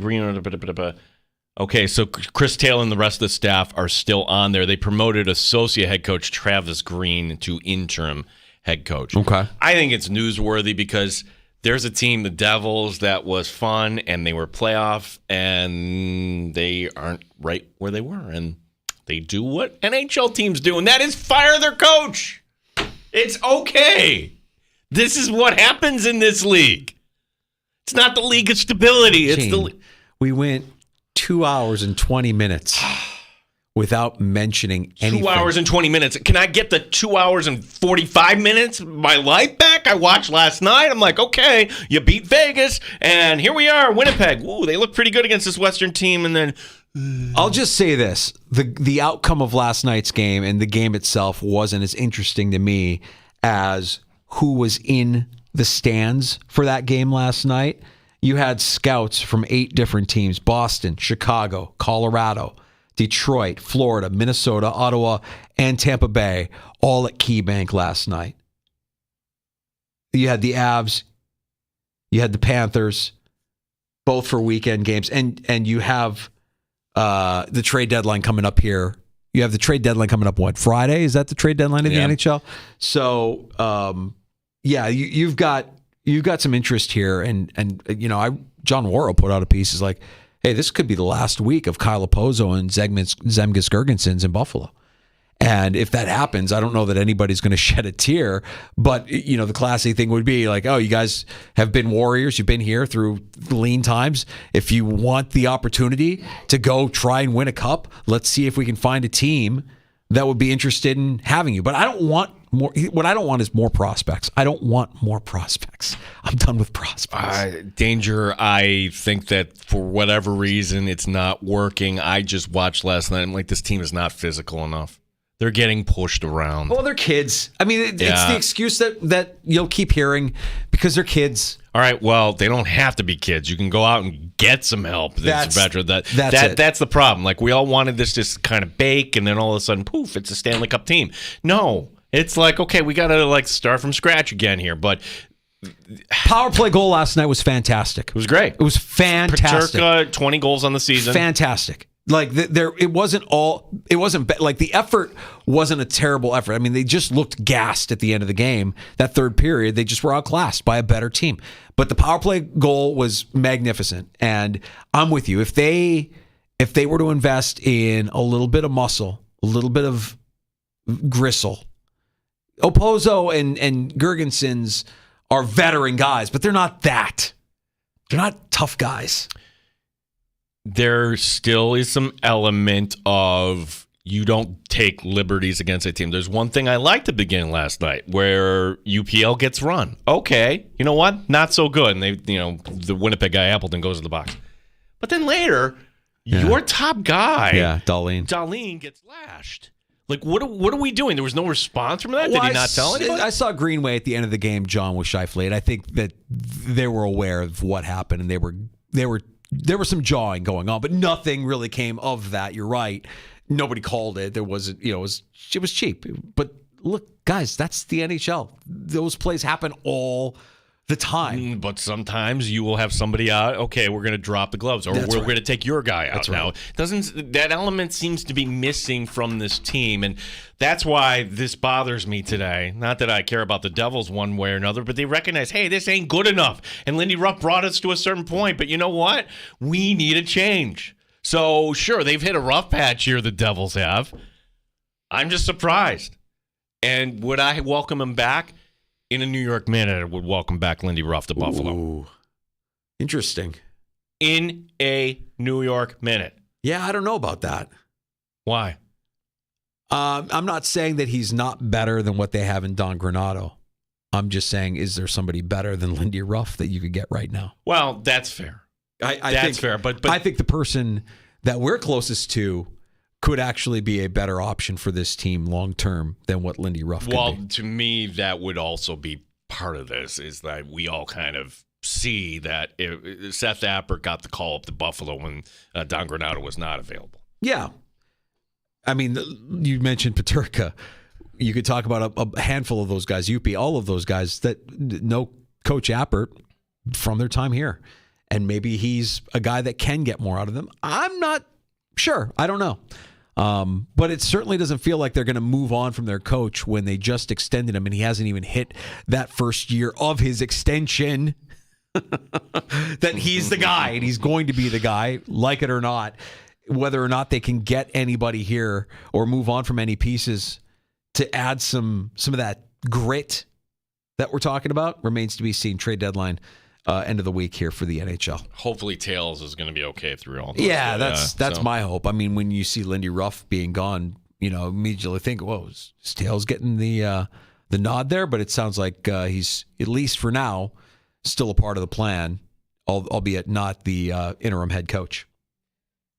Okay, so Chris Taylor and the rest of the staff are still on there. They promoted associate head coach Travis Green to interim head coach. Okay. I think it's newsworthy because there's a team, the Devils, that was fun, and they were playoff, and they aren't right where they were. And they do what NHL teams do, and that is fire their coach. It's okay. This is what happens in this league. It's not the league of stability. It's we went 2 hours and 20 minutes without mentioning anything. 2 hours and 20 minutes. Can I get the 2 hours and 45 minutes of my life back? I watched last night. I'm like, okay, you beat Vegas, and here we are, Winnipeg. Ooh, they look pretty good against this Western team, and then... I'll just say this. The outcome of last night's game and the game itself wasn't as interesting to me as who was in the stands for that game last night. You had scouts from 8 different teams: Boston, Chicago, Colorado, Detroit, Florida, Minnesota, Ottawa, and Tampa Bay, all at KeyBank last night. You had the Avs, you had the Panthers, both for weekend games, and you have the trade deadline coming up here. You have the trade deadline coming up, what, Friday? Is that the trade deadline in the NHL? So, you've got some interest here, and John Worrell put out a piece. Is like, hey, this could be the last week of Kyle Opozo and Zemgus Girgensons in Buffalo. And if that happens, I don't know that anybody's going to shed a tear. But, the classy thing would be like, oh, you guys have been warriors. You've been here through lean times. If you want the opportunity to go try and win a cup, let's see if we can find a team that would be interested in having you. But I don't want more. What I don't want is more prospects. I don't want more prospects. I'm done with prospects. Danger, I think that for whatever reason, it's not working. I just watched last night. I'm like, this team is not physical enough. They're getting pushed around. Well, they're kids. I mean, it's the excuse that you'll keep hearing because they're kids. All right, well, they don't have to be kids. You can go out and get some help. That's the problem. Like, we all wanted this just kind of bake, and then all of a sudden, poof, it's a Stanley Cup team. No, it's like, okay, we got to start from scratch again here. But power play goal last night was fantastic. It was great. It was fantastic. Peterka, 20 goals on the season. Fantastic. Like it wasn't like the effort wasn't a terrible effort. I mean, they just looked gassed at the end of the game. That third period, they just were outclassed by a better team. But the power play goal was magnificent, and I'm with you. If they were to invest in a little bit of muscle, a little bit of gristle, Opozo and Girgensons are veteran guys, but they're not that. They're not tough guys. There still is some element of you don't take liberties against a team. There's one thing I liked at the beginning last night where UPL gets run. Okay, you know what? Not so good. And the Winnipeg guy Appleton goes to the box. But then later, your top guy, Dahlin gets lashed. Like, what are we doing? There was no response from that? Did he not tell anybody? I saw Greenway at the end of the game, John, with Scheifele, and I think that they were aware of what happened, and there was some jawing going on, but nothing really came of that. You're right. Nobody called it. There wasn't, it was cheap. But look, guys, that's the NHL. Those plays happen all the time. But sometimes you will have somebody out. Okay, we're going to drop the gloves, or we're going to take your guy out now. That element seems to be missing from this team, and that's why this bothers me today. Not that I care about the Devils one way or another, but they recognize, hey, this ain't good enough. And Lindy Ruff brought us to a certain point, but you know what? We need a change. So sure, they've hit a rough patch here. The Devils have. I'm just surprised. And would I welcome him back? In a New York minute, I would welcome back Lindy Ruff to Buffalo. Ooh. Interesting. In a New York minute. Yeah, I don't know about that. Why? I'm not saying that he's not better than what they have in Don Granato. I'm just saying, is there somebody better than Lindy Ruff that you could get right now? Well, that's fair. I think, fair. But I think the person that we're closest to could actually be a better option for this team long term than what Lindy Ruff could be. Well, to me, that would also be part of this, is that we all kind of see that Seth Appert got the call up to Buffalo when Don Granato was not available. Yeah. I mean, you mentioned Peterka. You could talk about a handful of those guys, UP, all of those guys that know Coach Appert from their time here. And maybe he's a guy that can get more out of them. I'm not sure. I don't know. But it certainly doesn't feel like they're going to move on from their coach when they just extended him and he hasn't even hit that first year of his extension. That he's the guy and he's going to be the guy, like it or not. Whether or not they can get anybody here or move on from any pieces to add some of that grit that we're talking about remains to be seen. Trade deadline. End of the week here for the NHL. Hopefully Tails is going to be okay through all this. Yeah, that's my hope. I mean, when you see Lindy Ruff being gone, immediately think, whoa, is Tails getting the nod there? But it sounds like he's, at least for now, still a part of the plan, albeit not the interim head coach.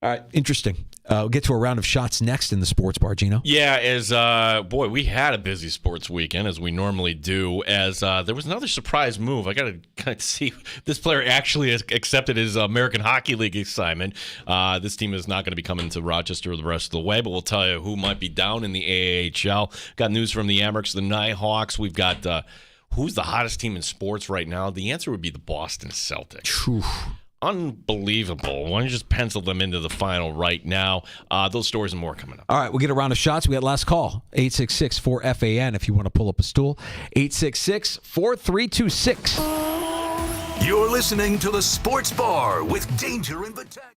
All right, interesting. We'll get to a round of shots next in the sports bar, Gino. Yeah, we had a busy sports weekend, as we normally do, as there was another surprise move. I got to kind of see if this player actually has accepted his American Hockey League assignment. This team is not going to be coming to Rochester the rest of the way, but we'll tell you who might be down in the AHL. Got news from the Amerks, the Nighthawks. We've got who's the hottest team in sports right now? The answer would be the Boston Celtics. Unbelievable. Why don't you just pencil them into the final right now? Those stories and more coming up. All right, we'll get a round of shots. We got last call, 866-4FAN if you want to pull up a stool, 866-4326. You're listening to the Sports Bar with Danger and Battaglia.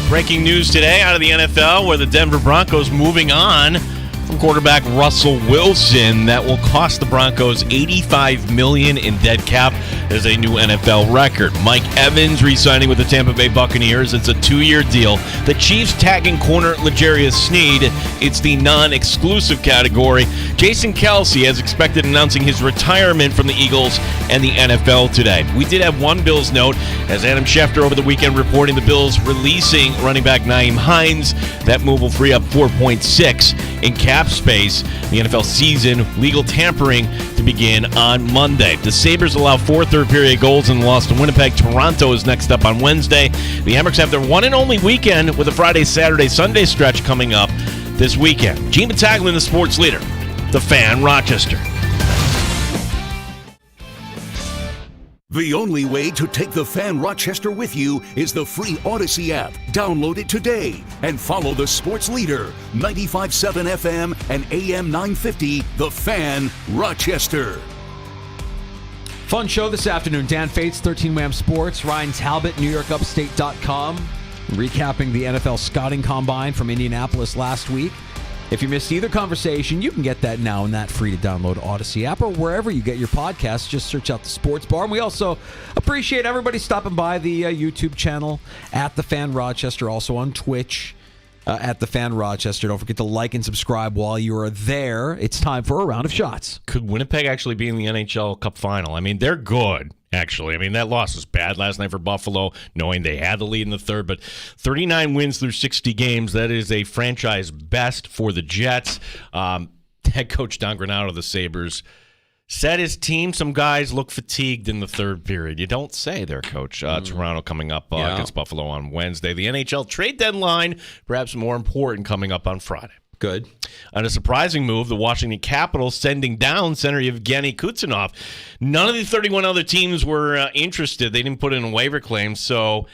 Breaking news today out of the NFL where the Denver Broncos moving on from quarterback Russell Wilson. That will cost the Broncos $85 million in dead cap as a new NFL record. Mike Evans re-signing with the Tampa Bay Buccaneers. It's a 2-year deal. The Chiefs tagging corner L'Jarius Sneed. It's the non-exclusive category. Jason Kelce, as expected, announcing his retirement from the Eagles and the NFL today. We did have one Bills note as Adam Schefter over the weekend reporting the Bills releasing running back Nyheim Hines. That move will free up $4.6 in cap space. The NFL season legal tampering to begin on Monday. The Sabres allow 4 third-period goals in the loss to Winnipeg. Toronto is next up on Wednesday. The Amerks have their one and only weekend with a Friday, Saturday, Sunday stretch coming up this weekend. Gene Battaglia, the sports leader, the Fan, Rochester. The only way to take the Fan Rochester with you is the free Odyssey app. Download it today and follow the sports leader, 95.7 FM and AM 950, The Fan, Rochester. Fun show this afternoon. Dan Fates, 13 Wham Sports. Ryan Talbot, NewYorkUpstate.com. Recapping the NFL Scouting Combine from Indianapolis last week. If you missed either conversation, you can get that now in that free-to-download Odyssey app or wherever you get your podcasts. Just search out the Sports Bar. And we also appreciate everybody stopping by the YouTube channel at The Fan Rochester, also on Twitch at The Fan Rochester. Don't forget to like and subscribe while you are there. It's time for a round of shots. Could Winnipeg actually be in the NHL Cup final? I mean, they're good. Actually, I mean, that loss was bad last night for Buffalo, knowing they had the lead in the third, but 39 wins through 60 games, that is a franchise best for the Jets. Head coach Don Granato of the Sabres said his team, some guys look fatigued in the third period. You don't say there, Coach. Toronto coming up against Buffalo on Wednesday. The NHL trade deadline, perhaps more important, coming up on Friday. Good. On a surprising move, the Washington Capitals sending down center Evgeny Kuznetsov. None of the 31 other teams were interested. They didn't put in a waiver claim, so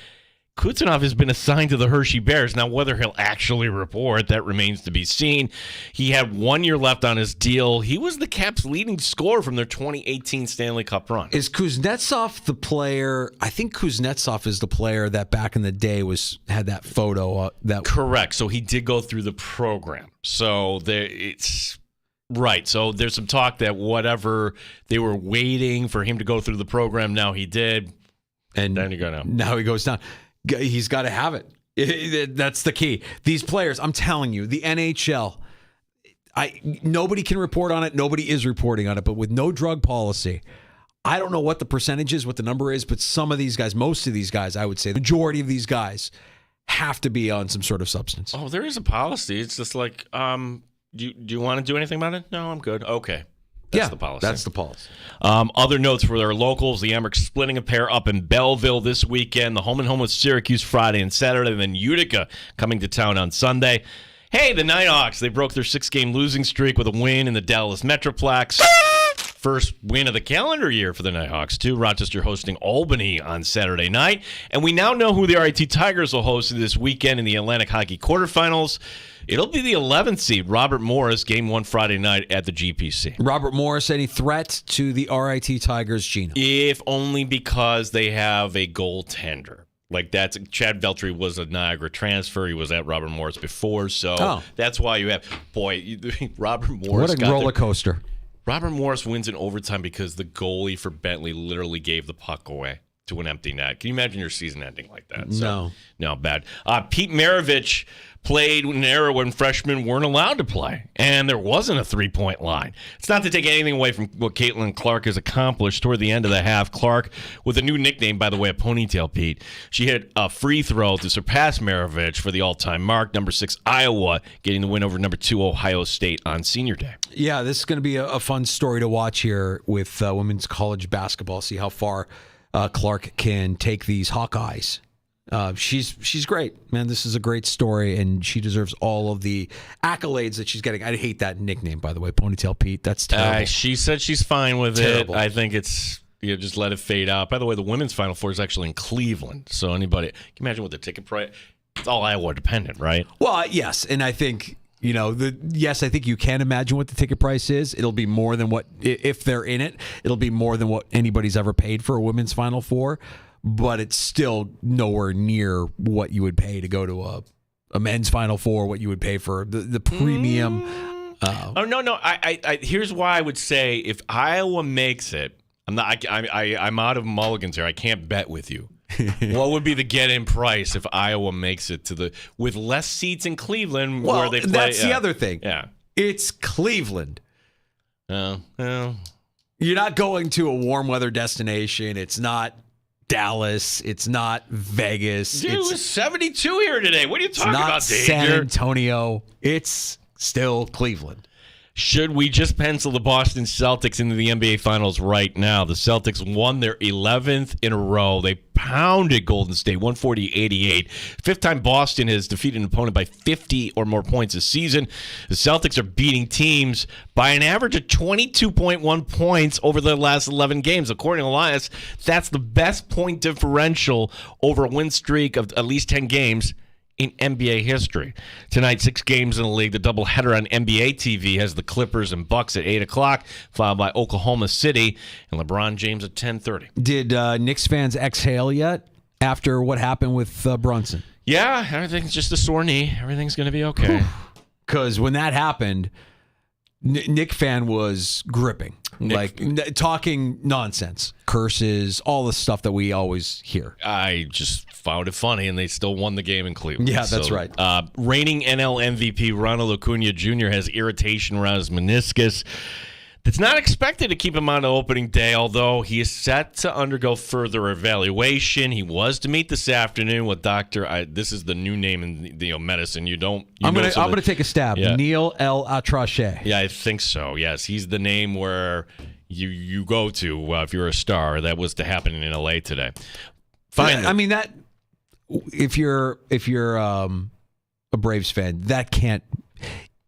Kuznetsov has been assigned to the Hershey Bears. Now, whether he'll actually report, that remains to be seen. He had 1 year left on his deal. He was the Caps' leading scorer from their 2018 Stanley Cup run. Is Kuznetsov the player? I think Kuznetsov is the player that back in the day had that photo. Correct. So he did go through the program. So it's right. So there's some talk that whatever they were waiting for him to go through the program, now he did. And then you go down. Now he goes down. He's got to have it. That's the key. These players, I'm telling you, the NHL, nobody can report on it. Nobody is reporting on it. But with no drug policy, I don't know what the percentage is, what the number is, but some of these guys, most of these guys, I would say, the majority of these guys have to be on some sort of substance. Oh, there is a policy. It's just like, do you want to do anything about it? No, I'm good. Okay. That's the policy. That's the policy. Other notes for their locals. The Amerks splitting a pair up in Belleville this weekend. The home and home with Syracuse Friday and Saturday. Then Utica coming to town on Sunday. Hey, the Nighthawks. They broke their 6-game losing streak with a win in the Dallas Metroplex. First win of the calendar year for the Nighthawks, too. Rochester hosting Albany on Saturday night. And we now know who the RIT Tigers will host this weekend in the Atlantic Hockey quarterfinals. It'll be the 11th seed, Robert Morris, game 1 Friday night at the GPC. Robert Morris, any threat to the RIT Tigers, Gino? If only because they have a goaltender. Like Chad Veltri was a Niagara transfer. He was at Robert Morris before, so that's why you have Robert Morris. What a roller coaster! Robert Morris wins in overtime because the goalie for Bentley literally gave the puck away to an empty net. Can you imagine your season ending like that? No, bad. Pete Maravich played in an era when freshmen weren't allowed to play, and there wasn't a three-point line. It's not to take anything away from what Caitlin Clark has accomplished toward the end of the half. Clark, with a new nickname, by the way, a Ponytail Pete, she hit a free throw to surpass Maravich for the all-time mark. Number 6, Iowa, getting the win over number 2, Ohio State on Senior Day. Yeah, this is going to be a fun story to watch here with women's college basketball, see how far Clark can take these Hawkeyes. She's great, man. This is a great story, and she deserves all of the accolades that she's getting. I hate that nickname, by the way, Ponytail Pete. That's terrible. She said she's fine with it. I think it's just let it fade out. By the way, the women's Final Four is actually in Cleveland, so anybody can you imagine what the ticket price. It's all Iowa dependent, right? Well, yes, and I think. I think you can imagine what the ticket price is. It'll be more than what, if they're in it, it'll be more than what anybody's ever paid for a women's Final Four. but it's still nowhere near what you would pay to go to a men's Final Four, what you would pay for the premium. No. I here's why I would say if Iowa makes it, I'm out of mulligans here. I can't bet with you. What would be the get-in price if Iowa makes it with less seats in Cleveland where they play? That's the other thing. Yeah, it's Cleveland. Well, you're not going to a warm weather destination. It's not Dallas. It's not Vegas. Dude, it was 72 here today. What are you talking about, Danger? San Antonio. It's still Cleveland. Should we just pencil the Boston Celtics into the NBA Finals right now? The Celtics won their 11th in a row. They pounded Golden State 140-88. Fifth time Boston has defeated an opponent by 50 or more points this season. The Celtics are beating teams by an average of 22.1 points over their last 11 games. According to Elias, that's the best point differential over a win streak of at least 10 games in NBA history. Tonight, 6 games in the league. The doubleheader on NBA TV has the Clippers and Bucks at 8 o'clock, followed by Oklahoma City and LeBron James at 10:30. Did Knicks fans exhale yet after what happened with Brunson? Yeah, everything's just a sore knee. Everything's going to be okay. Because when that happened, Knick fan was gripping, talking nonsense, curses, all the stuff that we always hear. I just found it funny, and they still won the game in Cleveland. Yeah, that's right. Reigning NL MVP Ronald Acuna Jr. has irritation around his meniscus. It's not expected to keep him on the opening day, although he is set to undergo further evaluation. He was to meet this afternoon with Doctor. This is the new name in medicine. I'm gonna take a stab. Yeah. Neil El Atrache. Yeah, I think so. Yes, he's the name where you go to if you're a star. That was to happen in LA today. Finally, I mean that. If you're a Braves fan,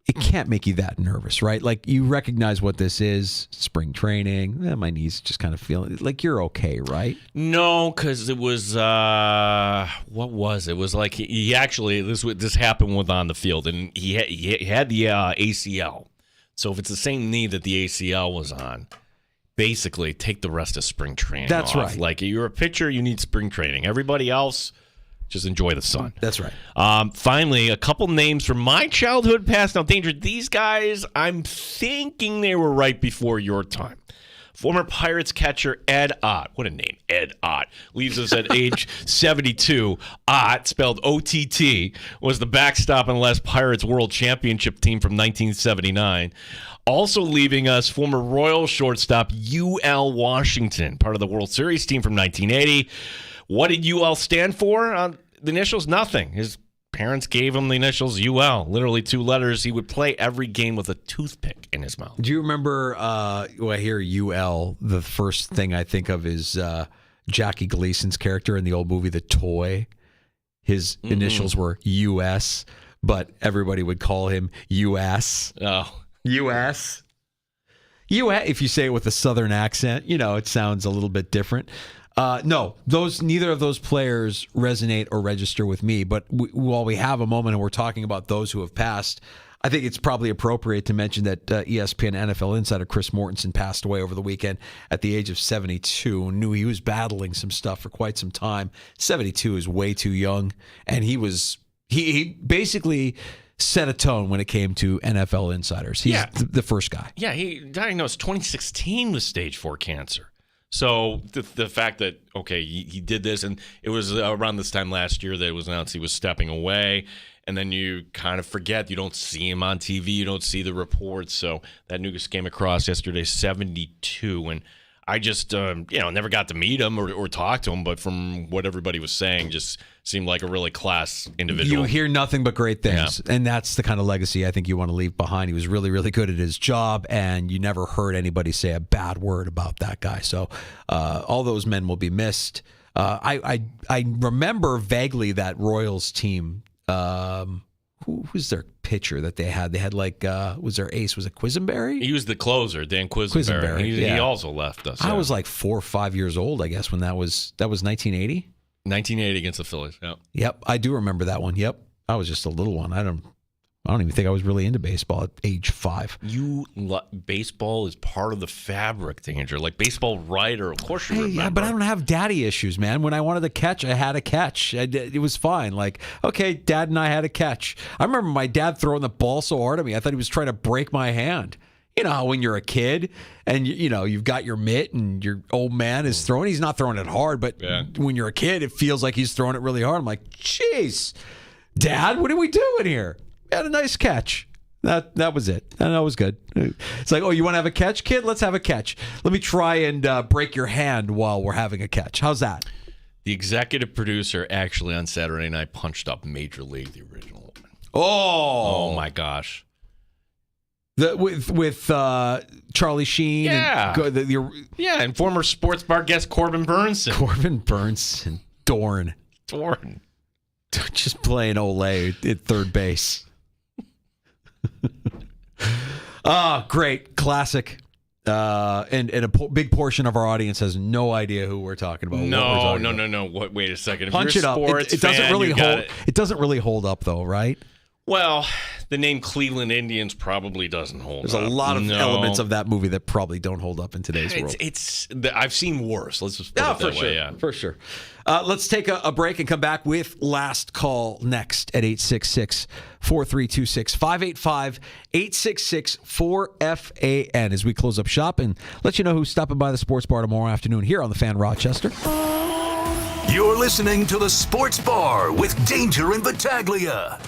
it can't make you that nervous, right? Like, you recognize what this is, spring training. My knees just kind of feeling like you're okay, right? No, because it was what was it? It was like he actually this happened with on the field, and he had the ACL. So if it's the same knee that the ACL was on, basically take the rest of spring training. That's off. right. Like, you're a pitcher, you need spring training. Everybody else, just enjoy the sun. That's right. Finally, a couple names from my childhood past. Now, Danger, these guys, I'm thinking they were right before your time. Former Pirates catcher Ed Ott. What a name, Ed Ott. Leaves us at age 72. Ott, spelled O-T-T, was the backstop on the last Pirates World Championship team from 1979. Also leaving us, former Royal shortstop UL Washington, part of the World Series team from 1980. What did UL stand for? The initials, nothing. His parents gave him the initials UL, literally 2 letters. He would play every game with a toothpick in his mouth. Do you remember, when I hear UL, the first thing I think of is Jackie Gleason's character in the old movie The Toy. His initials were US, but everybody would call him US. Oh. US. If you say it with a southern accent, it sounds a little bit different. No, neither of those players resonate or register with me. But while we have a moment and we're talking about those who have passed, I think it's probably appropriate to mention that ESPN NFL insider Chris Mortensen passed away over the weekend at the age of 72. Knew he was battling some stuff for quite some time. 72 is way too young, and he basically set a tone when it came to NFL insiders. He's the first guy. Yeah, he diagnosed 2016 with stage 4 cancer. So the fact that, okay, he did this, and it was around this time last year that it was announced he was stepping away, and then you kind of forget. You don't see him on TV. You don't see the reports. So that news came across yesterday, 72, and I just, never got to meet him or talk to him, but from what everybody was saying, just seemed like a really class individual. You hear nothing but great things, and that's the kind of legacy I think you want to leave behind. He was really, really good at his job, and you never heard anybody say a bad word about that guy. So all those men will be missed. I remember vaguely that Royals team. Who was their pitcher that they had? They had was their ace? Was it Quisenberry? He was the closer, Dan Quisenberry. He also left us. I was like 4 or 5 years old, I guess, when that was 1980. 1980 against the Phillies. Yeah. Yep, I do remember that one. Yep, I was just a little one. I don't even think I was really into baseball at age 5. Baseball is part of the fabric, Danger. Like baseball writer, of course you remember. Yeah, but I don't have daddy issues, man. When I wanted to catch, I had a catch. It was fine. Like, okay, Dad and I had a catch. I remember my dad throwing the ball so hard at me, I thought he was trying to break my hand. You know how when you're a kid and, you've got your mitt and your old man is throwing, he's not throwing it hard, but when you're a kid, it feels like he's throwing it really hard. I'm like, jeez, Dad, what are we doing here? We had a nice catch. That was it. And that was good. It's like, oh, you want to have a catch, kid? Let's have a catch. Let me try and break your hand while we're having a catch. How's that? The executive producer actually on Saturday night punched up Major League, the original one. Oh my gosh. With Charlie Sheen. Yeah. And former sports bar guest Corbin Burnson. Dorn. Just playing Olay at third base. Great. Classic. And a big portion of our audience has no idea who we're talking about. No. Wait a second. If Punch you're it up. Sports It doesn't fan, really you hold. got It doesn't really hold up, though, right? Well, the name Cleveland Indians probably doesn't hold There's up. a lot of elements of that movie that probably don't hold up in today's world. I've seen worse. Let's just put it that way. Yeah, for sure. Let's take a break and come back with Last Call next at 866-4326. 585-866-4FAN as we close up shop and let you know who's stopping by the sports bar tomorrow afternoon here on the Fan Rochester. You're listening to the Sports Bar with Danger and Battaglia.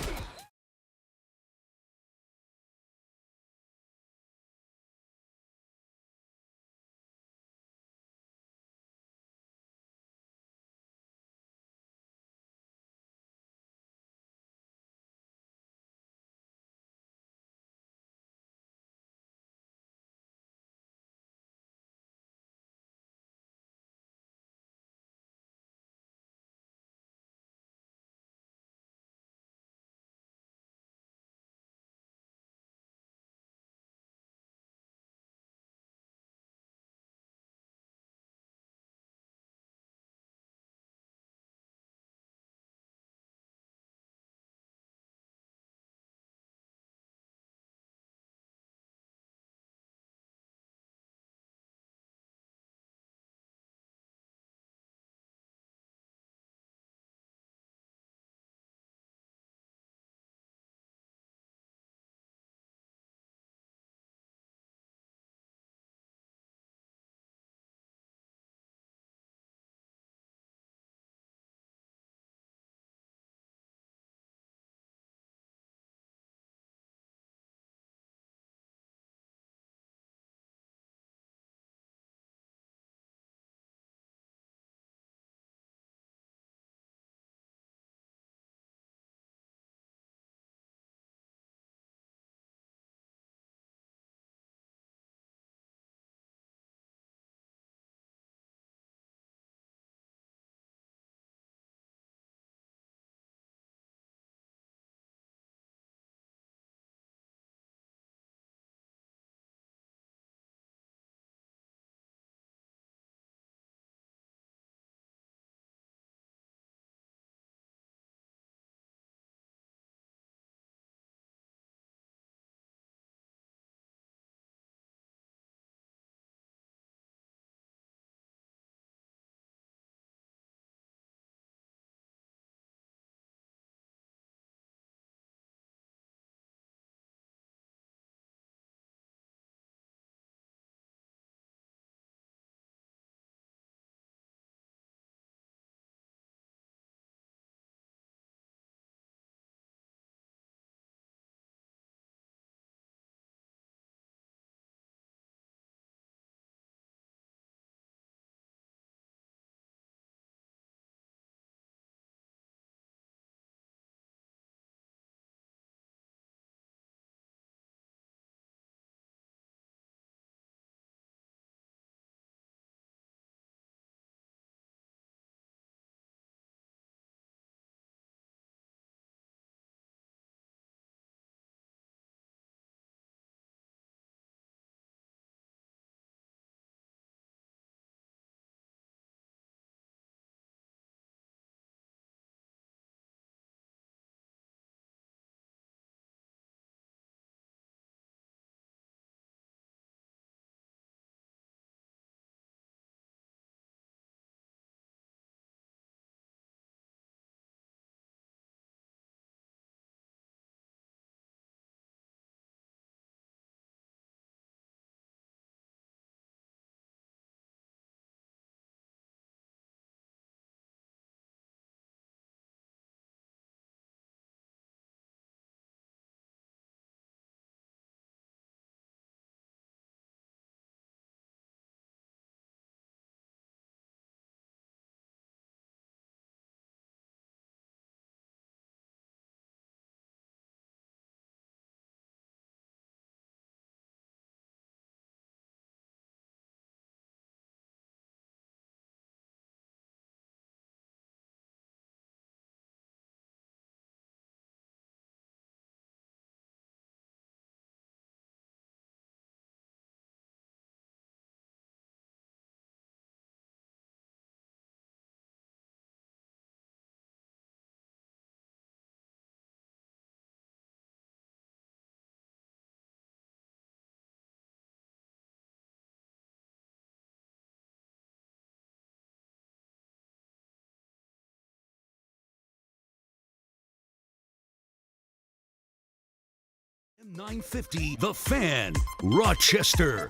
950 The Fan, Rochester.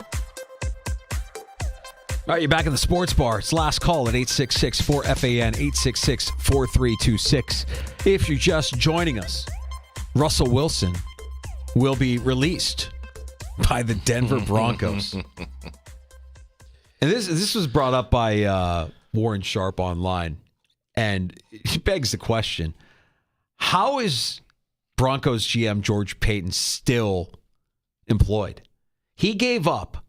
All right, you're back in the sports bar. It's last call at 866-4FAN, 866-4326. If you're just joining us, Russell Wilson will be released by the Denver Broncos. And this was brought up by Warren Sharp online, and it begs the question, how is Broncos GM George Payton still employed? He gave up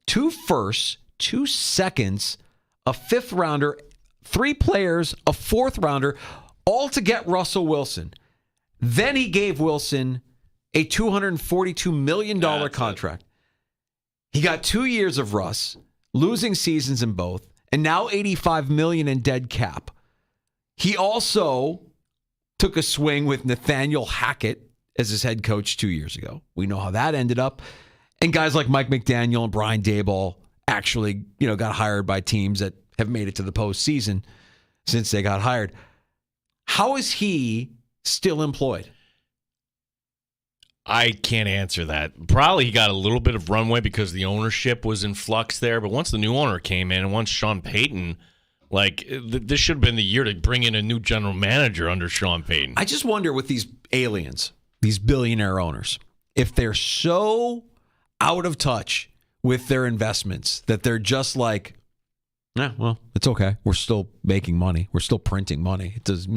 2 firsts, 2 seconds, a 5th rounder, 3 players, a 4th rounder, all to get Russell Wilson. Then he gave Wilson a $242 million contract. He got 2 years of Russ, losing seasons in both, and now $85 million in dead cap. He also took a swing with Nathaniel Hackett as his head coach 2 years ago. We know how that ended up. And guys like Mike McDaniel and Brian Daboll actually, got hired by teams that have made it to the postseason since they got hired. How is he still employed? I can't answer that. Probably he got a little bit of runway because the ownership was in flux there. But once the new owner came in and once Sean Payton, this should have been the year to bring in a new general manager under Sean Payton. I just wonder with these aliens, these billionaire owners, if they're so out of touch with their investments that they're just like, well, it's okay. We're still making money. We're still printing money. It does,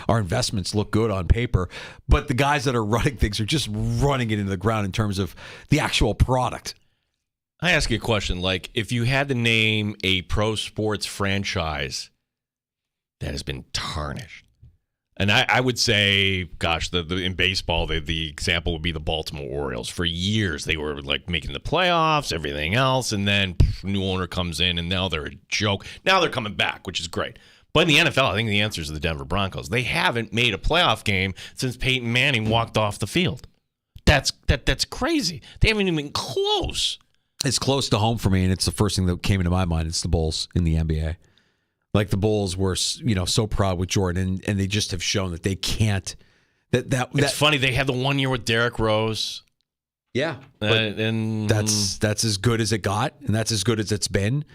our investments look good on paper, but the guys that are running things are just running it into the ground in terms of the actual product. I ask you a question. If you had to name a pro sports franchise that has been tarnished, and I would say, gosh, in baseball, the example would be the Baltimore Orioles. For years, they were making the playoffs, everything else, and then new owner comes in, and now they're a joke. Now they're coming back, which is great. But in the NFL, I think the answer is the Denver Broncos. They haven't made a playoff game since Peyton Manning walked off the field. That's crazy. They haven't even been close. It's close to home for me, and it's the first thing that came into my mind. It's the Bulls in the NBA. The Bulls were, so proud with Jordan, and they just have shown that they can't. It's funny. They had the 1 year with Derrick Rose. Yeah, and that's as good as it got, and that's as good as it's been.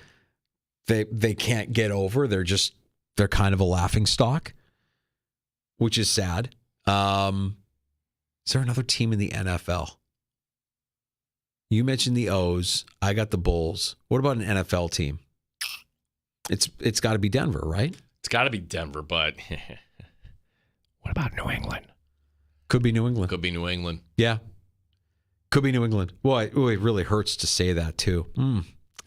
They can't get over. They're kind of a laughing stock, which is sad. Is there another team in the NFL? You mentioned the O's. I got the Bulls. What about an NFL team? It's got to be Denver, right? It's got to be Denver, but what about New England? Could be New England. Could be New England. Yeah. Could be New England. Well, it really hurts to say that, too.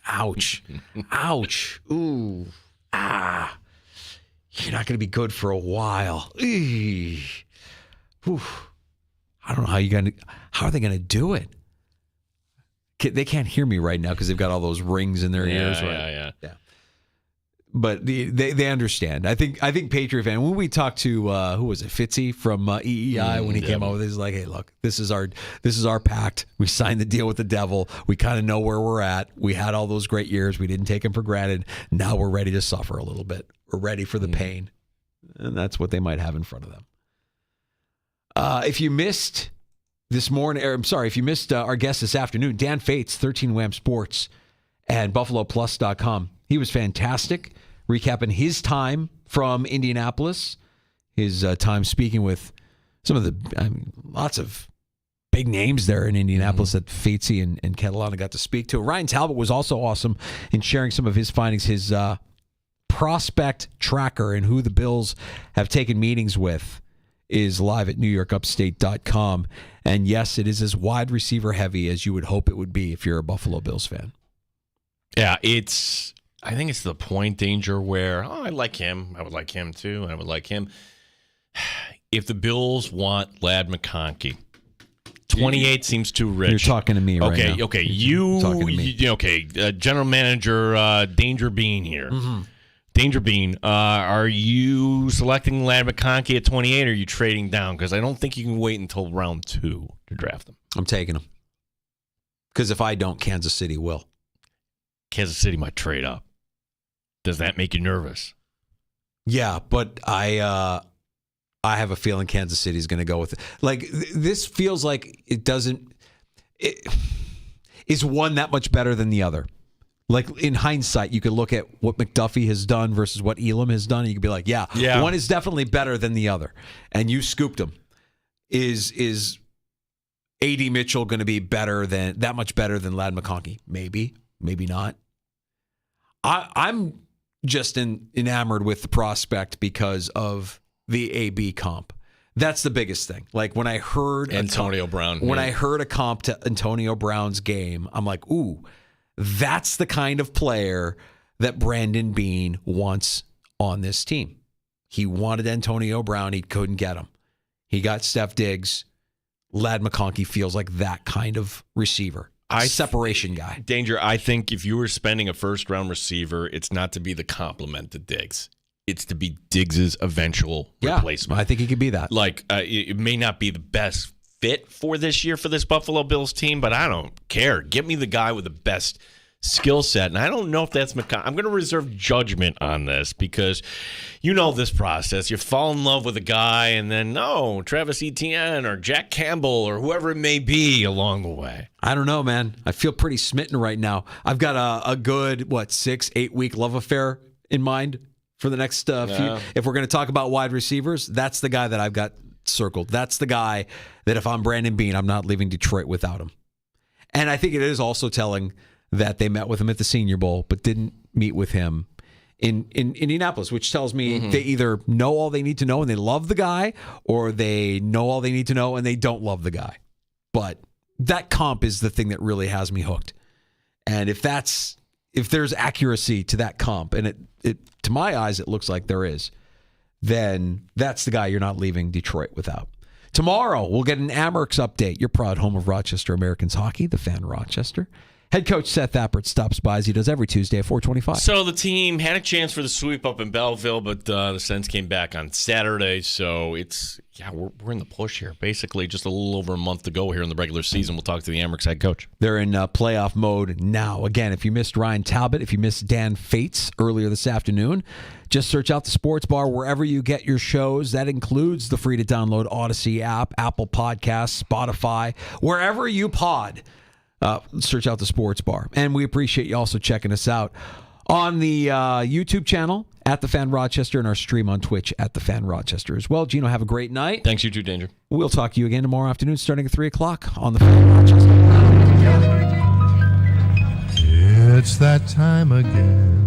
Ouch. Ouch. Ooh. Ah. You're not going to be good for a while. Ooh. I don't know how are they going to do it? They can't hear me right now because they've got all those rings in their ears. Right? Yeah. But they understand. I think Patriot fan. When we talked to who was it, Fitzy from EEI when he came over, he's like, "Hey, look, this is our pact. We signed the deal with the devil. We kind of know where we're at. We had all those great years. We didn't take them for granted. Now we're ready to suffer a little bit. We're ready for the pain, and that's what they might have in front of them." If you missed this morning, if you missed our guest this afternoon, Dan Fates, 13 Wham Sports and BuffaloPlus.com. He was fantastic, recapping his time from Indianapolis, his time speaking with some of lots of big names there in Indianapolis that Fatesy and Catalana got to speak to. Ryan Talbot was also awesome in sharing some of his findings, his prospect tracker and who the Bills have taken meetings with is live at NewYorkUpstate.com. And yes, it is as wide receiver heavy as you would hope it would be if you're a Buffalo Bills fan. Yeah, I think it's the point, Danger, where, I like him. I would like him too. I would like him. If the Bills want Ladd McConkey, 28 seems too rich. You're talking to me right now. Okay. You're talking to me. General Manager Danger Bean here. Mm-hmm. Danger Bean, are you selecting Ladd McConkey at 28 or are you trading down? Because I don't think you can wait until round 2 to draft him. I'm taking him. Because if I don't, Kansas City will. Kansas City might trade up. Does that make you nervous? Yeah, but I I have a feeling Kansas City is going to go with it. Like, this feels like it is one that much better than the other. Like, in hindsight, you could look at what McDuffie has done versus what Elam has done, and you could be like, yeah, one is definitely better than the other. And you scooped him. Is A.D. Mitchell going to be that much better than Ladd McConkey? Maybe, maybe not. I'm just enamored with the prospect because of the AB comp. That's the biggest thing. Like, when I heard Antonio Brown. When I heard a comp to Antonio Brown's game, I'm like, ooh, that's the kind of player that Brandon Beane wants on this team. He wanted Antonio Brown. He couldn't get him. He got Steph Diggs. Ladd McConkey feels like that kind of receiver. Separation guy. Danger, I think if you were spending a first-round receiver, it's not to be the complement to Diggs. It's to be Diggs' eventual replacement. I think he could be that. Like, it may not be the best fit for this year for this Buffalo Bills team, but I don't care. Give me the guy with the best skill set. And I don't know if that's McConkey. I'm going to reserve judgment on this because you know this process. You fall in love with a guy and then, Travis Etienne or Jack Campbell or whoever it may be along the way. I don't know, man. I feel pretty smitten right now. I've got a good, 6-8 week love affair in mind for the next few. If we're going to talk about wide receivers, that's the guy that I've got circled. That's the guy that if I'm Brandon Beane, I'm not leaving Detroit without him. And I think it is also telling that they met with him at the Senior Bowl, but didn't meet with him in Indianapolis, which tells me they either know all they need to know and they love the guy, or they know all they need to know and they don't love the guy. But that comp is the thing that really has me hooked. And if there's accuracy to that comp, and it to my eyes it looks like there is, then that's the guy you're not leaving Detroit without. Tomorrow we'll get an Amerks update. Your proud home of Rochester Americans hockey, the Fan Rochester. Head coach Seth Appert stops by as he does every Tuesday at 4:25. So the team had a chance for the sweep up in Belleville, but the Sens came back on Saturday. So we're in the push here. Basically, just a little over a month to go here in the regular season. We'll talk to the Amerks head coach. They're in playoff mode now. Again, if you missed Ryan Talbot, if you missed Dan Fates earlier this afternoon, just search out the Sports Bar wherever you get your shows. That includes the free-to-download Odyssey app, Apple Podcasts, Spotify, wherever you pod. Search out the Sports Bar. And we appreciate you also checking us out on the YouTube channel at The Fan Rochester and our stream on Twitch at The Fan Rochester as well. Gino, have a great night. Thanks, you too, Danger. We'll talk to you again tomorrow afternoon starting at 3 o'clock on The Fan Rochester. It's that time again.